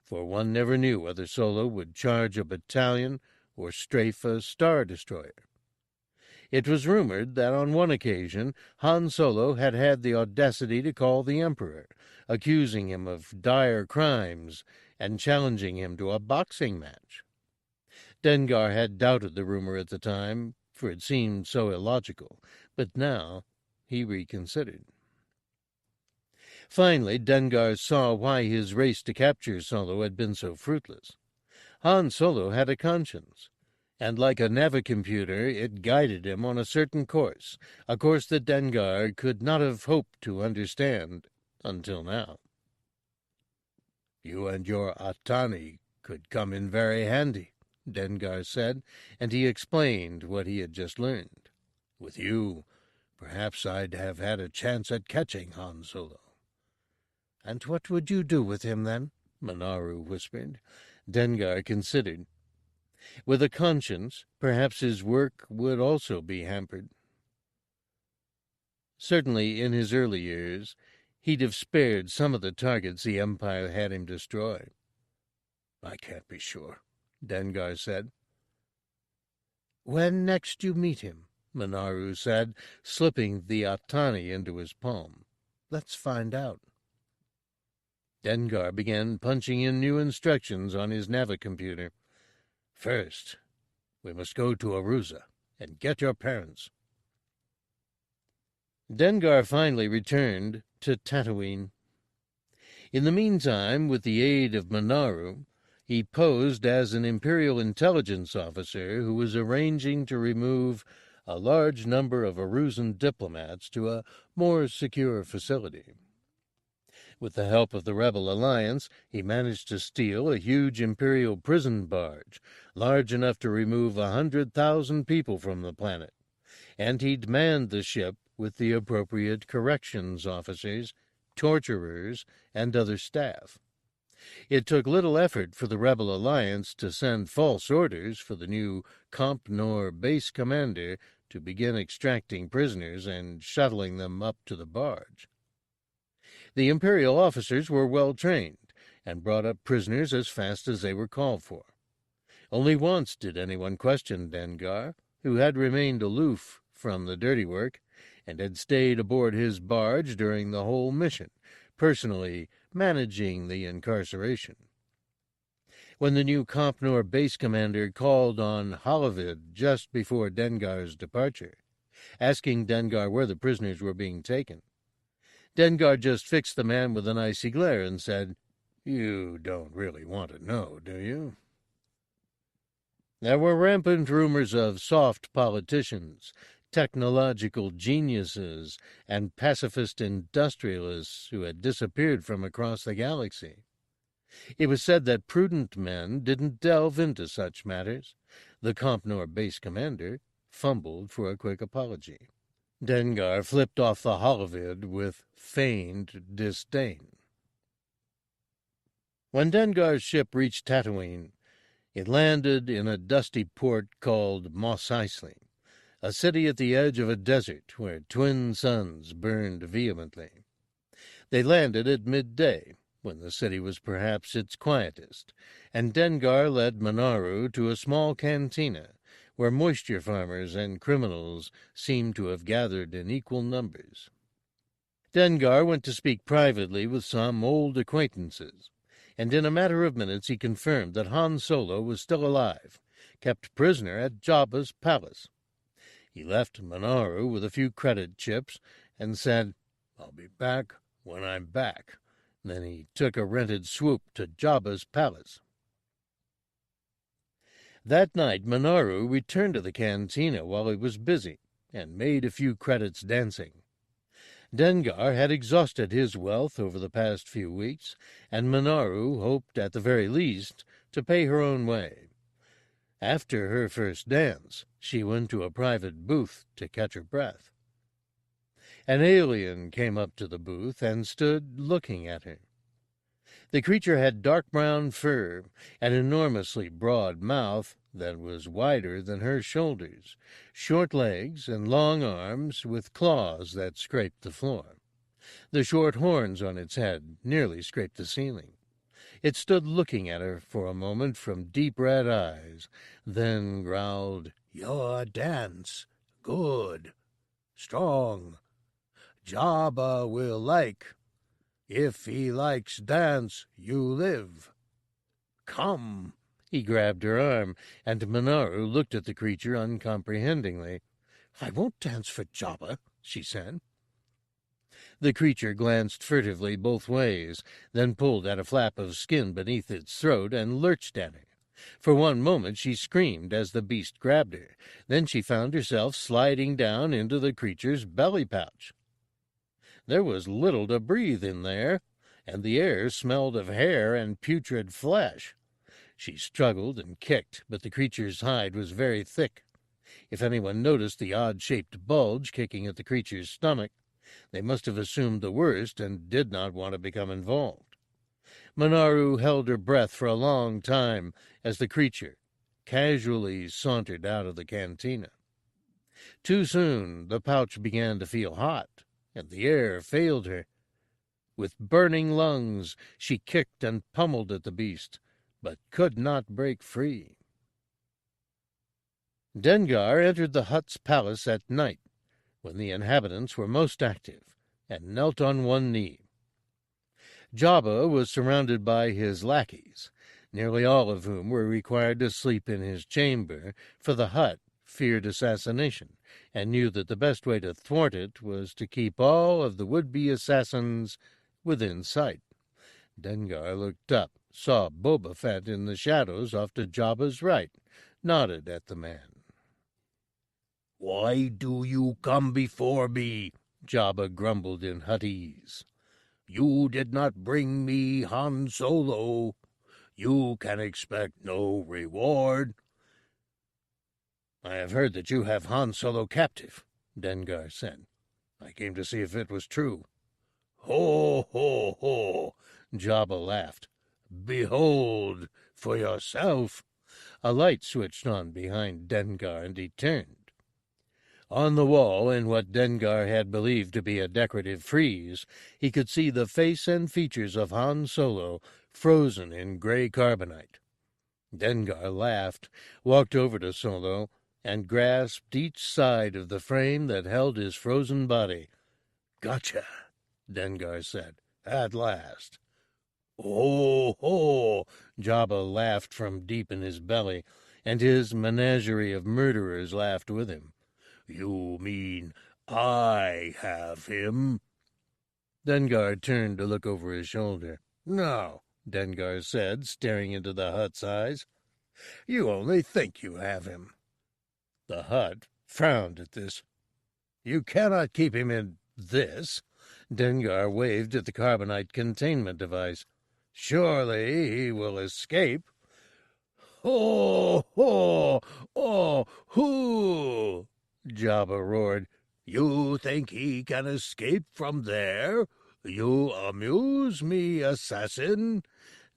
for one never knew whether Solo would charge a battalion or strafe a Star Destroyer. It was rumored that on one occasion Han Solo had had the audacity to call the Emperor, accusing him of dire crimes and challenging him to a boxing match. Dengar had doubted the rumor at the time, for it seemed so illogical, but now he reconsidered. Finally, Dengar saw why his race to capture Solo had been so fruitless. Han Solo had a conscience, and like a navicomputer, it guided him on a certain course, a course that Dengar could not have hoped to understand until now. "You and your Atani could come in very handy," Dengar said, and he explained what he had just learned. "With you, perhaps I'd have had a chance at catching Han Solo." "And what would you do with him, then?" Manaroo whispered. Dengar considered. With a conscience, perhaps his work would also be hampered. Certainly, in his early years, he'd have spared some of the targets the Empire had him destroy. "I can't be sure," Dengar said. "When next you meet him," Manaroo said, slipping the Atani into his palm, "let's find out." Dengar began punching in new instructions on his navicomputer. "First, we must go to Arusa and get your parents." Dengar finally returned to Tatooine. In the meantime, with the aid of Manaroo, he posed as an Imperial intelligence officer who was arranging to remove a large number of Arusan diplomats to a more secure facility. With the help of the Rebel Alliance, he managed to steal a huge Imperial prison barge, large enough to remove 100,000 people from the planet, and he'd manned the ship with the appropriate corrections officers, torturers, and other staff. It took little effort for the Rebel Alliance to send false orders for the new Comp Nor base commander to begin extracting prisoners and shuttling them up to the barge. The Imperial officers were well trained and brought up prisoners as fast as they were called for. Only once did anyone question Dengar, who had remained aloof from the dirty work and had stayed aboard his barge during the whole mission, personally managing the incarceration. When the new Compnor base commander called on Halavid just before Dengar's departure, asking Dengar where the prisoners were being taken, Dengar just fixed the man with an icy glare and said, "You don't really want to know, do you?" There were rampant rumors of soft politicians, technological geniuses, and pacifist industrialists who had disappeared from across the galaxy. It was said that prudent men didn't delve into such matters. The Compnor base commander fumbled for a quick apology. Dengar flipped off the holovid with feigned disdain. When Dengar's ship reached Tatooine, it landed in a dusty port called Mos Eisley, a city at the edge of a desert where twin suns burned vehemently. They landed at midday, when the city was perhaps its quietest, and Dengar led Manaroo to a small cantina where moisture farmers and criminals seemed to have gathered in equal numbers. Dengar went to speak privately with some old acquaintances, and in a matter of minutes he confirmed that Han Solo was still alive, kept prisoner at Jabba's palace. He left Manaroo with a few credit chips and said, "I'll be back when I'm back." Then he took a rented swoop to Jabba's palace. That night Manaroo returned to the cantina while he was busy, and made a few credits dancing. Dengar had exhausted his wealth over the past few weeks, and Manaroo hoped at the very least to pay her own way. After her first dance, she went to a private booth to catch her breath. An alien came up to the booth and stood looking at her. The creature had dark brown fur, an enormously broad mouth that was wider than her shoulders, short legs and long arms with claws that scraped the floor. The short horns on its head nearly scraped the ceiling. It stood looking at her for a moment from deep red eyes, then growled, "Your dance. Good. Strong. Jabba will like. If he likes dance, you live. Come." He grabbed her arm, and Manaroo looked at the creature uncomprehendingly. "I won't dance for Jabba," she said. The creature glanced furtively both ways, then pulled at a flap of skin beneath its throat and lurched at her. For one moment she screamed as the beast grabbed her. Then she found herself sliding down into the creature's belly pouch. There was little to breathe in there, and the air smelled of hair and putrid flesh. She struggled and kicked, but the creature's hide was very thick. If anyone noticed the odd-shaped bulge kicking at the creature's stomach, they must have assumed the worst and did not want to become involved. Manaroo held her breath for a long time as the creature casually sauntered out of the cantina. Too soon the pouch began to feel hot, and the air failed her. With burning lungs, she kicked and pummeled at the beast, but could not break free. Dengar entered the hut's palace at night, when the inhabitants were most active, and knelt on one knee. Jabba was surrounded by his lackeys, nearly all of whom were required to sleep in his chamber, for the Hutt feared assassination, and knew that the best way to thwart it was to keep all of the would-be assassins within sight. Dengar looked up, saw Boba Fett in the shadows off to Jabba's right, nodded at the man. "Why do you come before me?" Jabba grumbled in Huttese. "You did not bring me Han Solo. You can expect no reward." "I have heard that you have Han Solo captive," Dengar said. "I came to see if it was true." "Ho, ho, ho!" Jabba laughed. "Behold for yourself." A light switched on behind Dengar, and he turned. On the wall, in what Dengar had believed to be a decorative frieze, he could see the face and features of Han Solo frozen in gray carbonite. Dengar laughed, walked over to Solo, and grasped each side of the frame that held his frozen body. "Gotcha," Dengar said. "At last." "Oh, ho!" Jabba laughed from deep in his belly, and his menagerie of murderers laughed with him. "You mean I have him?" Dengar turned to look over his shoulder. "No," Dengar said, staring into the Hutt's eyes. "You only think you have him." The Hutt frowned at this. "You cannot keep him in this." Dengar waved at the carbonite containment device. "Surely he will escape." "Ho, ho, oh, hoo!" Jabba roared. "You think he can escape from there? You amuse me, assassin."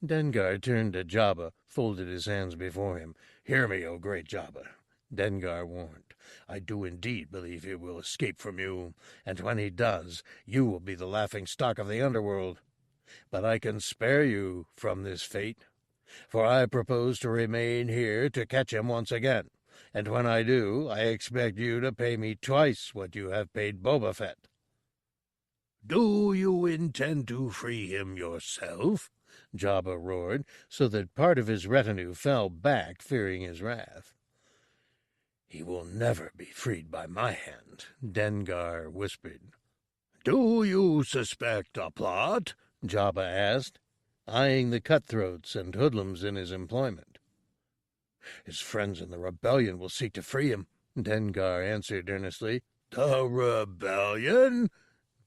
Dengar turned to Jabba, folded his hands before him. "Hear me, O great Jabba," Dengar warned. "I do indeed believe he will escape from you, and when he does, you will be the laughing stock of the underworld. But I can spare you from this fate, for I propose to remain here to catch him once again, and when I do, I expect you to pay me twice what you have paid Boba Fett." "Do you intend to free him yourself?" Jabba roared, so that part of his retinue fell back, fearing his wrath. "He will never be freed by my hand," Dengar whispered. "Do you suspect a plot?" Jabba asked, eyeing the cutthroats and hoodlums in his employment. "His friends in the rebellion will seek to free him," Dengar answered earnestly. "The rebellion?"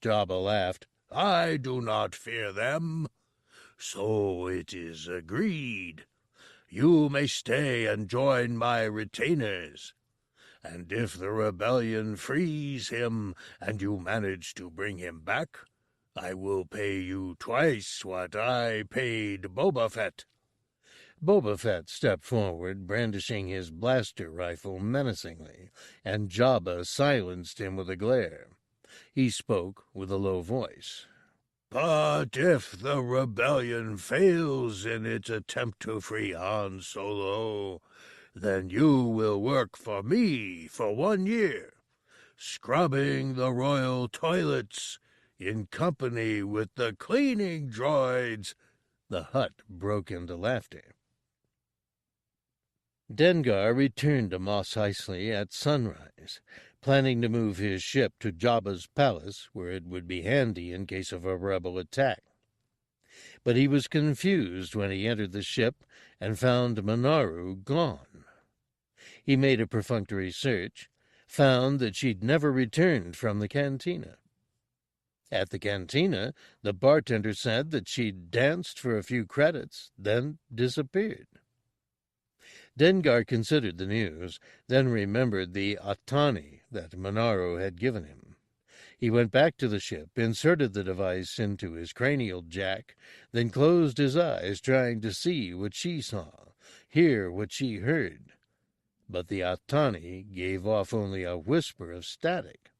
Jabba laughed. "I do not fear them. So it is agreed. You may stay and join my retainers. And if the rebellion frees him and you manage to bring him back, I will pay you twice what I paid Boba Fett." Boba Fett stepped forward, brandishing his blaster rifle menacingly, and Jabba silenced him with a glare. He spoke with a low voice. "But if the rebellion fails in its attempt to free Han Solo, then you will work for me for 1 year, scrubbing the royal toilets in company with the cleaning droids." The Hutt broke into laughter. Dengar returned to Mos Eisley at sunrise, planning to move his ship to Jabba's palace, where it would be handy in case of a rebel attack. But he was confused when he entered the ship and found Manaroo gone. He made a perfunctory search, found that she'd never returned from the cantina. At the cantina, the bartender said that she'd danced for a few credits, then disappeared. Dengar considered the news, then remembered the Atani that Manaroo had given him. He went back to the ship, inserted the device into his cranial jack, then closed his eyes, trying to see what she saw, hear what she heard. But the Atani gave off only a whisper of static.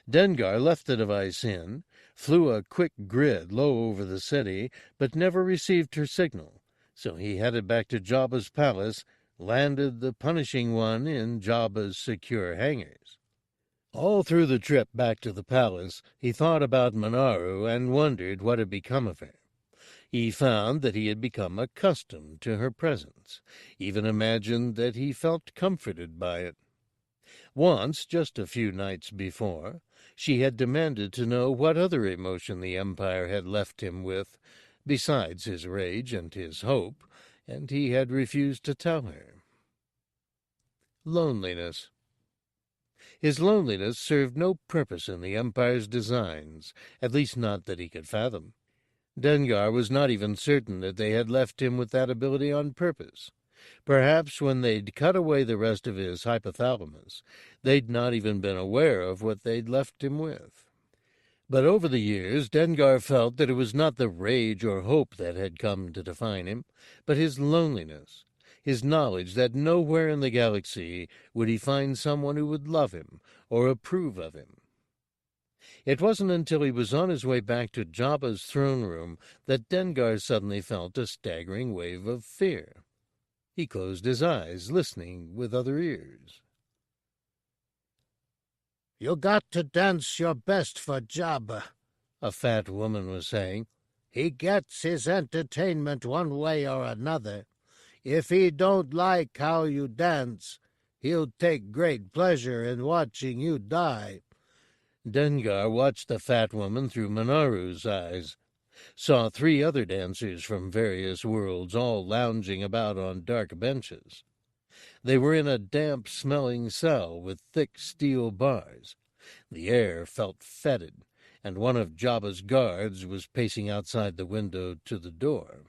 Dengar left the device in, flew a quick grid low over the city, but never received her signal. So he headed back to Jabba's palace, landed the punishing one in Jabba's secure hangars. All through the trip back to the palace, he thought about Manaroo and wondered what had become of her. He found that he had become accustomed to her presence, even imagined that he felt comforted by it. Once, just a few nights before, she had demanded to know what other emotion the Empire had left him with, besides his rage and his hope, and he had refused to tell her. Loneliness. His loneliness served no purpose in the Empire's designs, at least not that he could fathom. Dengar was not even certain that they had left him with that ability on purpose. Perhaps when they'd cut away the rest of his hypothalamus, they'd not even been aware of what they'd left him with. But over the years, Dengar felt that it was not the rage or hope that had come to define him, but his loneliness, his knowledge that nowhere in the galaxy would he find someone who would love him or approve of him. It wasn't until he was on his way back to Jabba's throne room that Dengar suddenly felt a staggering wave of fear. He closed his eyes, listening with other ears. "You got to dance your best for Jabba," a fat woman was saying. "He gets his entertainment one way or another. If he don't like how you dance, he'll take great pleasure in watching you die." Dengar watched the fat woman through Manaroo's eyes, saw 3 other dancers from various worlds all lounging about on dark benches. They were in a damp-smelling cell with thick steel bars. The air felt fetid, and one of Jabba's guards was pacing outside the window to the door,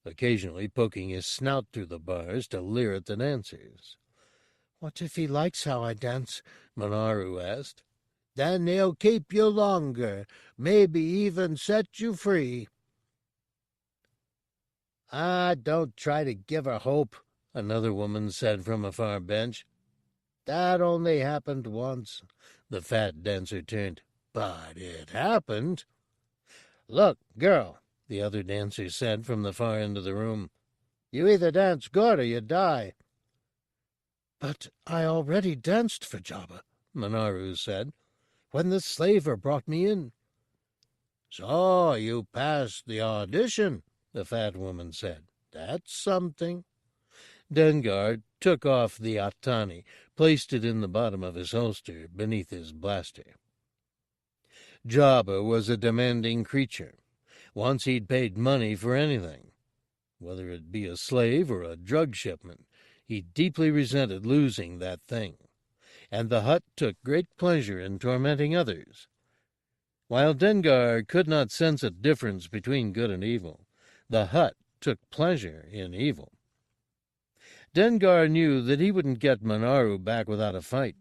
occasionally poking his snout through the bars to leer at the dancers. "What if he likes how I dance?" Manaroo asked. "Then he'll keep you longer, maybe even set you free." "Don't try to give her hope," another woman said from a far bench. "That only happened once." The fat dancer turned. "But it happened." "Look, girl," the other dancer said from the far end of the room. "You either dance good or you die." "But I already danced for Jabba," Manaroo said, "when the slaver brought me in." "So you passed the audition," the fat woman said. "That's something." Dengar took off the Atani, placed it in the bottom of his holster beneath his blaster. Jabba was a demanding creature. Once he'd paid money for anything, whether it be a slave or a drug shipment. He deeply resented losing that thing, and the Hutt took great pleasure in tormenting others. While Dengar could not sense a difference between good and evil, the Hutt took pleasure in evil. Dengar knew that he wouldn't get Manaroo back without a fight.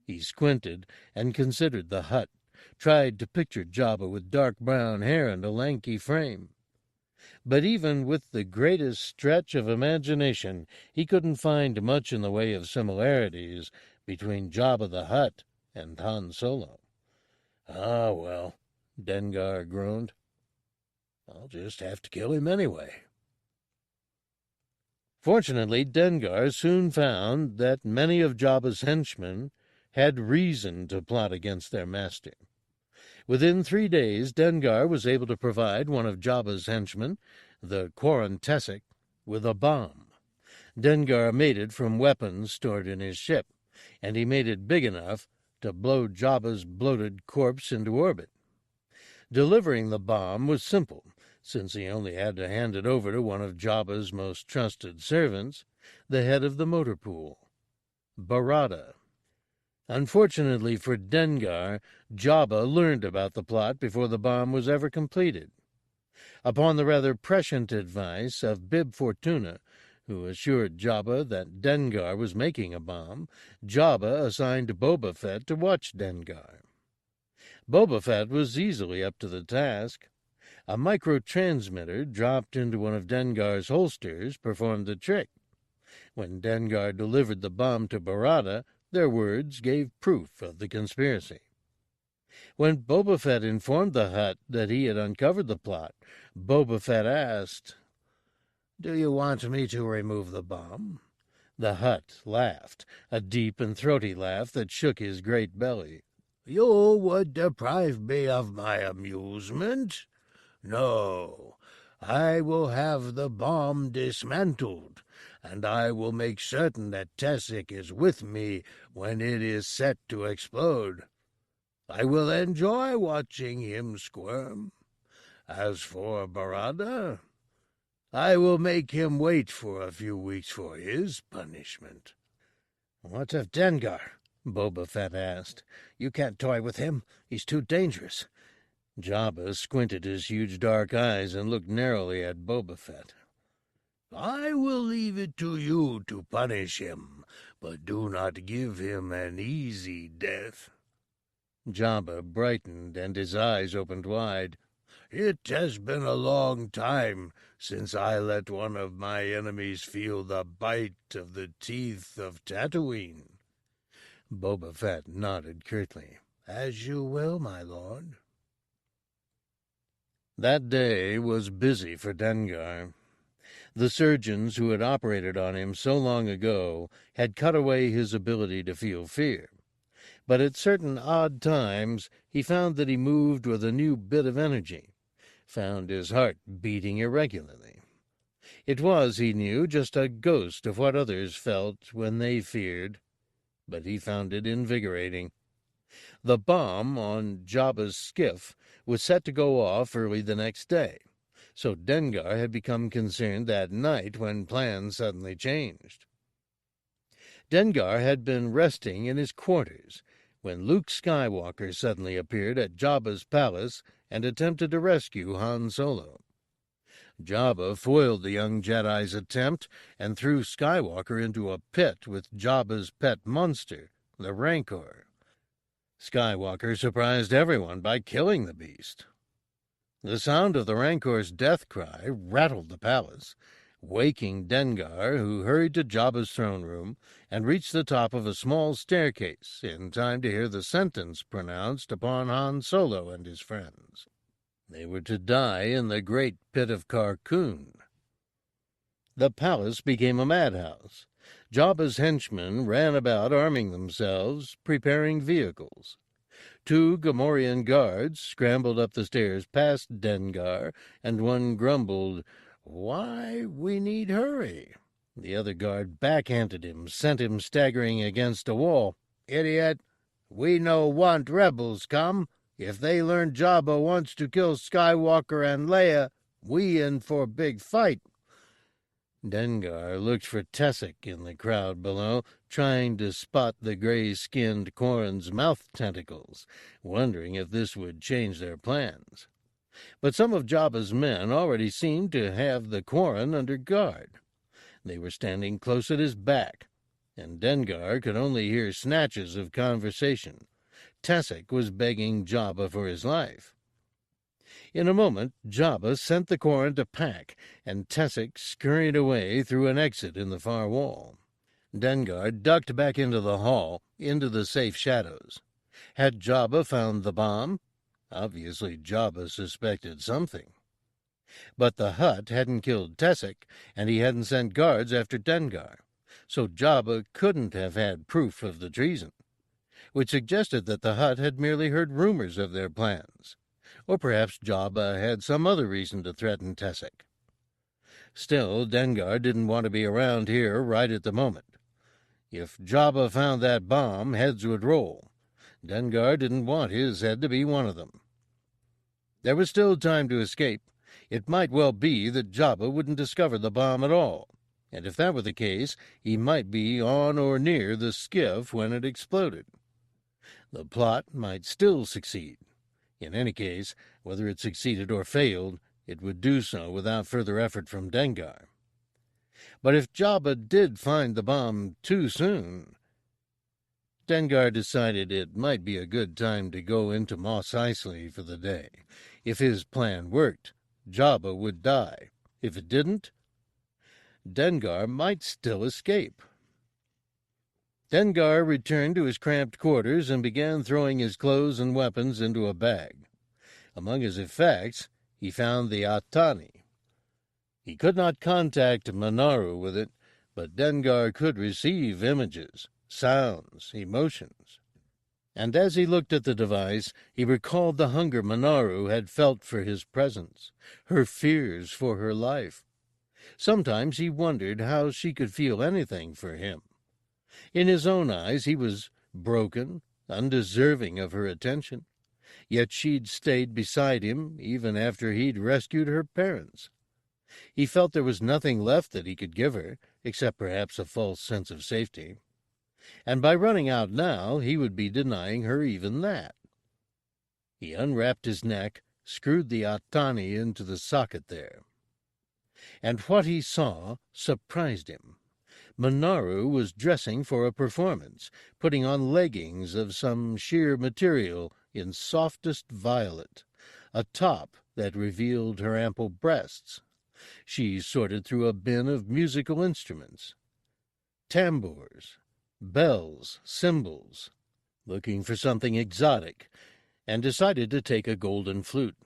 He squinted and considered the Hutt, tried to picture Jabba with dark brown hair and a lanky frame. But even with the greatest stretch of imagination, he couldn't find much in the way of similarities between Jabba the Hutt and Han Solo. "Ah, well," Dengar groaned. "I'll just have to kill him anyway." Fortunately, Dengar soon found that many of Jabba's henchmen had reason to plot against their master. Within 3 days, Dengar was able to provide one of Jabba's henchmen, the Quarantesic, with a bomb. Dengar made it from weapons stored in his ship, and he made it big enough to blow Jabba's bloated corpse into orbit. Delivering the bomb was simple, since he only had to hand it over to one of Jabba's most trusted servants, the head of the motor pool, Barada. Unfortunately for Dengar, Jabba learned about the plot before the bomb was ever completed. Upon the rather prescient advice of Bib Fortuna, who assured Jabba that Dengar was making a bomb, Jabba assigned Boba Fett to watch Dengar. Boba Fett was easily up to the task. A microtransmitter dropped into one of Dengar's holsters performed the trick. When Dengar delivered the bomb to Barada, their words gave proof of the conspiracy. When Boba Fett informed the Hutt that he had uncovered the plot, Boba Fett asked, "Do you want me to remove the bomb?" The Hutt laughed, a deep and throaty laugh that shook his great belly. "You would deprive me of my amusement? No, I will have the bomb dismantled, and I will make certain that Tessic is with me when it is set to explode. I will enjoy watching him squirm. As for Barada, I will make him wait for a few weeks for his punishment." "What of Dengar?" Boba Fett asked. "You can't toy with him. He's too dangerous." Jabba squinted his huge dark eyes and looked narrowly at Boba Fett. "I will leave it to you to punish him, but do not give him an easy death." Jabba brightened and his eyes opened wide. "It has been a long time since I let one of my enemies feel the bite of the teeth of Tatooine." Boba Fett nodded curtly. As you will, my lord. That day was busy for Dengar. The surgeons who had operated on him so long ago had cut away his ability to feel fear. But at certain odd times he found that he moved with a new bit of energy, found his heart beating irregularly. It was, he knew, just a ghost of what others felt when they feared, but he found it invigorating. The bomb on Jabba's skiff was set to go off early the next day, so Dengar had become concerned that night when plans suddenly changed. Dengar had been resting in his quarters when Luke Skywalker suddenly appeared at Jabba's palace and attempted to rescue Han Solo. Jabba foiled the young Jedi's attempt and threw Skywalker into a pit with Jabba's pet monster, the Rancor. Skywalker surprised everyone by killing the beast. The sound of the Rancor's death cry rattled the palace, waking Dengar, who hurried to Jabba's throne room and reached the top of a small staircase in time to hear the sentence pronounced upon Han Solo and his friends. They were to die in the great pit of Carkoon. The palace became a madhouse. Jabba's henchmen ran about arming themselves, preparing vehicles. 2 Gamorrean guards scrambled up the stairs past Dengar, and one grumbled, "Why, we need hurry." The other guard backhanded him, sent him staggering against a wall. "Idiot! We no want rebels come. If they learn Jabba wants to kill Skywalker and Leia, we in for big fight." Dengar looked for Tessic in the crowd below, trying to spot the gray-skinned Quarren's mouth tentacles, wondering if this would change their plans. But some of Jabba's men already seemed to have the Quarren under guard. They were standing close at his back, and Dengar could only hear snatches of conversation. Tessic was begging Jabba for his life. In a moment, Jabba sent the Quarren to pack, and Tessic scurried away through an exit in the far wall. Dengar ducked back into the hall, into the safe shadows. Had Jabba found the bomb? Obviously, Jabba suspected something. But the Hutt hadn't killed Tessic, and he hadn't sent guards after Dengar, so Jabba couldn't have had proof of the treason, which suggested that the Hutt had merely heard rumors of their plans. Or perhaps Jabba had some other reason to threaten Tessic. Still, Dengar didn't want to be around here right at the moment. If Jabba found that bomb, heads would roll. Dengar didn't want his head to be one of them. There was still time to escape. It might well be that Jabba wouldn't discover the bomb at all, and if that were the case, he might be on or near the skiff when it exploded. The plot might still succeed. In any case, whether it succeeded or failed, it would do so without further effort from Dengar. But if Jabba did find the bomb too soon, Dengar decided it might be a good time to go into Mos Eisley for the day. If his plan worked, Jabba would die. If it didn't, Dengar might still escape. Dengar returned to his cramped quarters and began throwing his clothes and weapons into a bag. Among his effects, he found the Atani. He could not contact Manaroo with it, but Dengar could receive images, sounds, emotions. And as he looked at the device, he recalled the hunger Manaroo had felt for his presence, her fears for her life. Sometimes he wondered how she could feel anything for him. In his own eyes he was broken, undeserving of her attention, yet she'd stayed beside him even after he'd rescued her parents. He felt there was nothing left that he could give her, except perhaps a false sense of safety. And by running out now, he would be denying her even that. He unwrapped his neck, screwed the Atani into the socket there. And what he saw surprised him. Manaroo was dressing for a performance, putting on leggings of some sheer material in softest violet, a top that revealed her ample breasts. She sorted through a bin of musical instruments. Tambours, bells, cymbals. looking for something exotic, and decided to take a golden flute.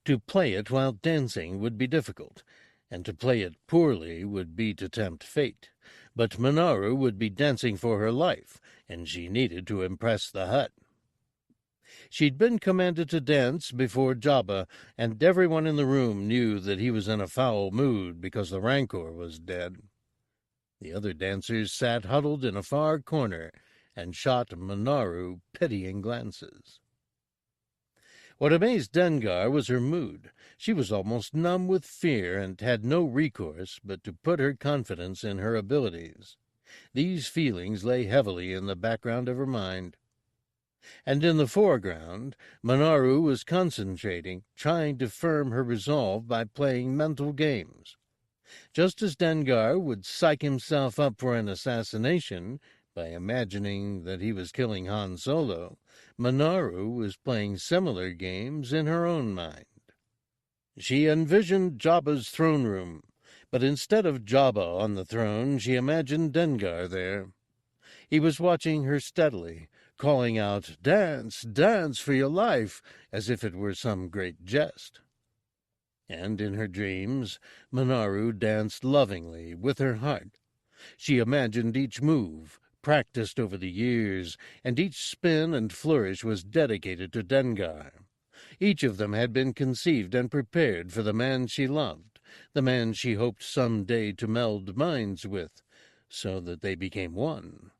To play it while dancing would be difficult, and to play it poorly would be to tempt fate. But Manaroo would be dancing for her life, and she needed to impress the hut. She'd been commanded to dance before Jabba, and everyone in the room knew that he was in a foul mood because the Rancor was dead. The other dancers sat huddled in a far corner and shot Manaroo pitying glances. What amazed Dengar was her mood. She was almost numb with fear and had no recourse but to put her confidence in her abilities. These feelings lay heavily in the background of her mind. And in the foreground, Manaroo was concentrating, trying to firm her resolve by playing mental games. Just as Dengar would psych himself up for an assassination by imagining that he was killing Han Solo, Manaroo was playing similar games in her own mind. She envisioned Jabba's throne room, but instead of Jabba on the throne, she imagined Dengar there. He was watching her steadily, calling out, "Dance, dance for your life," as if it were some great jest. And in her dreams, Manaroo danced lovingly with her heart. She imagined each move, practiced over the years, and each spin and flourish was dedicated to Dengar. Each of them had been conceived and prepared for the man she loved, the man she hoped some day to meld minds with, so that they became one.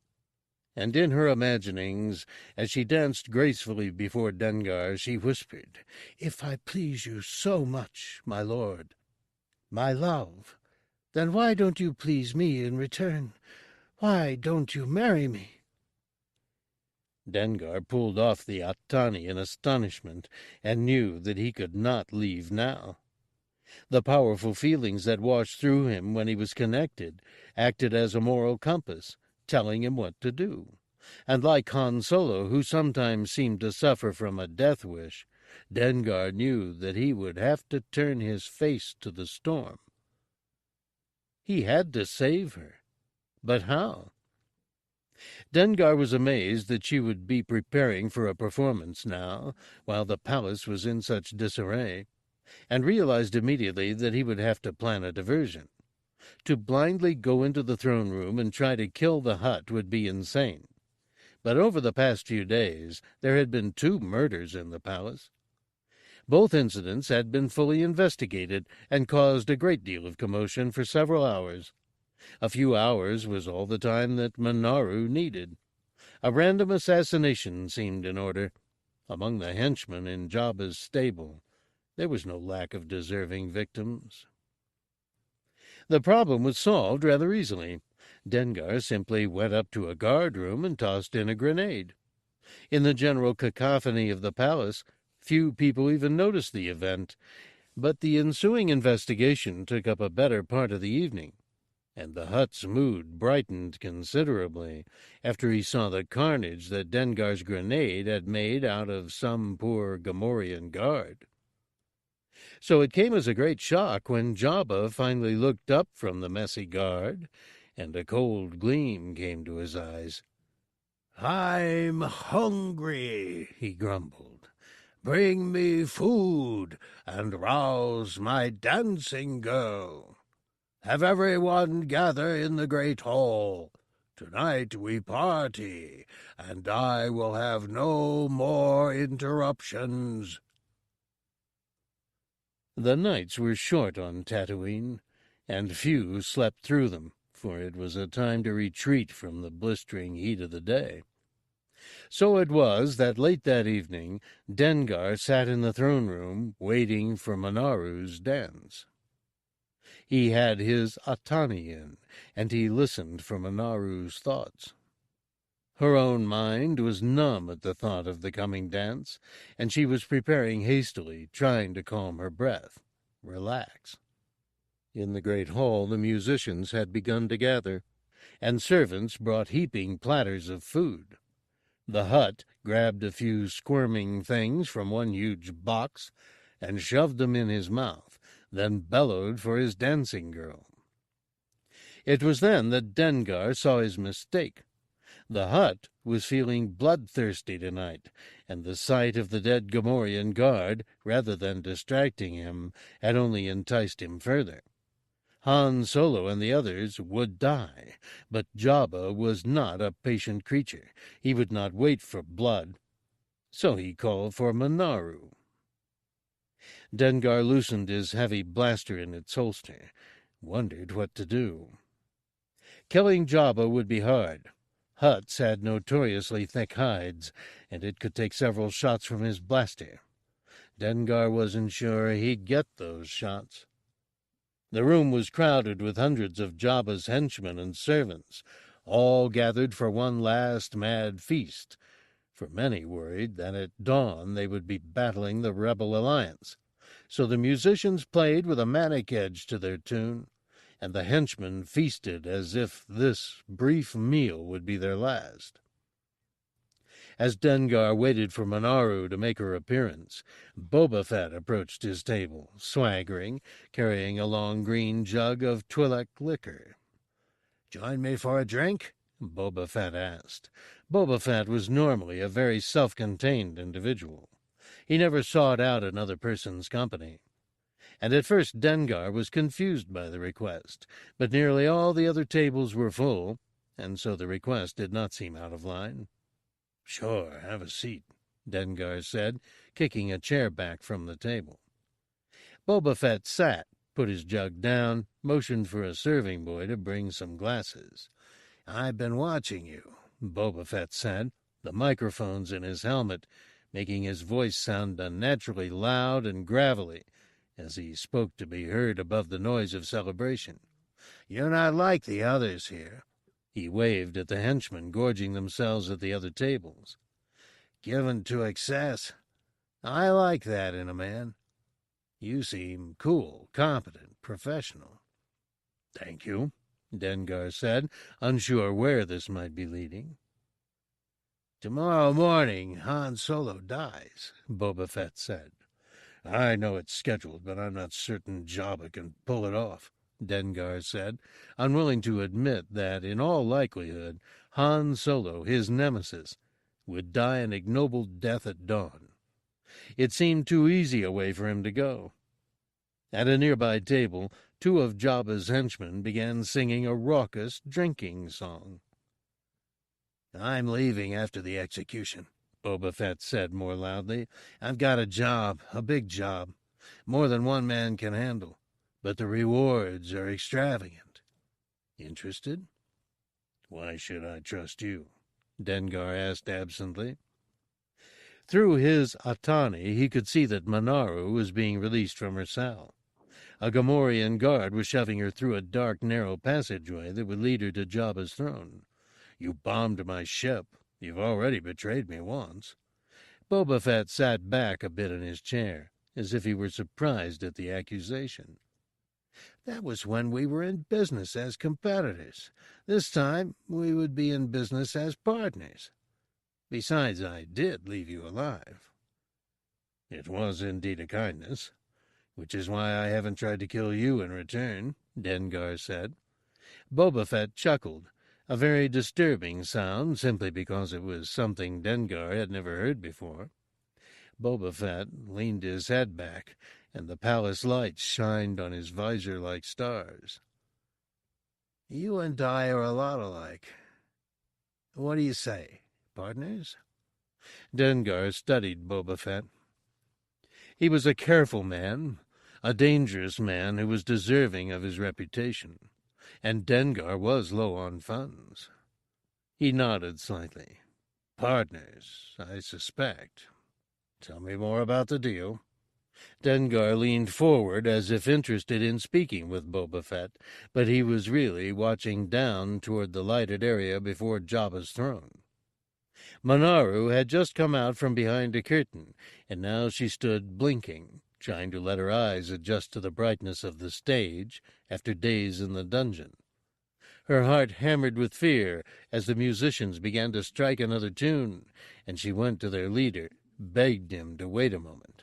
And in her imaginings, as she danced gracefully before Dengar, she whispered, "If I please you so much, my lord, my love, then why don't you please me in return? Why don't you marry me?" Dengar pulled off the Atani in astonishment, and knew that he could not leave now. The powerful feelings that washed through him when he was connected acted as a moral compass, telling him what to do. And like Han Solo, who sometimes seemed to suffer from a death wish, Dengar knew that he would have to turn his face to the storm. He had to save her. But how? Dengar was amazed that she would be preparing for a performance now, while the palace was in such disarray, and realized immediately that he would have to plan a diversion. To blindly go into the throne room and try to kill the Hutt would be insane. But over the past few days there had been 2 murders in the palace. Both incidents had been fully investigated and caused a great deal of commotion for several hours. A few hours was all the time that Manaroo needed. A random assassination seemed in order. Among the henchmen in Jabba's stable, there was no lack of deserving victims. The problem was solved rather easily. Dengar simply went up to a guard room and tossed in a grenade. In the general cacophony of the palace, few people even noticed the event, but the ensuing investigation took up a better part of the evening, and the Hutt's mood brightened considerably after he saw the carnage that Dengar's grenade had made out of some poor Gamorrean guard. So it came as a great shock when Jabba finally looked up from the messy guard, and a cold gleam came to his eyes. "I'm hungry," he grumbled. "Bring me food and rouse my dancing girl. Have everyone gather in the great hall. Tonight we party, and I will have no more interruptions." The nights were short on Tatooine, and few slept through them, for it was a time to retreat from the blistering heat of the day. So it was that late that evening Dengar sat in the throne room waiting for Manaroo's dance. He had his Atani in, and he listened for Manaroo's thoughts. Her own mind was numb at the thought of the coming dance, and she was preparing hastily, trying to calm her breath, relax. In the great hall the musicians had begun to gather, and servants brought heaping platters of food. The Hutt grabbed a few squirming things from one huge box and shoved them in his mouth, then bellowed for his dancing girl. It was then that Dengar saw his mistake. The hut was feeling bloodthirsty tonight, and the sight of the dead Gamorrean guard, rather than distracting him, had only enticed him further. Han Solo and the others would die, but Jabba was not a patient creature. He would not wait for blood. So he called for Manaroo. Dengar loosened his heavy blaster in its holster, wondered what to do. Killing Jabba would be hard. Huts had notoriously thick hides, and it could take several shots from his blaster. Dengar wasn't sure he'd get those shots. The room was crowded with hundreds of Jabba's henchmen and servants, all gathered for one last mad feast, for many worried that at dawn they would be battling the Rebel Alliance. So the musicians played with a manic edge to their tune, and the henchmen feasted as if this brief meal would be their last. As Dengar waited for Manaroo to make her appearance, Boba Fett approached his table, swaggering, carrying a long green jug of Twi'lek liquor. "Join me for a drink?" Boba Fett asked. Boba Fett was normally a very self-contained individual. He never sought out another person's company. And at first Dengar was confused by the request, but nearly all the other tables were full, and so the request did not seem out of line. "Sure, have a seat," Dengar said, kicking a chair back from the table. Boba Fett sat, put his jug down, motioned for a serving boy to bring some glasses. "I've been watching you," Boba Fett said, the microphones in his helmet making his voice sound unnaturally loud and gravelly as he spoke to be heard above the noise of celebration. "You're not like the others here." He waved at the henchmen gorging themselves at the other tables. "Given to excess. I like that in a man. You seem cool, competent, professional." "Thank you," Dengar said, unsure where this might be leading. "Tomorrow morning Han Solo dies," Boba Fett said. "I know it's scheduled, but I'm not certain Jabba can pull it off," Dengar said, unwilling to admit that, in all likelihood, Han Solo, his nemesis, would die an ignoble death at dawn. It seemed too easy a way for him to go. At a nearby table, two of Jabba's henchmen began singing a raucous drinking song. "I'm leaving after the execution," Boba Fett said more loudly. "I've got a job, a big job, more than one man can handle, but the rewards are extravagant. Interested?" "Why should I trust you?" Dengar asked absently. Through his Atani, he could see that Manaroo was being released from her cell. A Gamorrean guard was shoving her through a dark, narrow passageway that would lead her to Jabba's throne. "You bombed my ship. You've already betrayed me once." Boba Fett sat back a bit in his chair, as if he were surprised at the accusation. "That was when we were in business as competitors. This time we would be in business as partners. Besides, I did leave you alive." "It was indeed a kindness, which is why I haven't tried to kill you in return," Dengar said. Boba Fett chuckled, a very disturbing sound simply because it was something Dengar had never heard before. Boba Fett leaned his head back, and the palace lights shined on his visor like stars. "You and I are a lot alike. What do you say, partners?" Dengar studied Boba Fett. He was a careful man, a dangerous man who was deserving of his reputation, and Dengar was low on funds. He nodded slightly. "Partners, I suspect. Tell me more about the deal." Dengar leaned forward as if interested in speaking with Boba Fett, but he was really watching down toward the lighted area before Jabba's throne. Manaroo had just come out from behind a curtain, and now she stood blinking, trying to let her eyes adjust to the brightness of the stage after days in the dungeon. Her heart hammered with fear as the musicians began to strike another tune, and she went to their leader, begged him to wait a moment.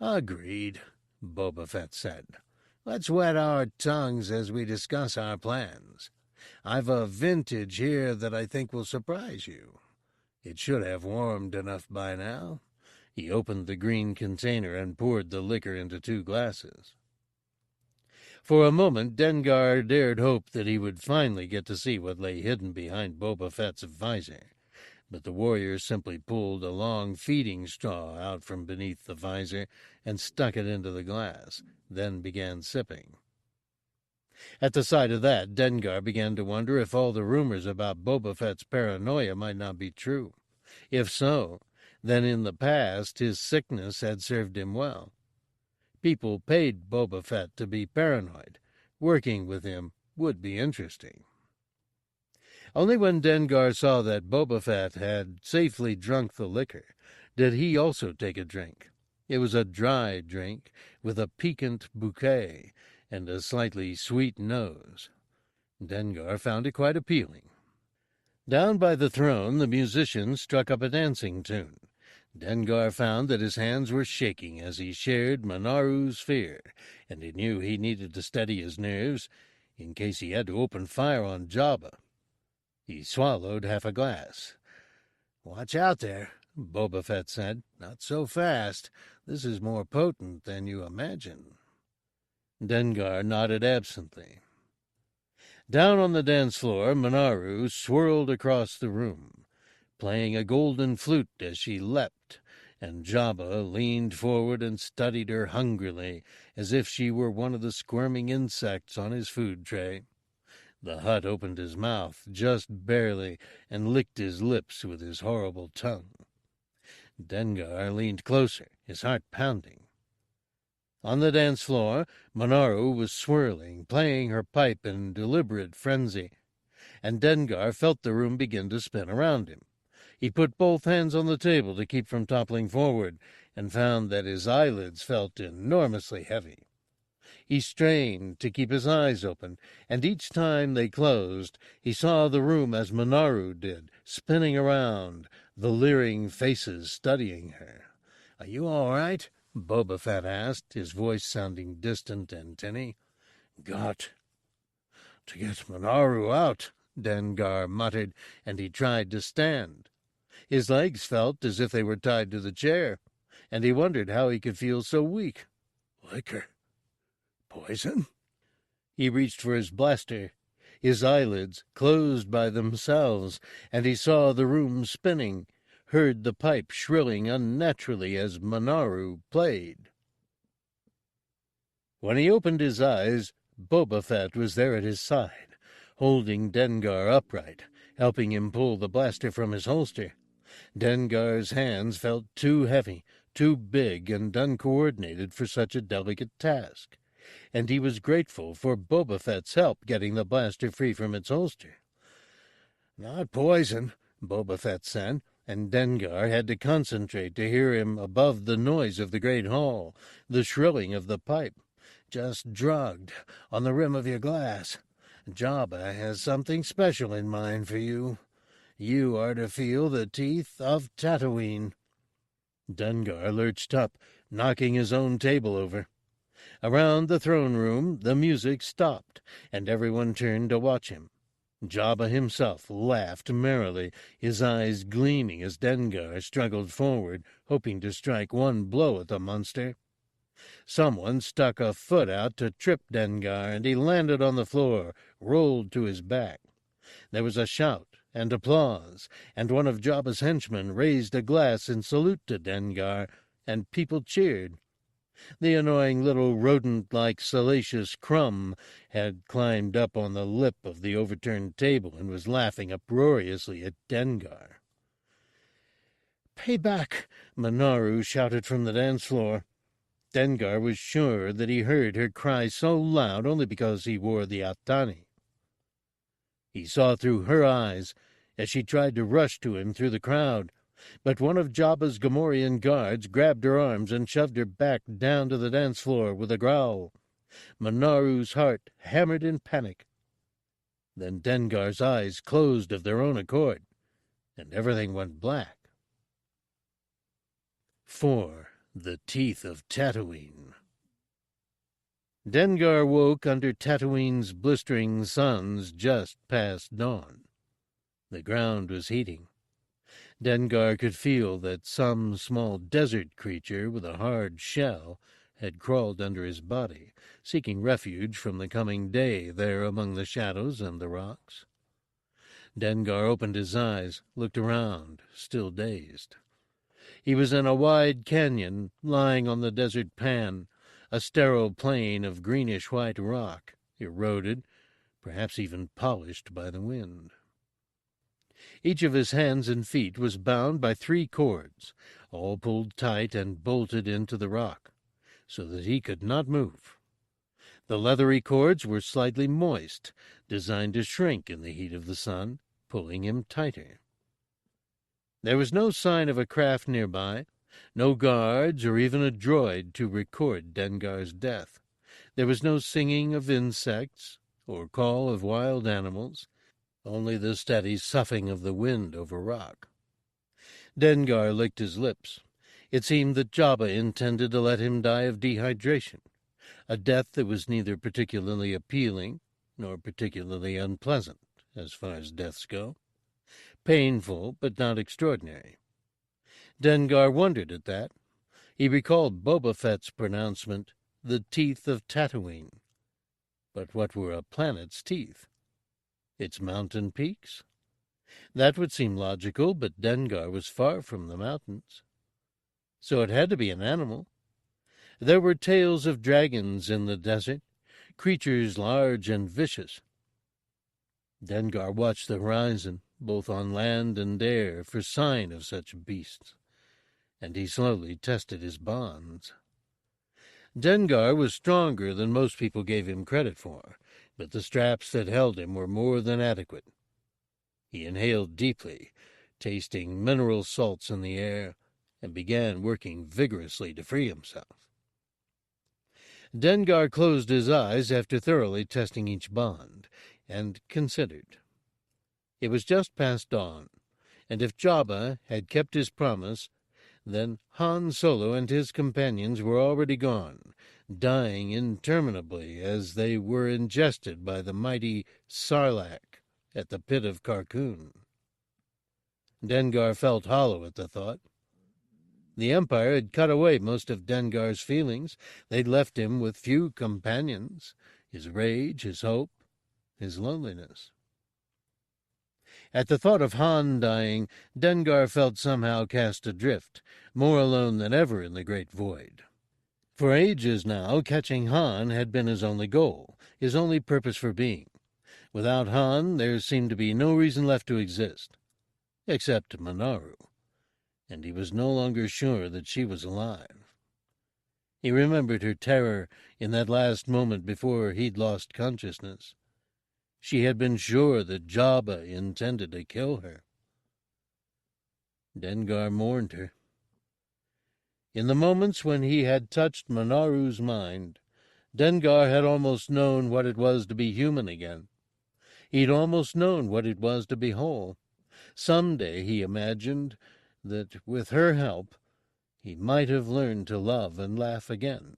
"Agreed," Boba Fett said. "Let's wet our tongues as we discuss our plans. I've a vintage here that I think will surprise you. It should have warmed enough by now." He opened the green container and poured the liquor into 2 glasses. For a moment Dengar dared hope that he would finally get to see what lay hidden behind Boba Fett's visor, but the warrior simply pulled a long feeding straw out from beneath the visor and stuck it into the glass, then began sipping. At the sight of that, Dengar began to wonder if all the rumors about Boba Fett's paranoia might not be true. If so, then in the past his sickness had served him well. People paid Boba Fett to be paranoid. Working with him would be interesting. Only when Dengar saw that Boba Fett had safely drunk the liquor did he also take a drink. It was a dry drink with a piquant bouquet and a slightly sweet nose. Dengar found it quite appealing. Down by the throne, the musician struck up a dancing tune. Dengar found that his hands were shaking as he shared Manaroo's fear, and he knew he needed to steady his nerves in case he had to open fire on Jabba. He swallowed half a glass. "Watch out there," Boba Fett said. "Not so fast. This is more potent than you imagine." Dengar nodded absently. Down on the dance floor, Manaroo swirled across the room, playing a golden flute as she leapt, and Jabba leaned forward and studied her hungrily, as if she were one of the squirming insects on his food tray. The Hutt opened his mouth just barely and licked his lips with his horrible tongue. Dengar leaned closer, his heart pounding. On the dance floor, Manaroo was swirling, playing her pipe in deliberate frenzy, and Dengar felt the room begin to spin around him. He put both hands on the table to keep from toppling forward, and found that his eyelids felt enormously heavy. He strained to keep his eyes open, and each time they closed, he saw the room as Manaroo did, spinning around, the leering faces studying her. "Are you all right?" Boba Fett asked, his voice sounding distant and tinny. "Got to get Manaroo out," Dengar muttered, and he tried to stand. His legs felt as if they were tied to the chair, and he wondered how he could feel so weak. "Liquor? Poison?" He reached for his blaster. His eyelids closed by themselves, and he saw the room spinning, heard the pipe shrilling unnaturally as Manaroo played. When he opened his eyes, Boba Fett was there at his side, holding Dengar upright, helping him pull the blaster from his holster. Dengar's hands felt too heavy, too big and uncoordinated for such a delicate task, and he was grateful for Boba Fett's help getting the blaster free from its holster. "Not poison," Boba Fett said, and Dengar had to concentrate to hear him above the noise of the great hall, the shrilling of the pipe. "Just drugged on the rim of your glass. Jabba has something special in mind for you. You are to feel the teeth of Tatooine." Dengar lurched up, knocking his own table over. Around the throne room the music stopped, and everyone turned to watch him. Jabba himself laughed merrily, his eyes gleaming as Dengar struggled forward, hoping to strike one blow at the monster. Someone stuck a foot out to trip Dengar, and he landed on the floor, rolled to his back. There was a shout and applause, and one of Jabba's henchmen raised a glass in salute to Dengar, and people cheered. The annoying little rodent-like salacious Crumb had climbed up on the lip of the overturned table and was laughing uproariously at Dengar. "Payback!" Manaroo shouted from the dance floor. Dengar was sure that he heard her cry so loud only because he wore the Atani. He saw through her eyes as she tried to rush to him through the crowd, but one of Jabba's Gamorrean guards grabbed her arms and shoved her back down to the dance floor with a growl. Manaroo's heart hammered in panic. Then Dengar's eyes closed of their own accord, and everything went black. For the teeth of Tatooine. Dengar woke under Tatooine's blistering suns just past dawn. The ground was heating. Dengar could feel that some small desert creature with a hard shell had crawled under his body, seeking refuge from the coming day there among the shadows and the rocks. Dengar opened his eyes, looked around, still dazed. He was in a wide canyon, lying on the desert pan, a sterile plain of greenish-white rock, eroded, perhaps even polished by the wind. Each of his hands and feet was bound by 3 cords, all pulled tight and bolted into the rock, so that he could not move. The leathery cords were slightly moist, designed to shrink in the heat of the sun, pulling him tighter. There was no sign of a craft nearby, no guards or even a droid to record Dengar's death. There was no singing of insects or call of wild animals, only the steady soughing of the wind over rock. Dengar licked his lips. It seemed that Jabba intended to let him die of dehydration, a death that was neither particularly appealing nor particularly unpleasant, as far as deaths go. Painful, but not extraordinary. Dengar wondered at that. He recalled Boba Fett's pronouncement, "the teeth of Tatooine." But what were a planet's teeth? Its mountain peaks? That would seem logical, but Dengar was far from the mountains. So it had to be an animal. There were tales of dragons in the desert, creatures large and vicious. Dengar watched the horizon, both on land and air, for sign of such beasts, and he slowly tested his bonds. Dengar was stronger than most people gave him credit for, but the straps that held him were more than adequate. He inhaled deeply, tasting mineral salts in the air, and began working vigorously to free himself. Dengar closed his eyes after thoroughly testing each bond, and considered. It was just past dawn, and if Jabba had kept his promise, then Han Solo and his companions were already gone, dying interminably as they were ingested by the mighty Sarlacc at the pit of Carkoon. Dengar felt hollow at the thought. The Empire had cut away most of Dengar's feelings. They'd left him with few companions, his rage, his hope, his loneliness. At the thought of Han dying, Dengar felt somehow cast adrift, more alone than ever in the great void. For ages now, catching Han had been his only goal, his only purpose for being. Without Han, there seemed to be no reason left to exist, except Manaroo, and he was no longer sure that she was alive. He remembered her terror in that last moment before he'd lost consciousness. She had been sure that Jabba intended to kill her. Dengar mourned her. In the moments when he had touched Manaroo's mind, Dengar had almost known what it was to be human again. He'd almost known what it was to be whole. Someday, he imagined, that with her help, he might have learned to love and laugh again.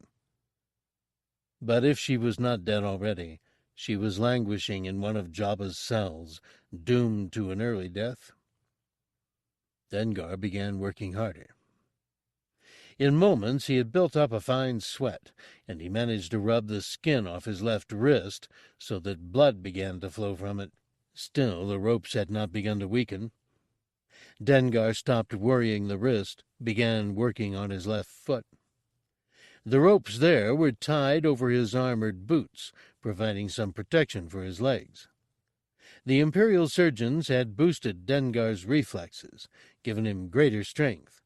But if she was not dead already, she was languishing in one of Jabba's cells, doomed to an early death. Dengar began working harder. In moments he had built up a fine sweat, and he managed to rub the skin off his left wrist so that blood began to flow from it. Still, the ropes had not begun to weaken. Dengar stopped worrying the wrist, began working on his left foot. The ropes there were tied over his armored boots, providing some protection for his legs. The Imperial surgeons had boosted Dengar's reflexes, given him greater strength,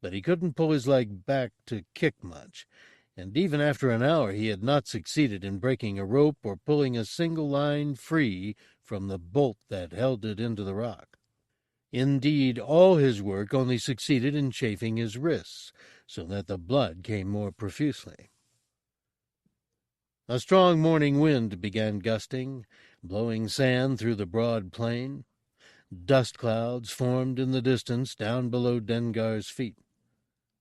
but he couldn't pull his leg back to kick much, and even after an hour he had not succeeded in breaking a rope or pulling a single line free from the bolt that held it into the rock. Indeed, all his work only succeeded in chafing his wrists, so that the blood came more profusely. A strong morning wind began gusting, blowing sand through the broad plain. Dust clouds formed in the distance down below Dengar's feet,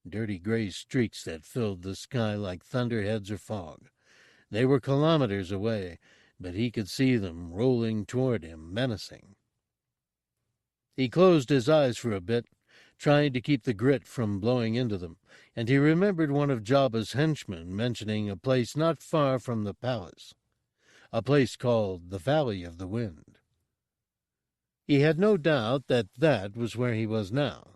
dirty gray streaks that filled the sky like thunderheads or fog. They were kilometers away, but he could see them rolling toward him, menacing. He closed his eyes for a bit, trying to keep the grit from blowing into them, and he remembered one of Jabba's henchmen mentioning a place not far from the palace, a place called the Valley of the Wind. He had no doubt that that was where he was now,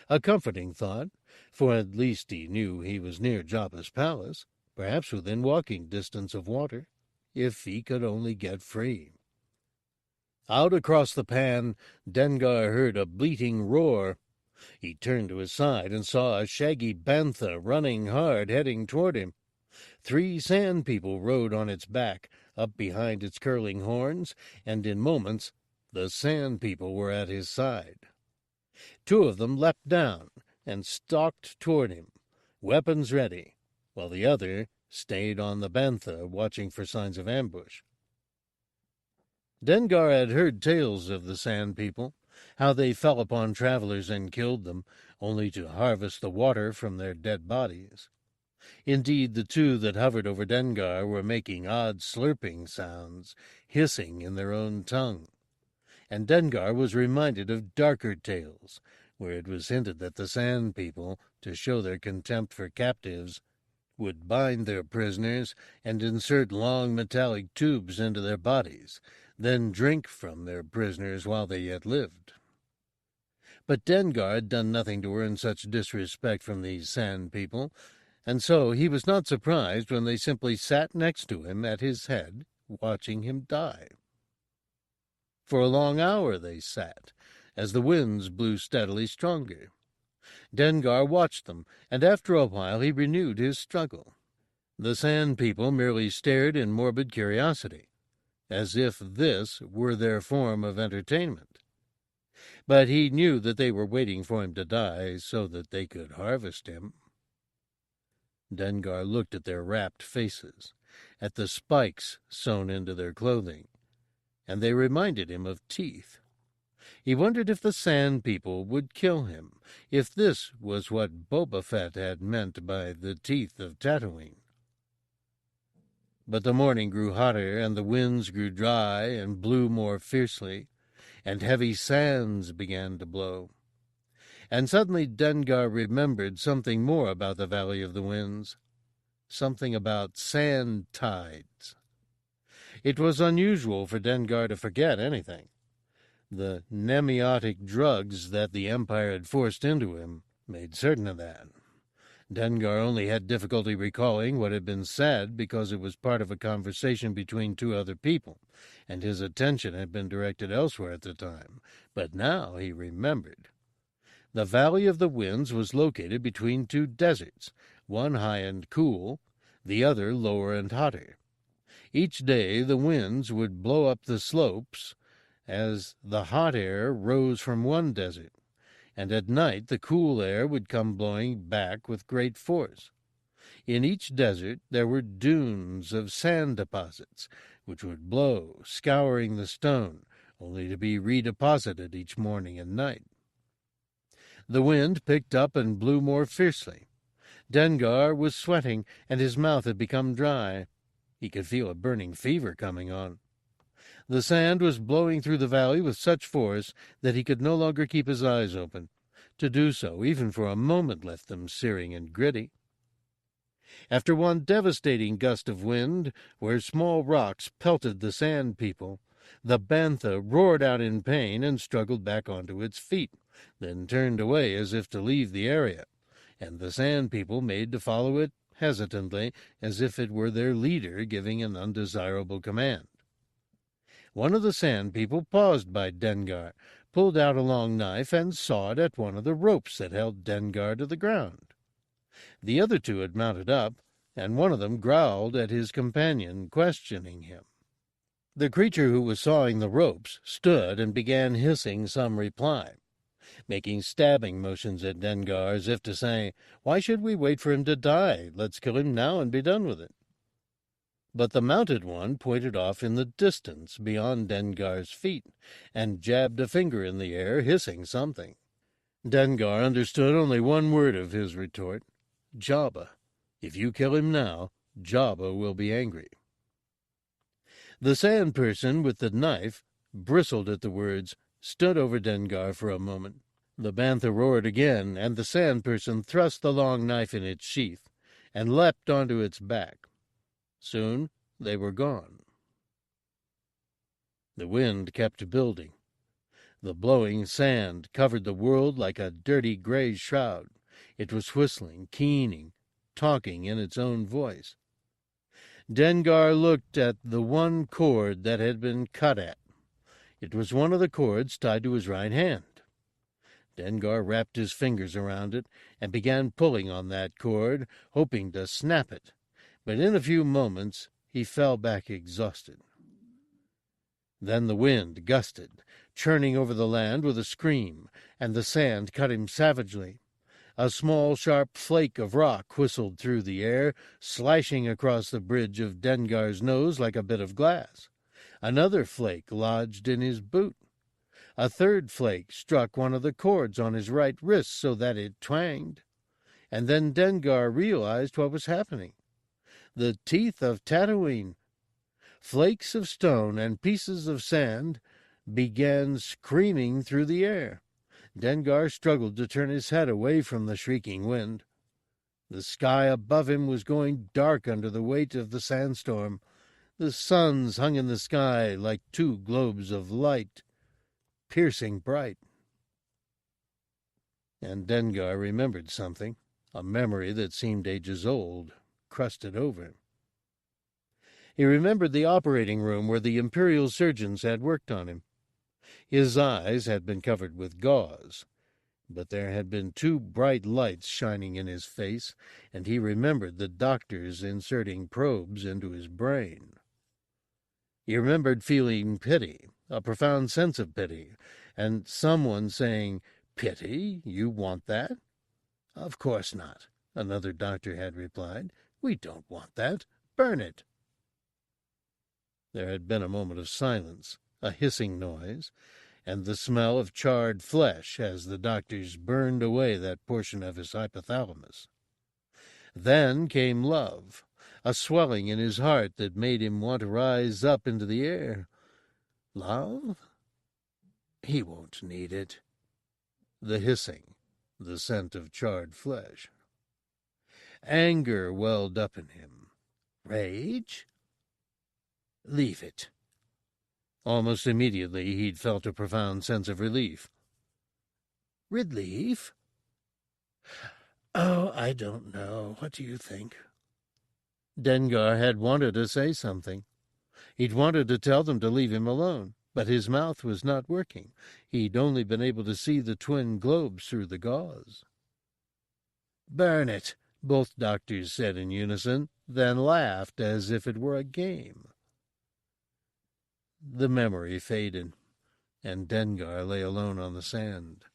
a comforting thought, for at least he knew he was near Jabba's palace, perhaps within walking distance of water, if he could only get free. Out across the pan, Dengar heard a bleating roar. He turned to his side and saw a shaggy bantha running hard, heading toward him. 3 sand people rode on its back, up behind its curling horns, and in moments the sand people were at his side. 2 of them leapt down and stalked toward him, weapons ready, while the other stayed on the bantha, watching for signs of ambush. Dengar had heard tales of the Sand People, how they fell upon travelers and killed them, only to harvest the water from their dead bodies. Indeed, the 2 that hovered over Dengar were making odd slurping sounds, hissing in their own tongue. And Dengar was reminded of darker tales, where it was hinted that the Sand People, to show their contempt for captives, would bind their prisoners and insert long metallic tubes into their bodies, then drink from their prisoners while they yet lived. But Dengar had done nothing to earn such disrespect from these Sand People, and so he was not surprised when they simply sat next to him at his head, watching him die. For a long hour they sat, as the winds blew steadily stronger. Dengar watched them, and after a while he renewed his struggle. The Sand People merely stared in morbid curiosity, as if this were their form of entertainment. But he knew that they were waiting for him to die so that they could harvest him. Dengar looked at their rapt faces, at the spikes sewn into their clothing, and they reminded him of teeth. He wondered if the Sand People would kill him, if this was what Boba Fett had meant by the teeth of Tatooine. But the morning grew hotter, and the winds grew dry and blew more fiercely, and heavy sands began to blow. And suddenly Dengar remembered something more about the Valley of the Winds, something about sand tides. It was unusual for Dengar to forget anything. The nemiotic drugs that the Empire had forced into him made certain of that. Dengar only had difficulty recalling what had been said because it was part of a conversation between 2 other people, and his attention had been directed elsewhere at the time. But now he remembered. The Valley of the Winds was located between 2 deserts, one high and cool, the other lower and hotter. Each day the winds would blow up the slopes as the hot air rose from one desert, and at night the cool air would come blowing back with great force. In each desert there were dunes of sand deposits, which would blow, scouring the stone, only to be redeposited each morning and night. The wind picked up and blew more fiercely. Dengar was sweating, and his mouth had become dry. He could feel a burning fever coming on. The sand was blowing through the valley with such force that he could no longer keep his eyes open. To do so, even for a moment, left them searing and gritty. After one devastating gust of wind, where small rocks pelted the Sand People, the bantha roared out in pain and struggled back onto its feet, then turned away as if to leave the area, and the Sand People made to follow it hesitantly, as if it were their leader giving an undesirable command. One of the Sand People paused by Dengar, pulled out a long knife, and sawed at one of the ropes that held Dengar to the ground. The other 2 had mounted up, and one of them growled at his companion, questioning him. The creature who was sawing the ropes stood and began hissing some reply, making stabbing motions at Dengar as if to say, "Why should we wait for him to die? Let's kill him now and be done with it." But the mounted one pointed off in the distance beyond Dengar's feet, and jabbed a finger in the air, hissing something. Dengar understood only one word of his retort: "Jabba. If you kill him now, Jabba will be angry." The sand person with the knife bristled at the words, stood over Dengar for a moment. The bantha roared again, and the sand person thrust the long knife in its sheath and leapt onto its back. Soon they were gone. The wind kept building. The blowing sand covered the world like a dirty gray shroud. It was whistling, keening, talking in its own voice. Dengar looked at the one cord that had been cut at. It was one of the cords tied to his right hand. Dengar wrapped his fingers around it and began pulling on that cord, hoping to snap it. But in a few moments he fell back exhausted. Then the wind gusted, churning over the land with a scream, and the sand cut him savagely. A small, sharp flake of rock whistled through the air, slashing across the bridge of Dengar's nose like a bit of glass. Another flake lodged in his boot. A third flake struck one of the cords on his right wrist so that it twanged. And then Dengar realized what was happening. The teeth of Tatooine, flakes of stone and pieces of sand, began screaming through the air. Dengar struggled to turn his head away from the shrieking wind. The sky above him was going dark under the weight of the sandstorm. The suns hung in the sky like two globes of light, piercing bright. And Dengar remembered something, a memory that seemed ages old, crusted over. He remembered the operating room where the Imperial surgeons had worked on him. His eyes had been covered with gauze, but there had been two bright lights shining in his face, and he remembered the doctors inserting probes into his brain. He remembered feeling pity, a profound sense of pity, and someone saying, "Pity? You want that?" "Of course not," another doctor had replied. "We don't want that. Burn it." There had been a moment of silence, a hissing noise, and the smell of charred flesh as the doctors burned away that portion of his hypothalamus. Then came love, a swelling in his heart that made him want to rise up into the air. Love? He won't need it. The hissing, the scent of charred flesh. Anger welled up in him. Rage? Leave it. Almost immediately he'd felt a profound sense of relief. Relief? Oh, I don't know. What do you think? Dengar had wanted to say something. He'd wanted to tell them to leave him alone, but his mouth was not working. He'd only been able to see the twin globes through the gauze. Burn it, both doctors said in unison, then laughed as if it were a game. The memory faded, and Dengar lay alone on the sand.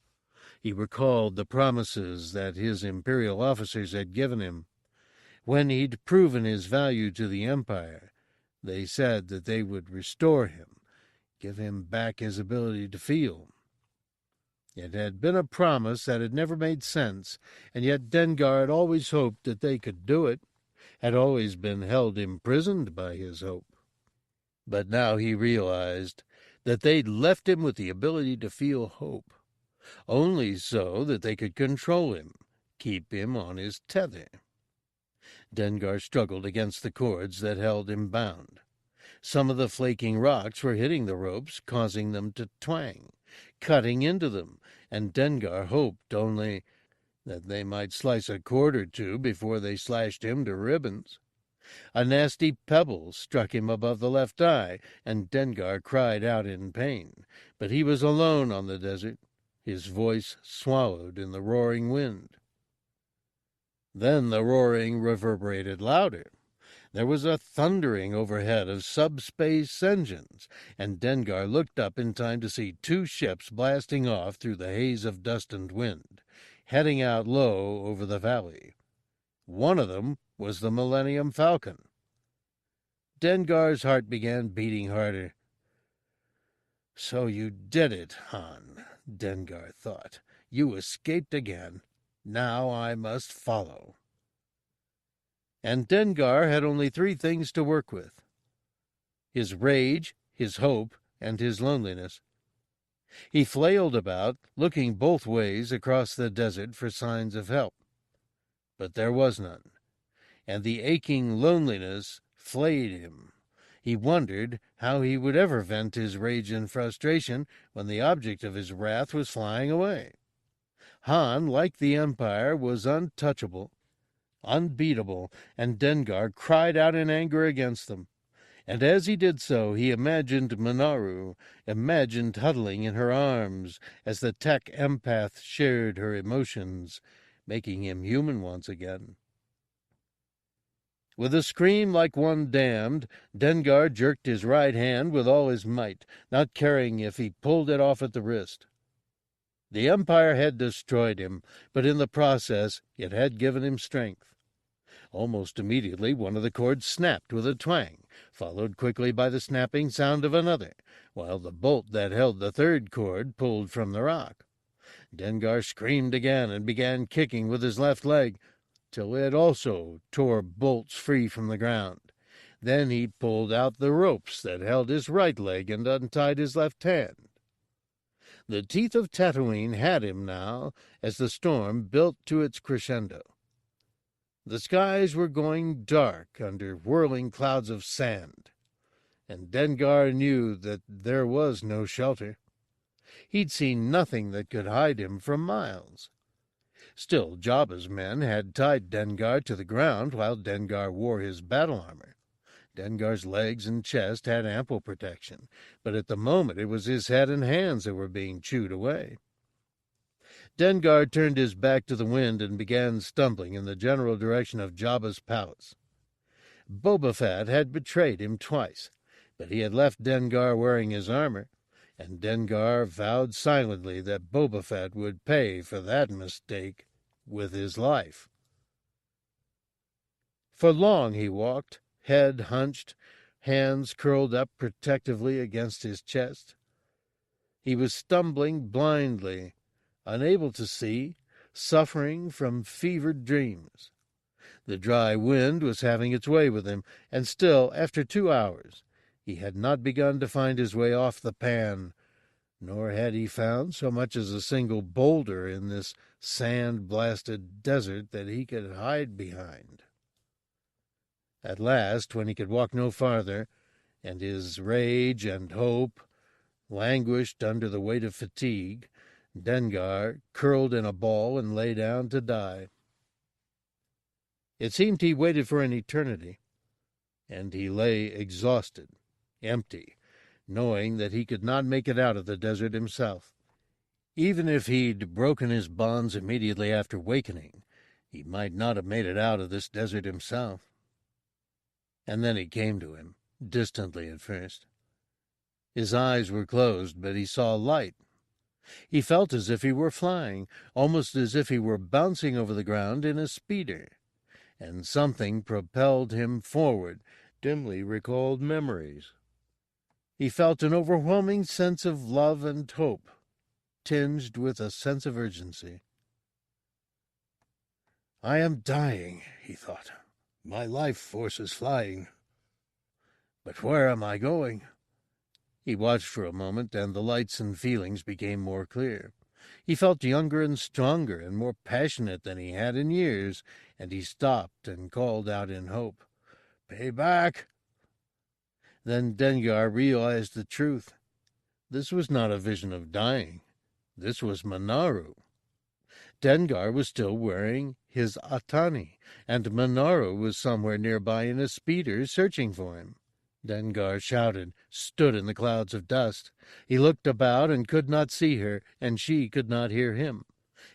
He recalled the promises that his Imperial officers had given him. When he'd proven his value to the Empire, they said that they would restore him, give him back his ability to feel. It had been a promise that had never made sense, and yet Dengar had always hoped that they could do it, had always been held imprisoned by his hope. But now he realized that they'd left him with the ability to feel hope, only so that they could control him, keep him on his tether. Dengar struggled against the cords that held him bound. Some of the flaking rocks were hitting the ropes, causing them to twang, cutting into them, and Dengar hoped only that they might slice a cord or two before they slashed him to ribbons. A nasty pebble struck him above the left eye, and Dengar cried out in pain. But he was alone on the desert, his voice swallowed in the roaring wind. Then the roaring reverberated louder. There was a thundering overhead of subspace engines, and Dengar looked up in time to see two ships blasting off through the haze of dust and wind, heading out low over the valley. One of them was the Millennium Falcon. Dengar's heart began beating harder. So you did it, Han, Dengar thought. You escaped again. Now I must follow. and Dengar had only 3 things to work with: his rage, his hope, and his loneliness. He flailed about, looking both ways across the desert for signs of help. But there was none, and the aching loneliness flayed him. He wondered how he would ever vent his rage and frustration when the object of his wrath was flying away. Han, like the Empire, was untouchable, unbeatable, and Dengar cried out in anger against them. And as he did so, he imagined Manaroo, imagined huddling in her arms as the tech empath shared her emotions, making him human once again. With a scream like one damned, Dengar jerked his right hand with all his might, not caring if he pulled it off at the wrist. The Empire had destroyed him, but in the process it had given him strength. Almost immediately one of the cords snapped with a twang, followed quickly by the snapping sound of another, while the bolt that held the 3rd cord pulled from the rock. Dengar screamed again and began kicking with his left leg, till it also tore bolts free from the ground. Then he pulled out the ropes that held his right leg and untied his left hand. The teeth of Tatooine had him now, as the storm built to its crescendo. The skies were going dark under whirling clouds of sand, and Dengar knew that there was no shelter. He'd seen nothing that could hide him from miles. Still, Jabba's men had tied Dengar to the ground while Dengar wore his battle armor. Dengar's legs and chest had ample protection, but at the moment it was his head and hands that were being chewed away. Dengar turned his back to the wind and began stumbling in the general direction of Jabba's palace. Boba Fett had betrayed him twice, but he had left Dengar wearing his armor, and Dengar vowed silently that Boba Fett would pay for that mistake with his life. For long he walked, head hunched, hands curled up protectively against his chest. He was stumbling blindly, unable to see, suffering from fevered dreams. The dry wind was having its way with him, and still, after 2 hours, he had not begun to find his way off the pan, nor had he found so much as a single boulder in this sand-blasted desert that he could hide behind. At last, when he could walk no farther, and his rage and hope languished under the weight of fatigue, Dengar curled in a ball and lay down to die. It seemed he waited for an eternity, and he lay exhausted, empty, knowing that he could not make it out of the desert himself. Even if he'd broken his bonds immediately after wakening, he might not have made it out of this desert himself. And then it came to him, distantly at first. His eyes were closed, but he saw light. He felt as if he were flying, almost as if he were bouncing over the ground in a speeder, and something propelled him forward, dimly recalled memories. He felt an overwhelming sense of love and hope, tinged with a sense of urgency. "I am dying," he thought. "My life force is flying. But where am I going?" He watched for a moment, and the lights and feelings became more clear. He felt younger and stronger and more passionate than he had in years, and he stopped and called out in hope, "Payback!" Then Dengar realized the truth. This was not a vision of dying. This was Manaroo. Dengar was still wearing his atani, and Manaroo was somewhere nearby in a speeder searching for him. Dengar shouted, stood in the clouds of dust. He looked about and could not see her, and she could not hear him.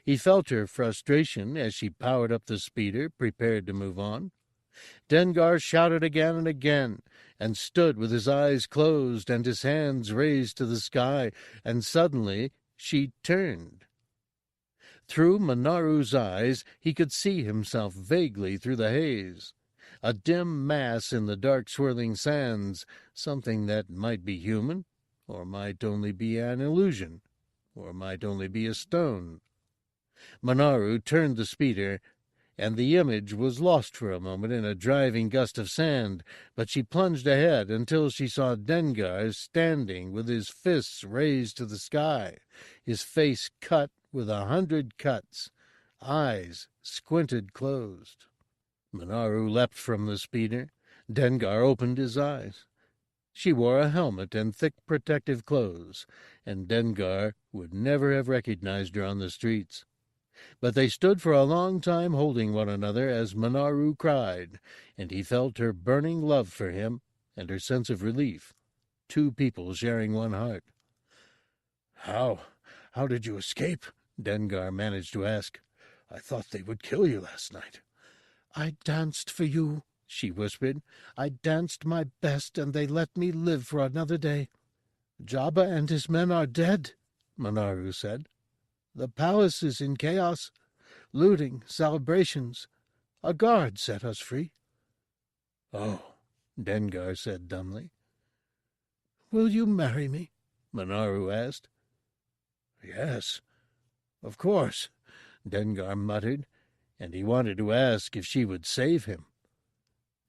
He felt her frustration as she powered up the speeder, prepared to move on. Dengar shouted again and again, and stood with his eyes closed and his hands raised to the sky, and suddenly she turned. Through Manaroo's eyes he could see himself vaguely through the haze. A dim mass in the dark swirling sands, something that might be human, or might only be an illusion, or might only be a stone. Manaroo turned the speeder, and the image was lost for a moment in a driving gust of sand, but she plunged ahead until she saw Dengar standing with his fists raised to the sky, his face cut with 100 cuts, eyes squinted closed. Manaroo leapt from the speeder. Dengar opened his eyes. She wore a helmet and thick protective clothes, and Dengar would never have recognized her on the streets. But they stood for a long time holding one another as Manaroo cried, and he felt her burning love for him and her sense of relief, two people sharing one heart. How did you escape?" Dengar managed to ask. "I thought they would kill you last night." "I danced for you," she whispered. "I danced my best, and they let me live for another day." "Jabba and his men are dead," Manaroo said. "The palace is in chaos. Looting, celebrations. A guard set us free." "Oh," Dengar said dumbly. "Will you marry me?" Manaroo asked. "Yes, of course," Dengar muttered, and he wanted to ask if she would save him.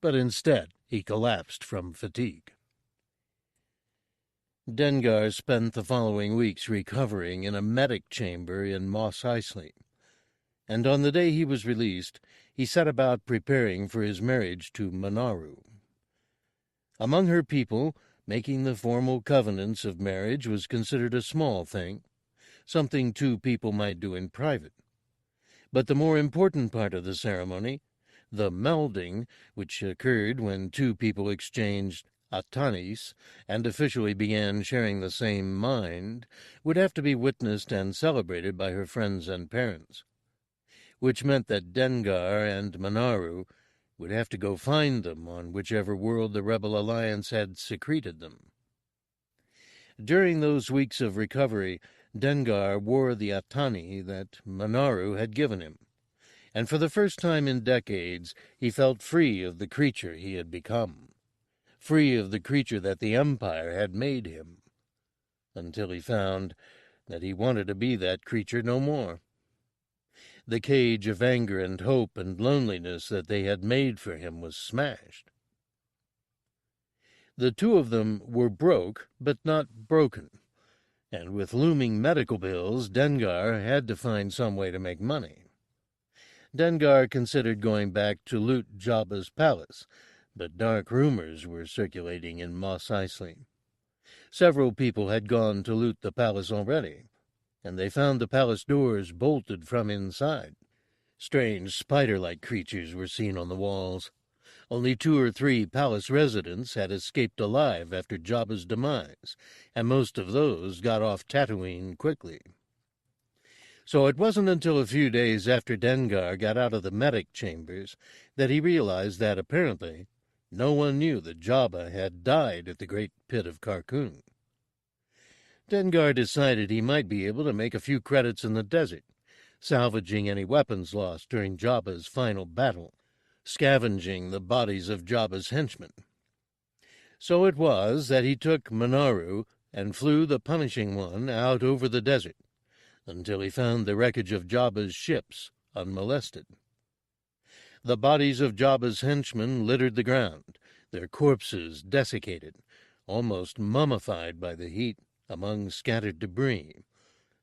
But instead he collapsed from fatigue. Dengar spent the following weeks recovering in a medic chamber in Mos Eisley, and on the day he was released, he set about preparing for his marriage to Manaroo. Among her people, making the formal covenants of marriage was considered a small thing, something two people might do in private. But the more important part of the ceremony, the melding, which occurred when two people exchanged atanis and officially began sharing the same mind, would have to be witnessed and celebrated by her friends and parents, which meant that Dengar and Manaroo would have to go find them on whichever world the Rebel Alliance had secreted them. During those weeks of recovery, Dengar wore the atani that Manaroo had given him, and for the first time in decades he felt free of the creature he had become, free of the creature that the Empire had made him, until he found that he wanted to be that creature no more. The cage of anger and hope and loneliness that they had made for him was smashed. The two of them were broke, but not broken, and with looming medical bills, Dengar had to find some way to make money. Dengar considered going back to loot Jabba's palace, but dark rumors were circulating in Mos Eisley. Several people had gone to loot the palace already, and they found the palace doors bolted from inside. Strange spider-like creatures were seen on the walls. Only 2 or 3 palace residents had escaped alive after Jabba's demise, and most of those got off Tatooine quickly. So it wasn't until a few days after Dengar got out of the medic chambers that he realized that, apparently, no one knew that Jabba had died at the Great Pit of Carkoon. Dengar decided he might be able to make a few credits in the desert, salvaging any weapons lost during Jabba's final battle, scavenging the bodies of Jabba's henchmen. So it was that he took Manaroo and flew the Punishing One out over the desert, until he found the wreckage of Jabba's ships unmolested. The bodies of Jabba's henchmen littered the ground, their corpses desiccated, almost mummified by the heat among scattered debris,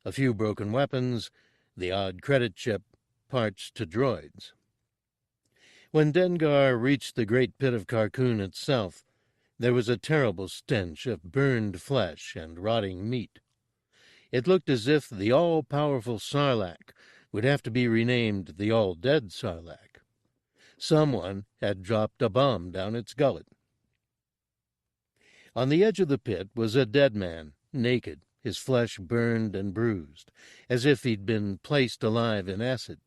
a few broken weapons, the odd credit chip, parts to droids. When Dengar reached the Great Pit of Carkoon itself, there was a terrible stench of burned flesh and rotting meat. It looked as if the all-powerful Sarlacc would have to be renamed the all-dead Sarlacc. Someone had dropped a bomb down its gullet. On the edge of the pit was a dead man, naked, his flesh burned and bruised, as if he'd been placed alive in acid.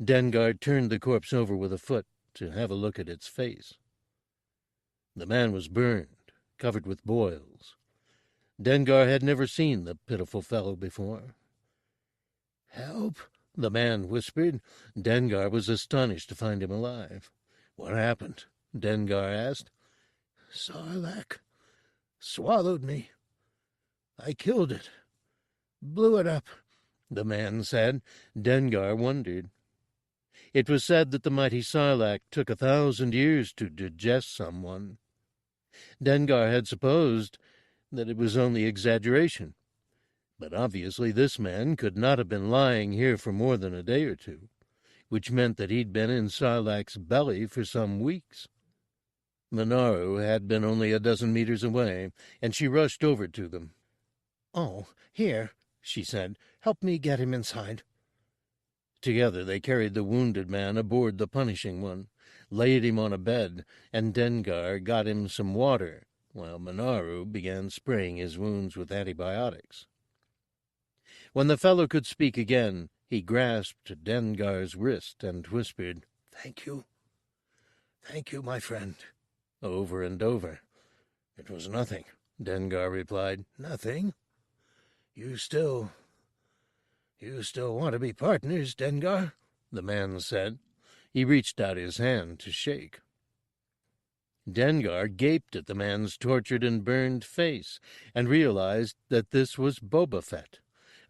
Dengar turned the corpse over with a foot to have a look at its face. The man was burned, covered with boils. Dengar had never seen the pitiful fellow before. "Help," the man whispered. Dengar was astonished to find him alive. "What happened?" Dengar asked. "Sarlacc swallowed me. I killed it. Blew it up," the man said. Dengar wondered. It was said that the mighty Sarlacc took 1,000 years to digest someone. Dengar had supposed that it was only exaggeration, but obviously this man could not have been lying here for more than a day or two, which meant that he'd been in Sarlacc's belly for some weeks. Manaroo had been only a dozen meters away, and she rushed over to them. "Oh, here," she said. "Help me get him inside." Together they carried the wounded man aboard the Punishing One, laid him on a bed, and Dengar got him some water, while Manaroo began spraying his wounds with antibiotics. When the fellow could speak again, he grasped Dengar's wrist and whispered, "Thank you. Thank you, my friend," over and over. "It was nothing," Dengar replied. "Nothing? You still want to be partners, Dengar?" the man said. He reached out his hand to shake. Dengar gaped at the man's tortured and burned face and realized that this was Boba Fett.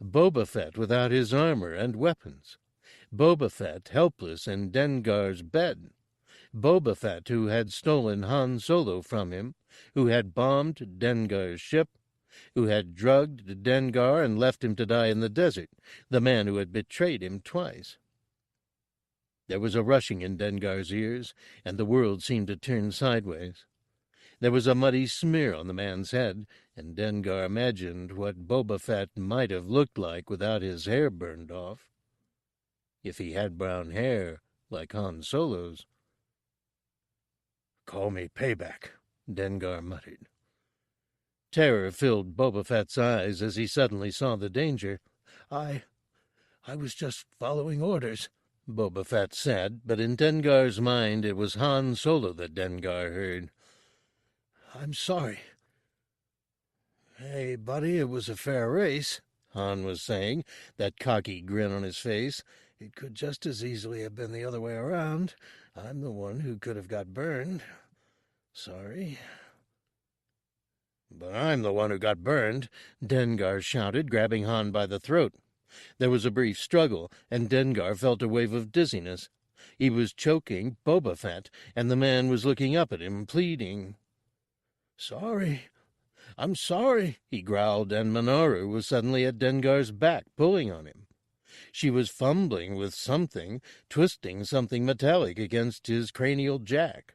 Boba Fett without his armor and weapons. Boba Fett helpless in Dengar's bed. Boba Fett who had stolen Han Solo from him, who had bombed Dengar's ship, who had drugged Dengar and left him to die in the desert, the man who had betrayed him twice. There was a rushing in Dengar's ears, and the world seemed to turn sideways. There was a muddy smear on the man's head, and Dengar imagined what Boba Fett might have looked like without his hair burned off. If he had brown hair, like Han Solo's. "Call me Payback," Dengar muttered. Terror filled Boba Fett's eyes as he suddenly saw the danger. I was just following orders," Boba Fett said, but in Dengar's mind it was Han Solo that Dengar heard. "I'm sorry." "Hey, buddy, it was a fair race," Han was saying, that cocky grin on his face. "It could just as easily have been the other way around. I'm the one who could have got burned. Sorry." "But I'm the one who got burned," Dengar shouted, grabbing Han by the throat. There was a brief struggle, and Dengar felt a wave of dizziness. He was choking Boba Fett, and the man was looking up at him, pleading. "Sorry. I'm sorry," he growled, and Manaroo was suddenly at Dengar's back, pulling on him. She was fumbling with something, twisting something metallic against his cranial jack.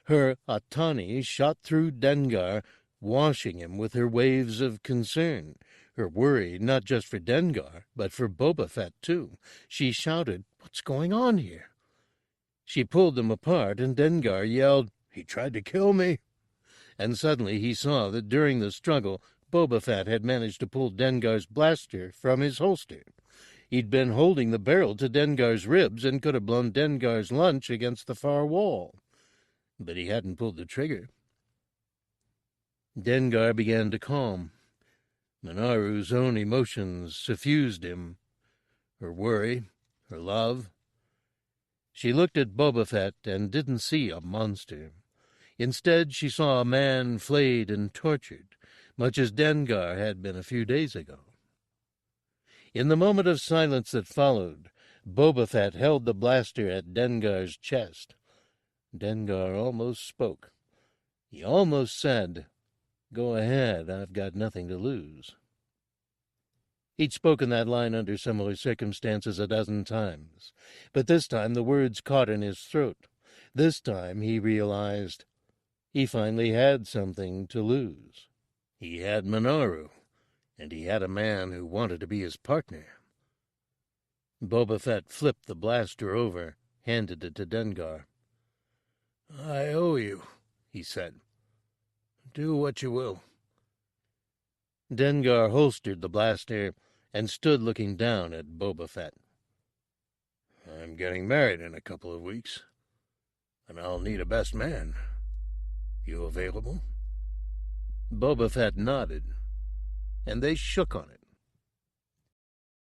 Her Atani shot through Dengar, washing him with her waves of concern, her worry not just for Dengar, but for Boba Fett, too. She shouted, "What's going on here?" She pulled them apart, and Dengar yelled, "He tried to kill me." And suddenly he saw that during the struggle, Boba Fett had managed to pull Dengar's blaster from his holster. He'd been holding the barrel to Dengar's ribs and could have blown Dengar's lunch against the far wall. But he hadn't pulled the trigger. Dengar began to calm. Manaroo's own emotions suffused him. Her worry, her love. She looked at Boba Fett and didn't see a monster. Instead, she saw a man flayed and tortured, much as Dengar had been a few days ago. In the moment of silence that followed, Boba Fett held the blaster at Dengar's chest. Dengar almost spoke. He almost said, "Go ahead, I've got nothing to lose." He'd spoken that line under similar circumstances a dozen times, but this time the words caught in his throat. This time he realized he finally had something to lose. He had Manaroo, and he had a man who wanted to be his partner. Boba Fett flipped the blaster over, handed it to Dengar. "I owe you," he said. "Do what you will." Dengar holstered the blaster and stood looking down at Boba Fett. "I'm getting married in a couple of weeks, and I'll need a best man. You available?" Boba Fett nodded, and they shook on it.